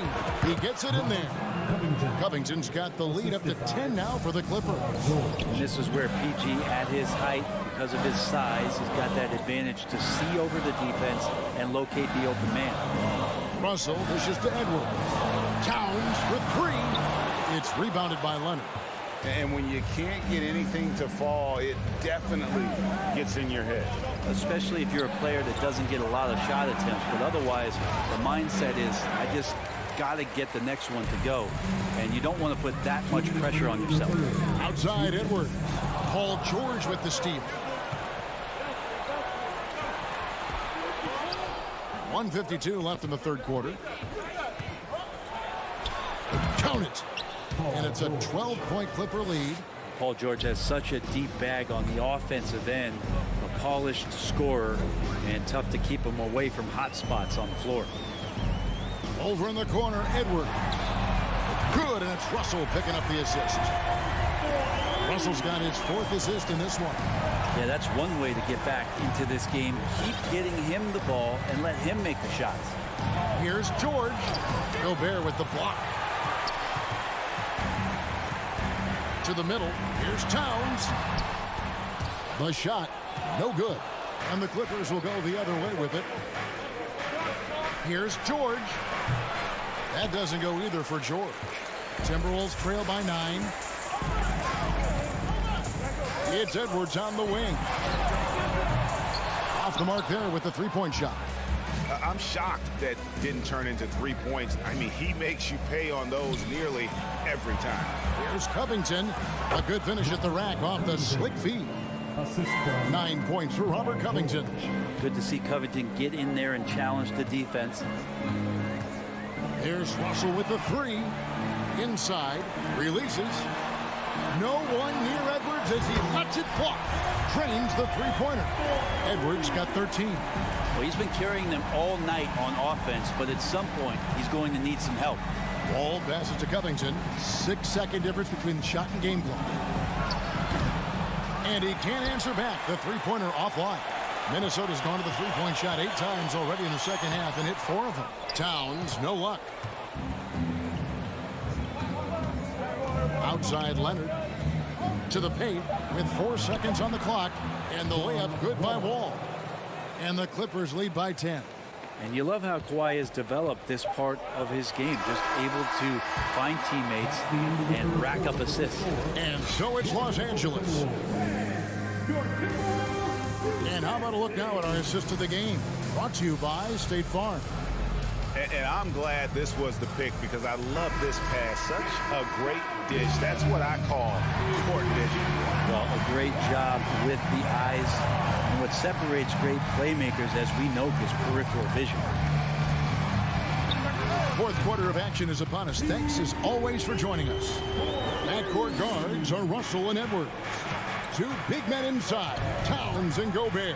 He gets it in there. Covington's got the lead up to 10 now for the Clippers. And this is where PG, at his height, because of his size, has got that advantage to see over the defense and locate the open man. Russell dishes to Edwards. Towns for 3. It's rebounded by Leonard. And when you can't get anything to fall, it definitely gets in your head. Especially if you're a player that doesn't get a lot of shot attempts. But otherwise, the mindset is, I just got to get the next one to go. And you don't want to put that much pressure on yourself. Outside Edwards. Paul George with the steal. 1:52 left in the third quarter. Count it. And it's a 12-point Clipper lead. Paul George has such a deep bag on the offensive end. A polished scorer, and tough to keep him away from hot spots on the floor. Over in the corner, Edwards. Good, and it's Russell picking up the assist. Russell's got his 4th assist in this one. Yeah, that's one way to get back into this game. Keep getting him the ball and let him make the shots. Here's George. Gobert with the block. To the middle. Here's Towns. The shot, no good. And the Clippers will go the other way with it. Here's George. That doesn't go either for George. Timberwolves trail by 9. It's Edwards on the wing. Off the mark there with the 3-point shot. I'm shocked that didn't turn into 3 points. I mean, he makes you pay on those nearly every time. Here's Covington. A good finish at the rack off the slick feed. 9 points for Robert Covington. Good to see Covington get in there and challenge the defense. Here's Russell with the 3. Inside. Releases. No one near Edwards as he lets it fly. Drains the 3-pointer. Edwards got 13. Well, he's been carrying them all night on offense, but at some point, he's going to need some help. Wall passes to Covington. 6-second difference between the shot and game clock. And he can't answer back. The 3-pointer offline. Minnesota's gone to the 3-point shot 8 times already in the second half and hit 4 of them. Towns, no luck. Outside Leonard. To the paint with 4 seconds on the clock. And the layup good by Wall. And the Clippers lead by 10. And you love how Kawhi has developed this part of his game, just able to find teammates and rack up assists. And so it's Los Angeles. And how about a look now at our assist of the game? Brought to you by State Farm. And I'm glad this was the pick because I love this pass. Such a great dish. That's what I call court vision. Well, a great job with the eyes. And what separates great playmakers, as we know, is peripheral vision. Fourth quarter of action is upon us. Thanks as always for joining us. Backcourt guards are Russell and Edwards. 2 big men inside, Towns and Gobert.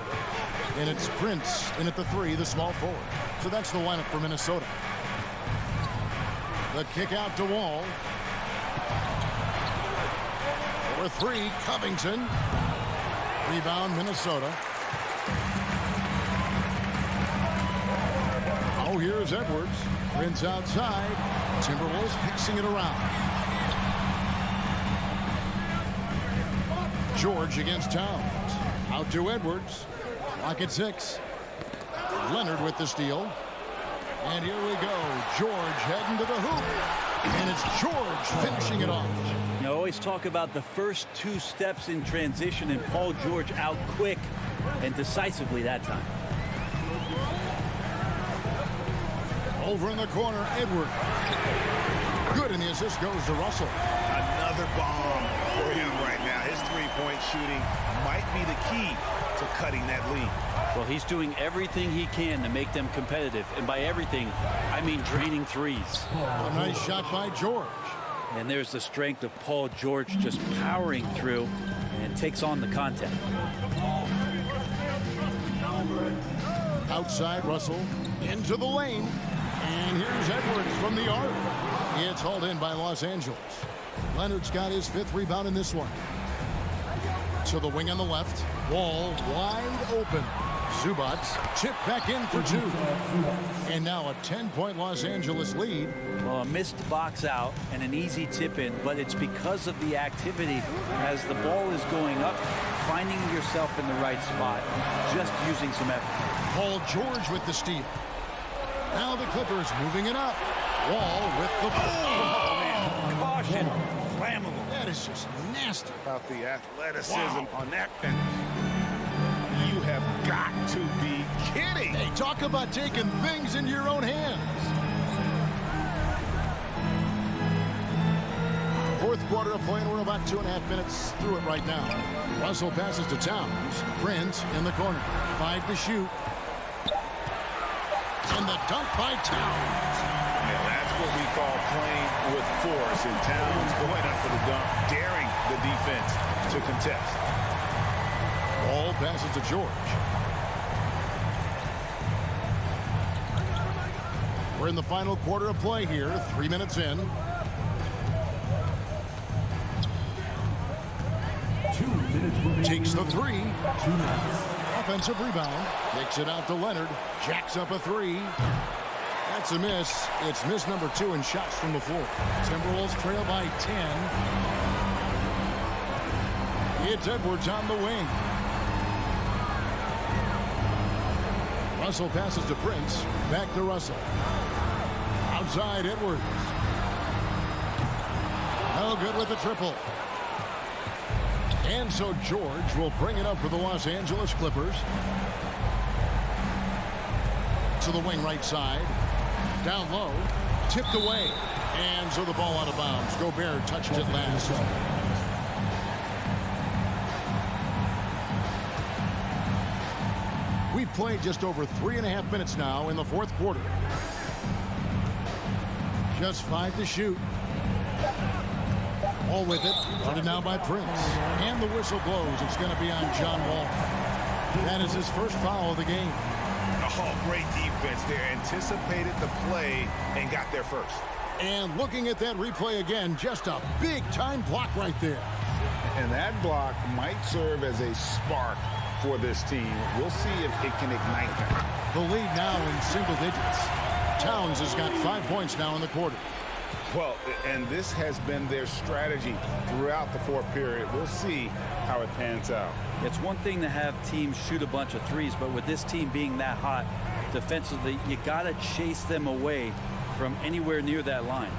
And it's Prince in at the 3, the small forward. So that's the lineup for Minnesota. The kick out to Wall. For 3, Covington. Rebound, Minnesota. Oh, here's Edwards. Prince outside. Timberwolves passing it around. George against Towns. Out to Edwards. Lock at 6. Leonard with the steal. And here we go. George heading to the hoop. And it's George finishing it off. You always talk about the first 2 steps in transition and Paul George out quick and decisively that time. Over in the corner, Edward. Good, and the assist goes to Russell. Another bomb for him right now. His three-point shooting might be the key to cutting that lead. Well, he's doing everything he can to make them competitive. And by everything, I mean draining threes. A nice shot by George. And there's the strength of Paul George just powering through and takes on the contact. Outside Russell, into the lane. And here's Edwards from the arc. It's hauled in by Los Angeles. Leonard's got his 5th rebound in this one. To the wing on the left. Wall wide open. Zubac chip back in for 2. And now a 10-point Los Angeles lead. Well, a missed box out and an easy tip in, but it's because of the activity as the ball is going up, finding yourself in the right spot, just using some effort. Paul George with the steal. Now the Clippers moving it up. Wall with the ball. Oh, man. Caution. Flammable. That is just nasty. About the athleticism on that finish. You have got to be kidding. Hey, talk about taking things into your own hands. 4th quarter of play, and we're about 2.5 minutes through it right now. Russell passes to Towns. Prince in the corner. 5 to shoot. And the dunk by Towns. Yeah, that's what we call playing with force. And Towns going up for the dunk, daring the defense to contest. Ball passes to George. We're in the final quarter of play here. 3 minutes in. 2 minutes remaining. Takes the 3. 2 minutes. Offensive rebound. Kicks it out to Leonard. Jacks up a 3. That's a miss. It's miss number 2 in shots from the floor. Timberwolves trail by 10. It's Edwards on the wing. Russell passes to Prince. Back to Russell. Outside Edwards. No good with the triple. And so George will bring it up for the Los Angeles Clippers. To the wing right side. Down low. Tipped away. And so the ball out of bounds. Gobert touched it last. We've played just over 3.5 minutes now in the 4th quarter. Just 5 to shoot. All with it. Guarded now by Prince. And the whistle blows. It's going to be on John Wall. That is his first foul of the game. Oh, great defense there. Anticipated the play and got there first. And looking at that replay again, just a big-time block right there. And that block might serve as a spark for this team. We'll see if it can ignite them. The lead now in single digits. Towns has got 5 points now in the quarter. Well, and this has been their strategy throughout the 4th period. We'll see how it pans out. It's one thing to have teams shoot a bunch of threes, but with this team being that hot defensively, you got to chase them away from anywhere near that line.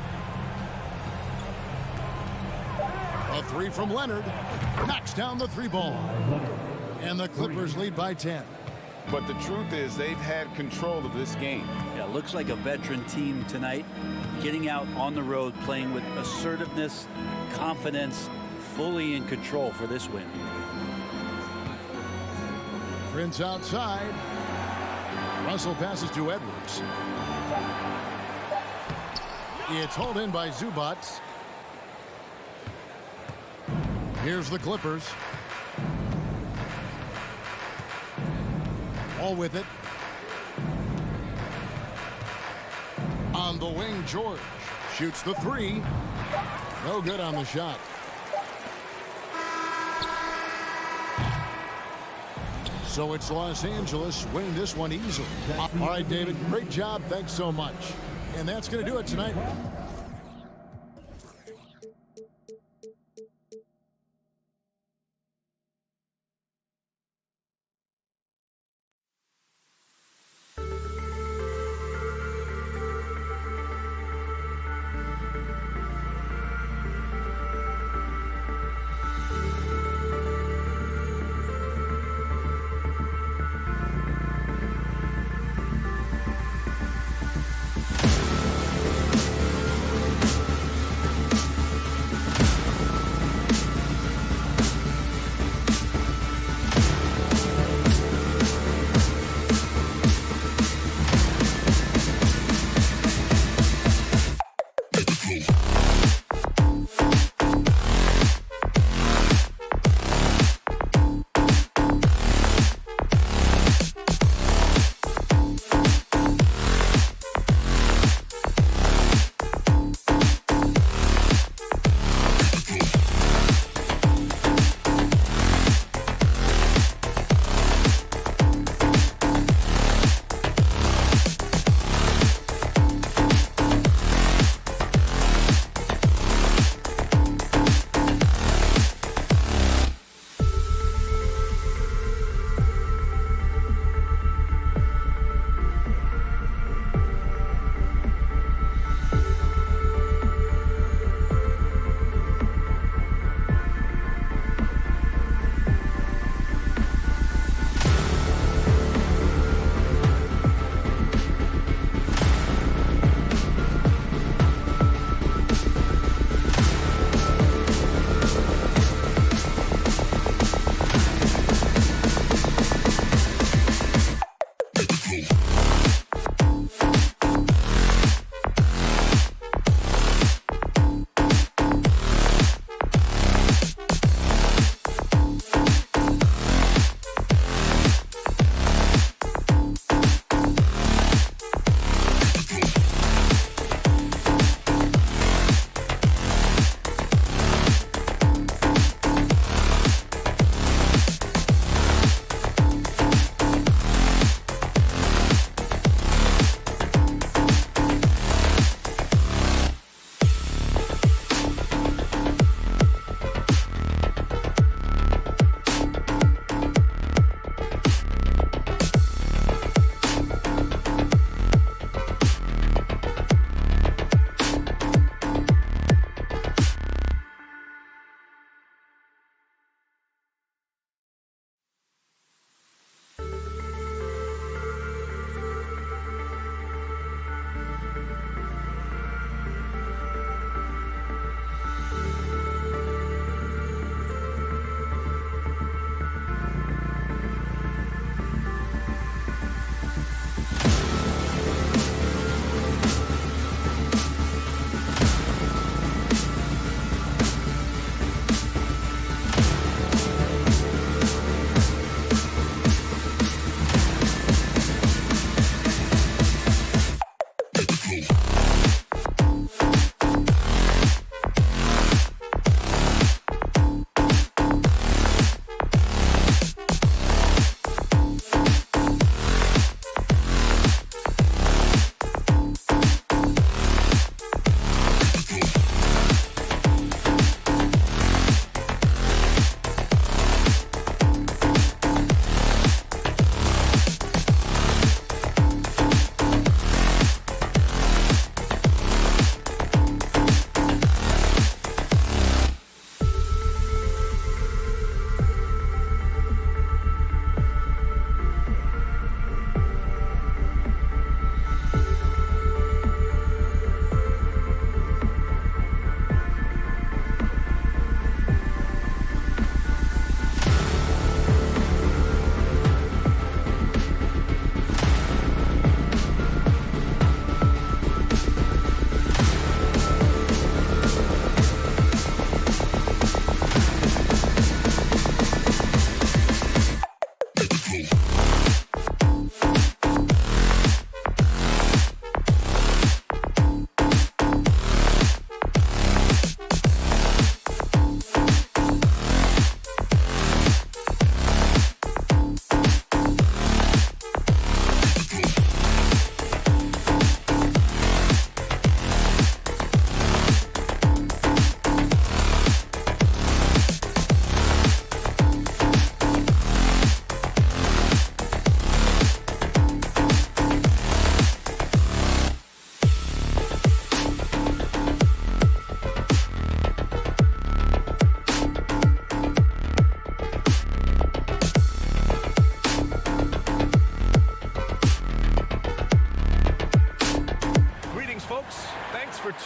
A 3 from Leonard. Knocks down the 3 ball. And the Clippers lead by 10. But the truth is they've had control of this game. Yeah, looks like a veteran team tonight, getting out on the road, playing with assertiveness, confidence, fully in control for this win. Prince outside. Russell passes to Edwards. It's hauled in by Zubac. Here's the Clippers. All with it. On the wing, George shoots the 3. No good on the shot. So it's Los Angeles winning this one easily. All right, David, great job. Thanks so much. And that's going to do it tonight.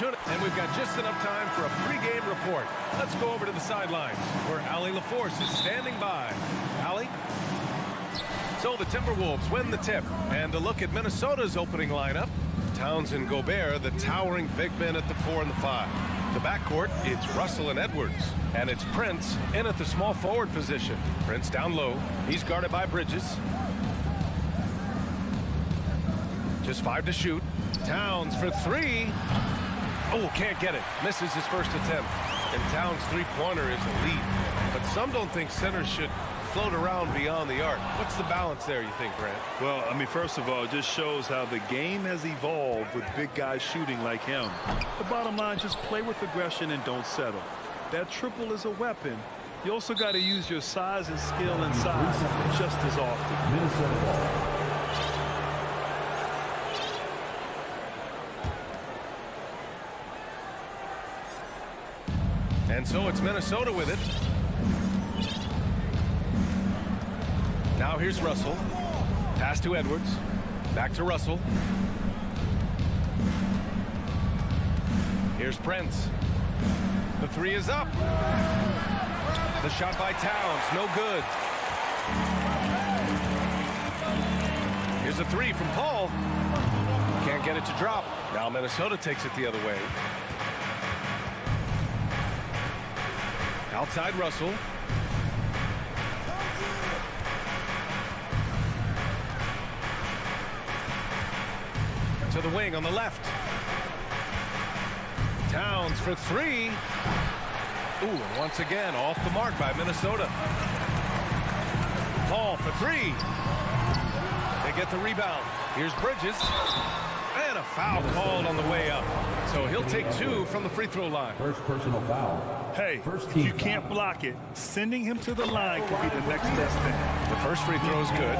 tune in. And we've got just enough time for a pregame report. Let's go over to the sidelines where Allie LaForce is standing by. Allie? So the Timberwolves win the tip. And a look at Minnesota's opening lineup. Towns and Gobert, the towering big men at the 4 and the 5. The backcourt, it's Russell and Edwards. And it's Prince in at the small forward position. Prince down low. He's guarded by Bridges. Just 5 to shoot. Towns for 3. Oh, can't get it. Misses his first attempt. And Towns' three-pointer is elite. But some don't think centers should float around beyond the arc. What's the balance there, you think, Grant? Well, I mean, first of all, it just shows how the game has evolved with big guys shooting like him. The bottom line, just play with aggression and don't settle. That triple is a weapon. You also got to use your size and skill inside just as often. Minnesota ball. And so it's Minnesota with it. Now here's Russell. Pass to Edwards. Back to Russell. Here's Prince. The 3 is up. The shot by Towns, no good. Here's a 3 from Paul. Can't get it to drop. Now Minnesota takes it the other way. Outside Russell. To the wing on the left. Towns for 3. Ooh, and once again off the mark by Minnesota. Paul for 3. They get the rebound. Here's Bridges. And a foul called on the way up. So he'll take 2 from the free throw line. First personal foul. Hey, if you can't block it, sending him to the line could be the next best thing. The first free throw is good.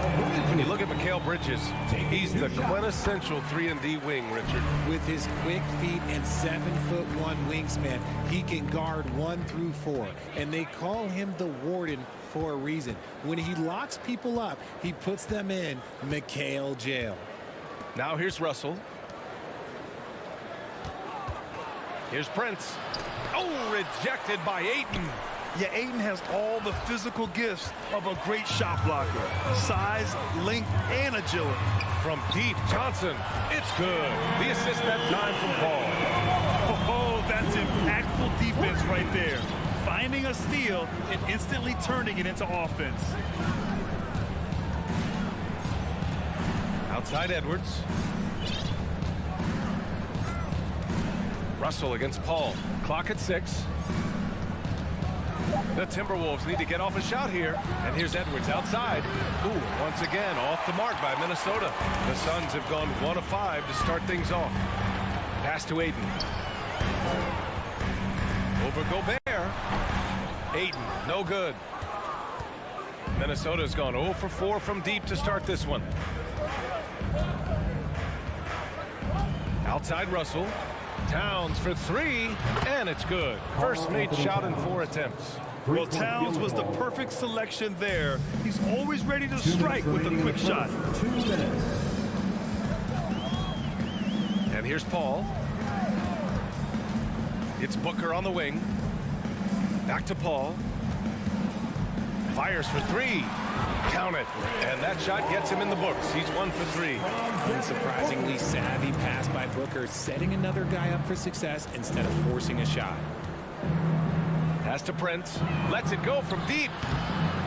When you look at Mikal Bridges, he's the quintessential 3-and-D wing, Richard. With his quick feet and 7'1" wingspan, he can guard 1 through 4. And they call him the Warden for a reason. When he locks people up, he puts them in Mikal jail. Now here's Russell. Here's Prince. Oh, rejected by Ayton. Yeah, Ayton has all the physical gifts of a great shot blocker. Size, length, and agility. From deep, Johnson. It's good. The assist that time from Paul. Oh, that's impactful defense right there. Finding a steal and instantly turning it into offense. Outside Edwards. Russell against Paul. Clock at 6. The Timberwolves need to get off a shot here. And here's Edwards outside. Ooh, once again off the mark by Minnesota. The Suns have gone 1 of 5 to start things off. Pass to Ayton. Over Gobert. Ayton, no good. Minnesota's gone 0 for 4 from deep to start this one. Outside Russell. Towns for 3, and it's good. First made shot in 4 attempts. Well, Towns was the perfect selection there. He's always ready to strike with a quick shot. 2 minutes. And here's Paul. It's Booker on the wing. Back to Paul. Fires for 3. Count it. And that shot gets him in the books. He's 1 for 3. Unsurprisingly savvy pass by Booker, setting another guy up for success instead of forcing a shot. Pass to Prince. Lets it go from deep.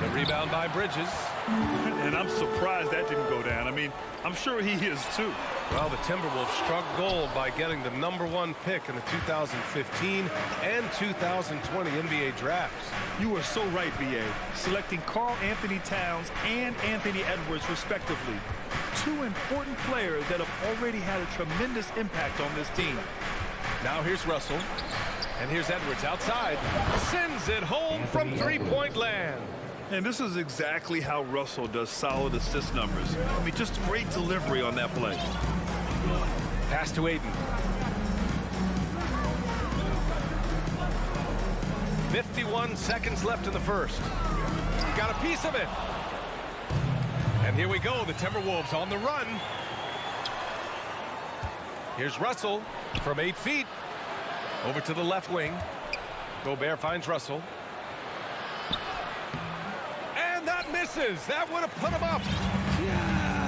The rebound by Bridges. And I'm surprised that didn't go down. I mean, I'm sure he is too. Well, the Timberwolves struck gold by getting the #1 pick in the 2015 and 2020 NBA drafts. You are so right, B.A. Selecting Karl Anthony Towns and Anthony Edwards, respectively. 2 important players that have already had a tremendous impact on this team. Now here's Russell. And here's Edwards outside. Sends it home from three-point land. And this is exactly how Russell does solid assist numbers. I mean, just great delivery on that play. Pass to Ayton. 51 seconds left in the first. Got a piece of it. And here we go, the Timberwolves on the run. Here's Russell from 8 feet. Over to the left wing. Gobert finds Russell. And that misses. That would have put him up.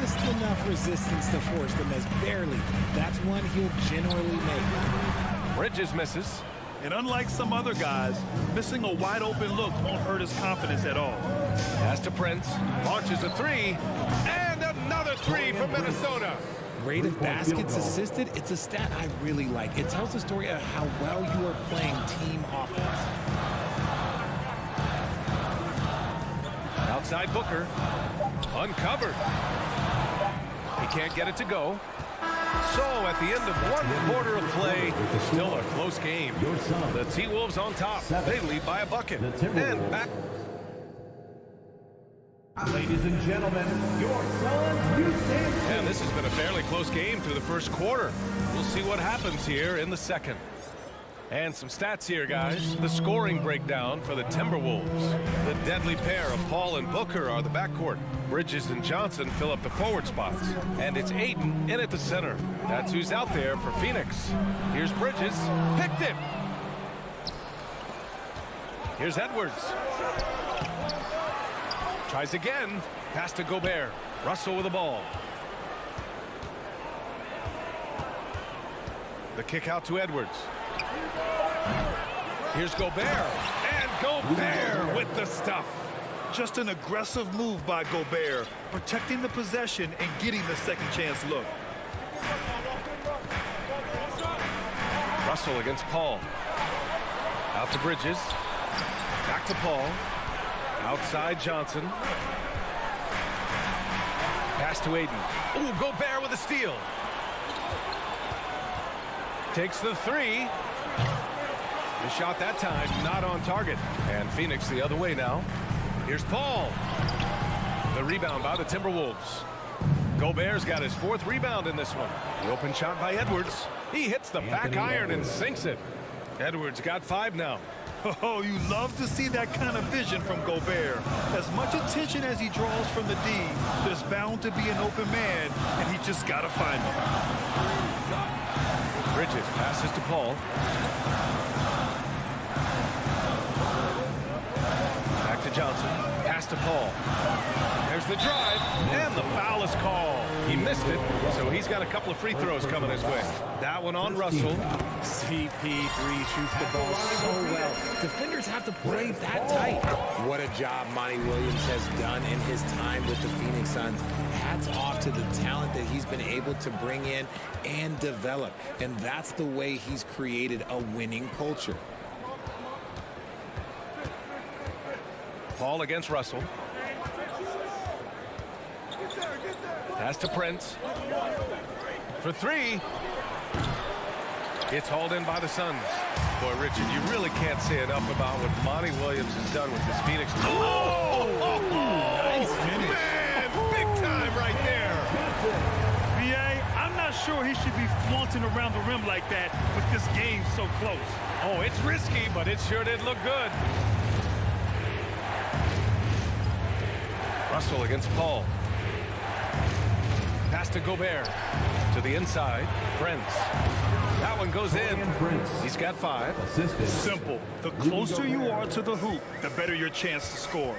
Just enough resistance to force them as barely. That's one he'll generally make. Bridges misses. And unlike some other guys, missing a wide open look won't hurt his confidence at all. Pass to Prince. Launches a three. And another three from Minnesota. Rate of baskets assisted, it's a stat I really like. It tells the story of how well you are playing team offense. Outside Booker. Uncovered. He can't get it to go. So at the end of one quarter of play, still a close game. The T-Wolves on top. They lead by a bucket. And back. Ladies and gentlemen, your son, Houston. And this has been a fairly close game through the first quarter. We'll see what happens here in the second. And some stats here, guys. The scoring breakdown for the Timberwolves. The deadly pair of Paul and Booker are the backcourt. Bridges and Johnson fill up the forward spots. And it's Ayton in at the center. That's who's out there for Phoenix. Here's Bridges. Picked it. Here's Edwards. Tries again. Pass to Gobert. Russell with the ball. The kick out to Edwards. Here's Gobert. And Gobert with the stuff. Just an aggressive move by Gobert, protecting the possession and getting the second chance look. Russell against Paul. Out to Bridges. Back to Paul. Outside Johnson. Pass to Ayton. Ooh, Gobert with a steal. Takes the three. The shot that time not on target. And Phoenix the other way now. Here's Paul. The rebound by the Timberwolves. Gobert's got his fourth rebound in this one. The open shot by Edwards. He hits the back iron and sinks it. Edwards got 5 now. Oh, you love to see that kind of vision from Gobert. As much attention as he draws from the D, there's bound to be an open man, and he just got to find him. Bridges passes to Paul. Back to Johnson. Pass to Paul. There's the drive, and the foul is called. He missed it, so he's got a couple of free throws coming his way. That one on Russell. CP3 shoots the ball so well. Defenders have to play that tight. What a job Monty Williams has done in his time with the Phoenix Suns. Hats off to the talent that he's been able to bring in and develop. And that's the way he's created a winning culture. Paul against Russell. Pass to Prince. For 3. It's hauled in by the Suns. Boy, Richard, you really can't say enough about what Monty Williams has done with this Phoenix team. Nice finish. Man, big time right there. B.A., I'm not sure he should be flaunting around the rim like that with this game so close. Oh, it's risky, but it sure did look good. Russell against Paul. Pass to Gobert. To the inside. Prince. That one goes in. He's got 5. Simple. The closer you are to the hoop, the better your chance to score.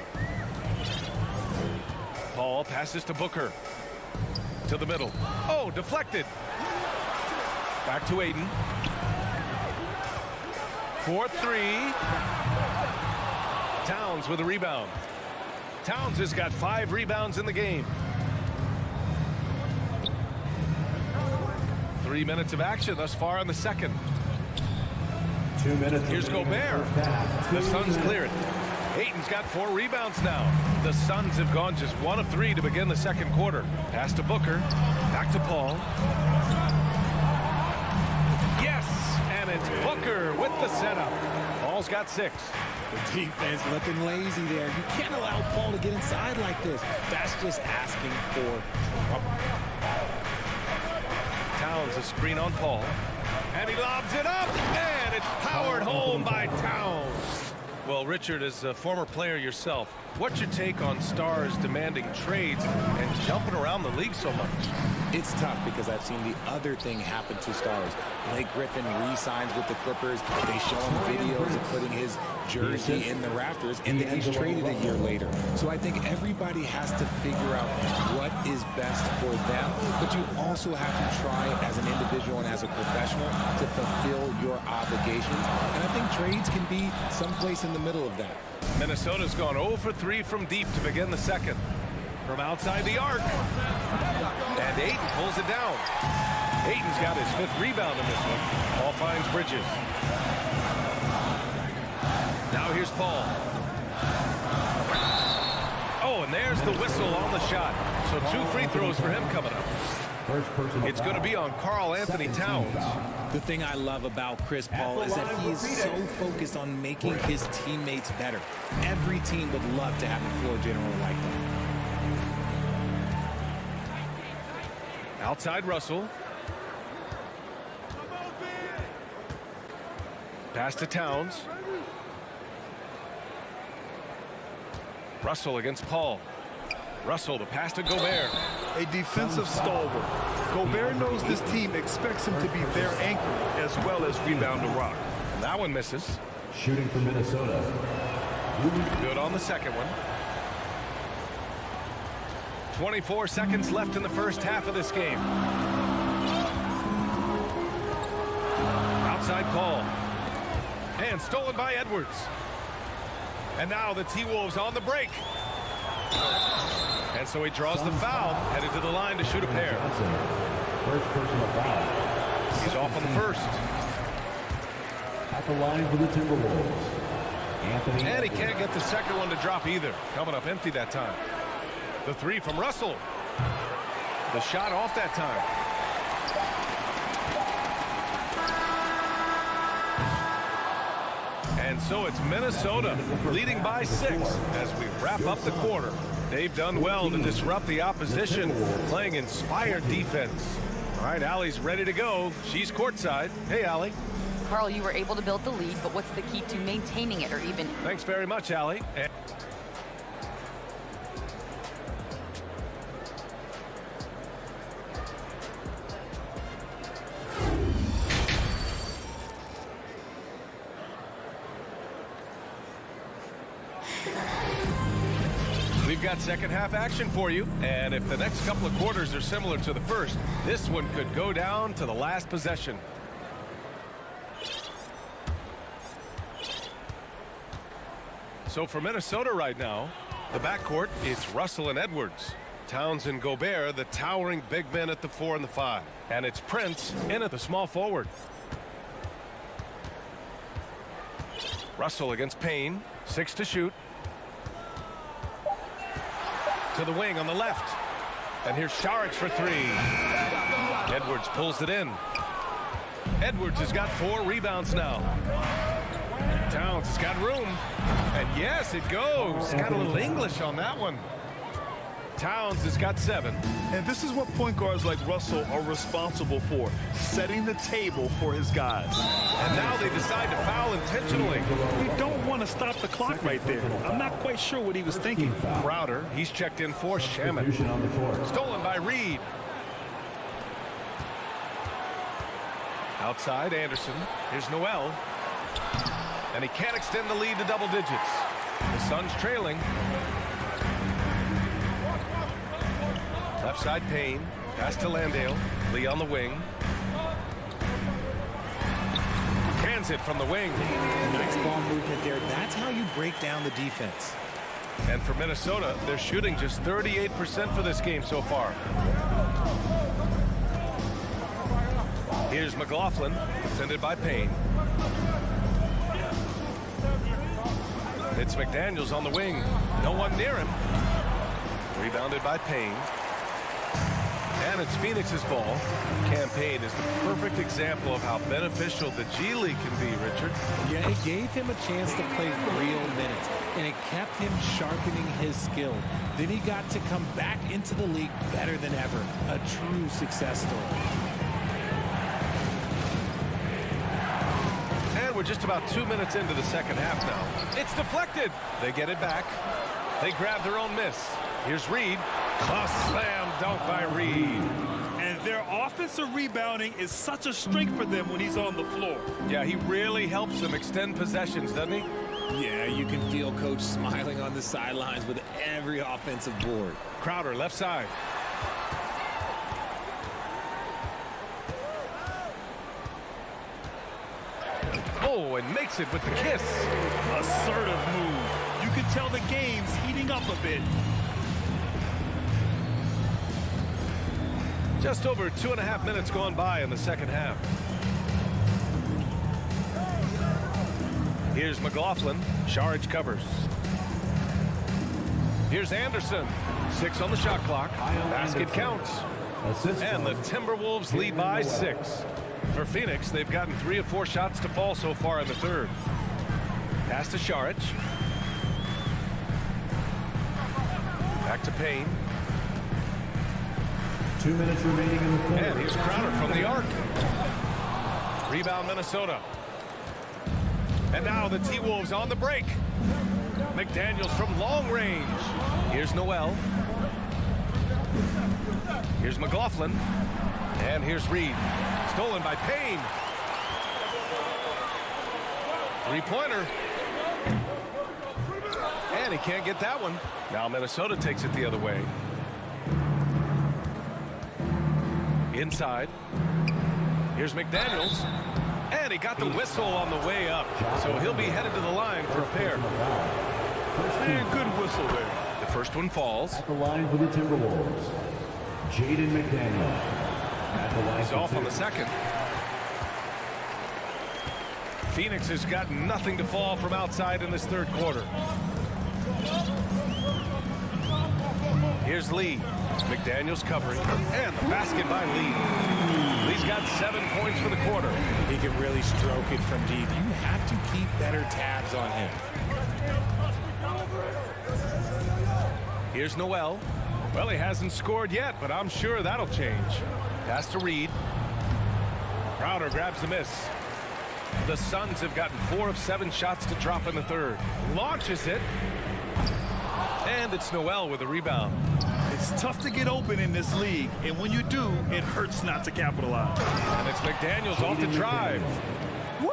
Paul passes to Booker. To the middle. Oh, deflected. Back to Ayton. 4-3. Towns with a rebound. Towns has got 5 rebounds in the game. 3 minutes of action thus far in the second. 2 minutes. Here's Gobert. The Suns clear it. Ayton's got 4 rebounds now. The Suns have gone just 1 of 3 to begin the second quarter. Pass to Booker. Back to Paul. Yes! And it's Booker with the setup. Paul's got 6. The defense looking lazy there. You can't allow Paul to get inside like this. That's just asking for trouble. Towns a screen on Paul. And he lobs it up. And it's powered home by Towns. Well, Richard, as a former player yourself, what's your take on stars demanding trades and jumping around the league so much? It's tough because I've seen the other thing happen to stars. Blake Griffin re-signs with the Clippers. They show him videos of putting his jersey in the rafters, and then he's traded a year later. So I think everybody has to figure out what is best for them, but you also have to try as an individual and as a professional to fulfill your obligations. And I think trades can be someplace in the middle of that. Minnesota's gone 0 for 3 from deep to begin the second. From outside the arc. And Ayton pulls it down. Ayton's got his 5th rebound in this one. Paul finds Bridges. Now here's Paul. Oh, and there's the whistle on the shot. So 2 free throws for him coming up. It's going to be on Karl Anthony Towns. The thing I love about Chris Paul is that he is so focused on making his teammates better. Every team would love to have a floor general like that. Outside Russell. Pass to Towns. Russell against Paul. Russell, the pass to Gobert. A defensive stalwart. Gobert knows this team expects him to be their anchor as well as rebound the rock. And that one misses. Shooting for Minnesota. Good on the second one. 24 seconds left in the first half of this game. Outside Paul. And stolen by Edwards. And now the T-Wolves on the break. And so he draws the foul, headed to the line to shoot a pair. First personal foul. He's off on the first. At the line for the Timberwolves. Anthony. And he can't get the second one to drop either. Coming up empty that time. The 3 from Russell. The shot off that time. And so it's Minnesota leading by 6 as we wrap up the quarter. They've done well to disrupt the opposition, playing inspired defense. All right, Allie's ready to go. She's courtside. Hey, Allie. Karl, you were able to build the lead, but what's the key to maintaining it or even... Thanks very much, Allie. We've got second half action for you, and if the next couple of quarters are similar to the first, this one could go down to the last possession. So for Minnesota right now, the backcourt, it's Russell and Edwards. Towns and Gobert, the towering big men at the 4 and the 5. And it's Prince in at the small forward. Russell against Payne, 6 to shoot. To the wing on the left. And here's Saric for 3. Edwards pulls it in. Edwards has got 4 rebounds now. Towns has got room. And yes, it goes. Got a little English on that one. Towns has got 7. And this is what point guards like Russell are responsible for, setting the table for his guys. And now they decide to foul intentionally. We don't want to stop the clock right there. I'm not quite sure what he was thinking. Crowder, he's checked in for Shaman. Stolen by Reed. Outside, Anderson. Here's Noel. And he can't extend the lead to double digits. The Suns trailing. Left side, Payne. Pass to Landale. Lee on the wing. Cans it from the wing. Nice ball movement there. That's how you break down the defense. And for Minnesota, they're shooting just 38% for this game so far. Here's McLaughlin, defended by Payne. It's McDaniels on the wing. No one near him. Rebounded by Payne. And it's Phoenix's ball. Campaign is the perfect example of how beneficial the G League can be, Richard. Yeah, it gave him a chance to play real minutes, and it kept him sharpening his skill. Then he got to come back into the league better than ever. A true success story. And we're just about 2 minutes into the second half now. It's deflected. They get it back. They grab their own miss. Here's Reed. A slam dunk by Reed. Their offensive rebounding is such a strength for them when he's on the floor. Yeah, he really helps them extend possessions, doesn't he? Yeah, you can feel Coach smiling on the sidelines with every offensive board. Crowder, left side. Oh, and makes it with the kiss. Assertive move. You can tell the game's heating up a bit. Just over 2.5 minutes gone by in the second half. Here's McLaughlin. Sharge covers. Here's Anderson. 6 on the shot clock. Basket counts. And the Timberwolves lead by 6. For Phoenix, they've gotten 3 of 4 shots to fall so far in the third. Pass to Sharge. Back to Payne. 2 minutes remaining in the third. And here's Crowder from the arc. Rebound Minnesota. And now the T-Wolves on the break. McDaniels from long range. Here's Noel. Here's McLaughlin. And here's Reed. Stolen by Payne. Three-pointer. And he can't get that one. Now Minnesota takes it the other way. Inside. Here's McDaniels. And he got the whistle on the way up. So he'll be headed to the line for a pair. And good whistle there. The first one falls. At the line for the Timberwolves, Jaden McDaniel. At the line He's off on the second. Phoenix has got nothing to fall from outside in this third quarter. Here's Lee. McDaniels covering. And the basket by Lee. Lee's got 7 points for the quarter. He can really stroke it from deep. You have to keep better tabs on him. Here's Noel. Well, he hasn't scored yet, but I'm sure that'll change. Pass to Reed. Crowder grabs the miss. The Suns have gotten 4 of 7 shots to drop in the third. Launches it. And it's Noel with a rebound. It's tough to get open in this league, and when you do, it hurts not to capitalize. And it's McDaniels off the drive. Woo!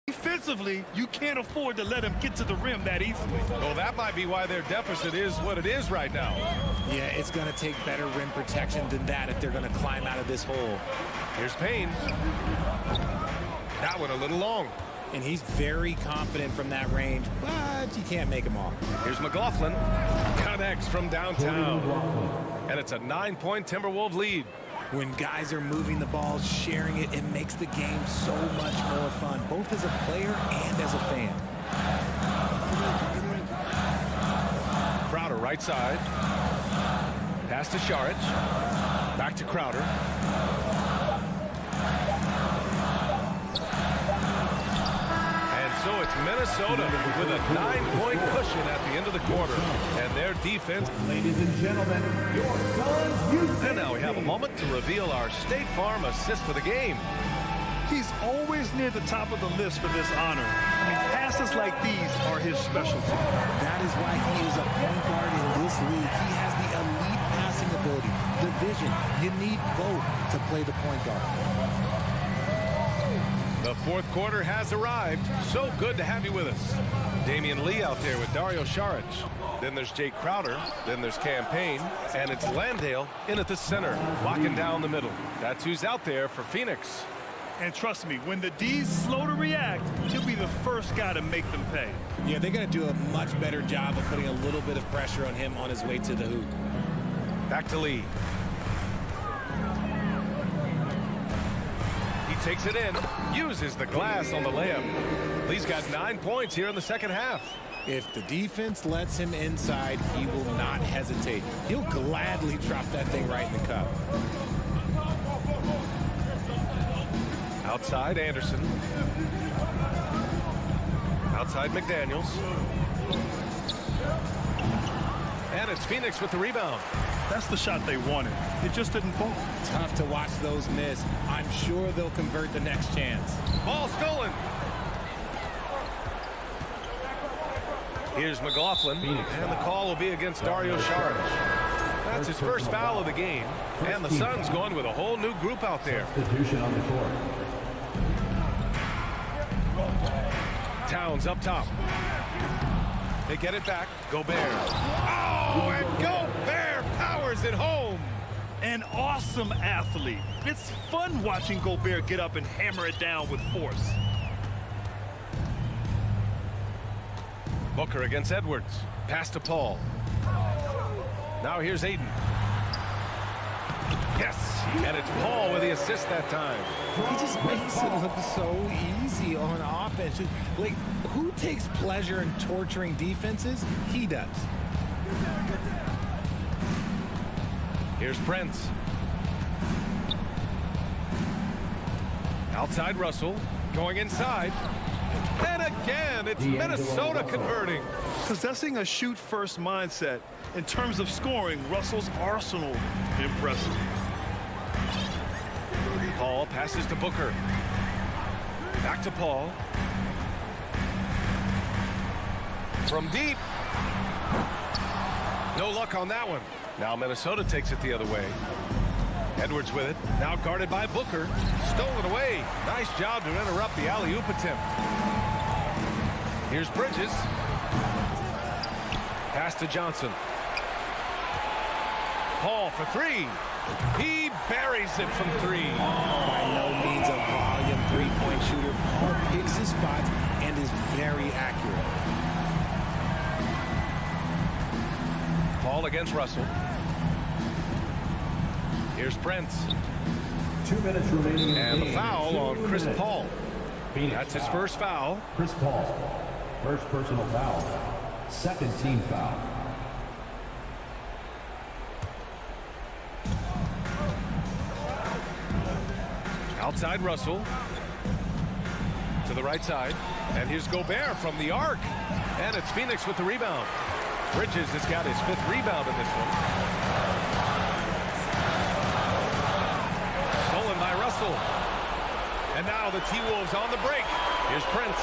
Defensively, you can't afford to let him get to the rim that easily. Well, that might be why their deficit is what it is right now. Yeah, it's going to take better rim protection than that if they're going to climb out of this hole. Here's Payne. That one a little long. And he's very confident from that range, but you can't make him all. Here's McLaughlin. Connects from downtown. And it's a 9-point Timberwolves lead. When guys are moving the ball, sharing it, it makes the game so much more fun, both as a player and as a fan. Crowder right side. Pass to Sharge. Back to Crowder. So it's Minnesota with a 9-point cushion at the end of the quarter. And their defense. Ladies and gentlemen, your Suns. And now we have a moment to reveal our State Farm assist for the game. He's always near the top of the list for this honor. I mean, passes like these are his specialty. That is why he is a point guard in this league. He has the elite passing ability, the vision. You need both to play the point guard. The fourth quarter has arrived. So good to have you with us. Damian Lee out there with Dario Saric. Then there's Jake Crowder. Then there's Campaign. And it's Landale in at the center, locking down the middle. That's who's out there for Phoenix. And trust me, when the D's slow to react, he'll be the first guy to make them pay. Yeah, they're going to do a much better job of putting a little bit of pressure on him on his way to the hoop. Back to Lee. takes it in, uses the glass on the layup. Lee's got 9 points here in the second half. If the defense lets him inside, he will not hesitate. He'll gladly drop that thing right in the cup. Outside Anderson. Outside McDaniels. And it's Phoenix with the rebound. That's the shot they wanted. It just didn't fall. Tough to watch those miss. I'm sure they'll convert the next chance. Ball stolen. Here's McLaughlin, and the call will be against Dario Saric. That's his first foul of the game, and the Suns going with a whole new group out there. Substitution on the court. Towns up top. They get it back. Gobert. Oh, and Gobert powers it home. An awesome athlete. It's fun watching Gobert get up and hammer it down with force. Booker against Edwards. Pass to Paul. Now here's Aiden. Yes, and it's Paul with the assist that time. He just makes it look so easy on offense. Like, who takes pleasure in torturing defenses? He does. Here's Prince. Outside Russell. Going inside. And again, it's Minnesota converting. Possessing a shoot-first mindset. In terms of scoring, Russell's arsenal impressive. Paul passes to Booker. Back to Paul. From deep. No luck on that one. Now Minnesota takes it the other way. Edwards with it. Now guarded by Booker. Stolen away. Nice job to interrupt the alley-oop attempt. Here's Bridges. Pass to Johnson. Paul for three. He buries it from three. By no means a volume three-point shooter. Paul picks his spots and is very accurate. Paul against Russell. Here's Prince. 2 minutes remaining. And the foul on Chris Paul. That's his first foul. Chris Paul. First personal foul. Second team foul. Outside Russell. To the right side. And here's Gobert from the arc. And it's Phoenix with the rebound. Bridges has got his 5th rebound in this one. Stolen by Russell. And now the T-Wolves on the break. Here's Prince.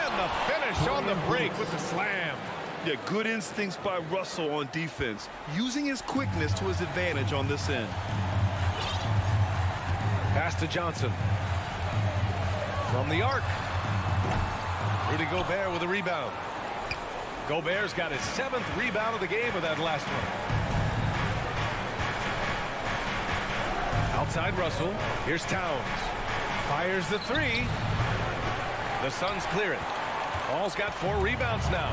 And the finish on the break with the slam. Yeah, good instincts by Russell on defense. Using his quickness to his advantage on this end. Pass to Johnson. From the arc. Rudy Gobert with a rebound. Gobert's got his 7th rebound of the game with that last one. Outside Russell. Here's Towns. Fires the three. The Suns clear it. Paul's got 4 rebounds now.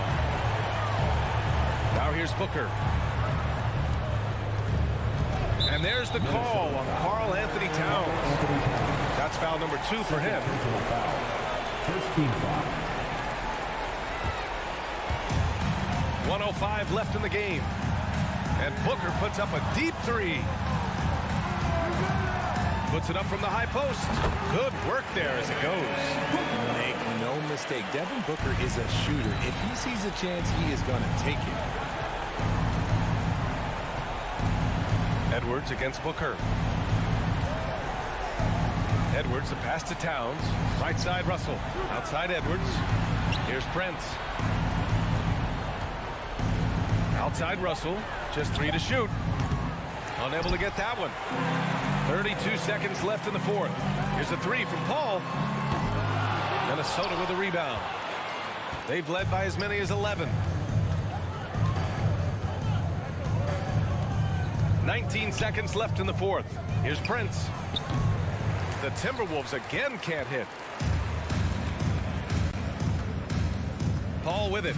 Now here's Booker. And there's the call on Karl Anthony Towns. That's foul number 2 for him. First team foul. 1:05 left in the game. And Booker puts up a deep 3. Puts it up from the high post. Good work there as it goes. Make no mistake, Devin Booker is a shooter. If he sees a chance, he is going to take it. Edwards against Booker. Edwards, the pass to Towns. Right side Russell. Outside Edwards. Here's Prince. Outside Russell. Just 3 to shoot. Unable to get that one. 32 seconds left in the 4th. Here's a 3 from Paul. Minnesota with a rebound. They've led by as many as 11. 19 seconds left in the 4th. Here's Prince. The Timberwolves again can't hit. Paul with it.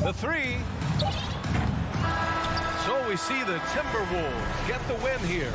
The 3. So we see the Timberwolves get the win here.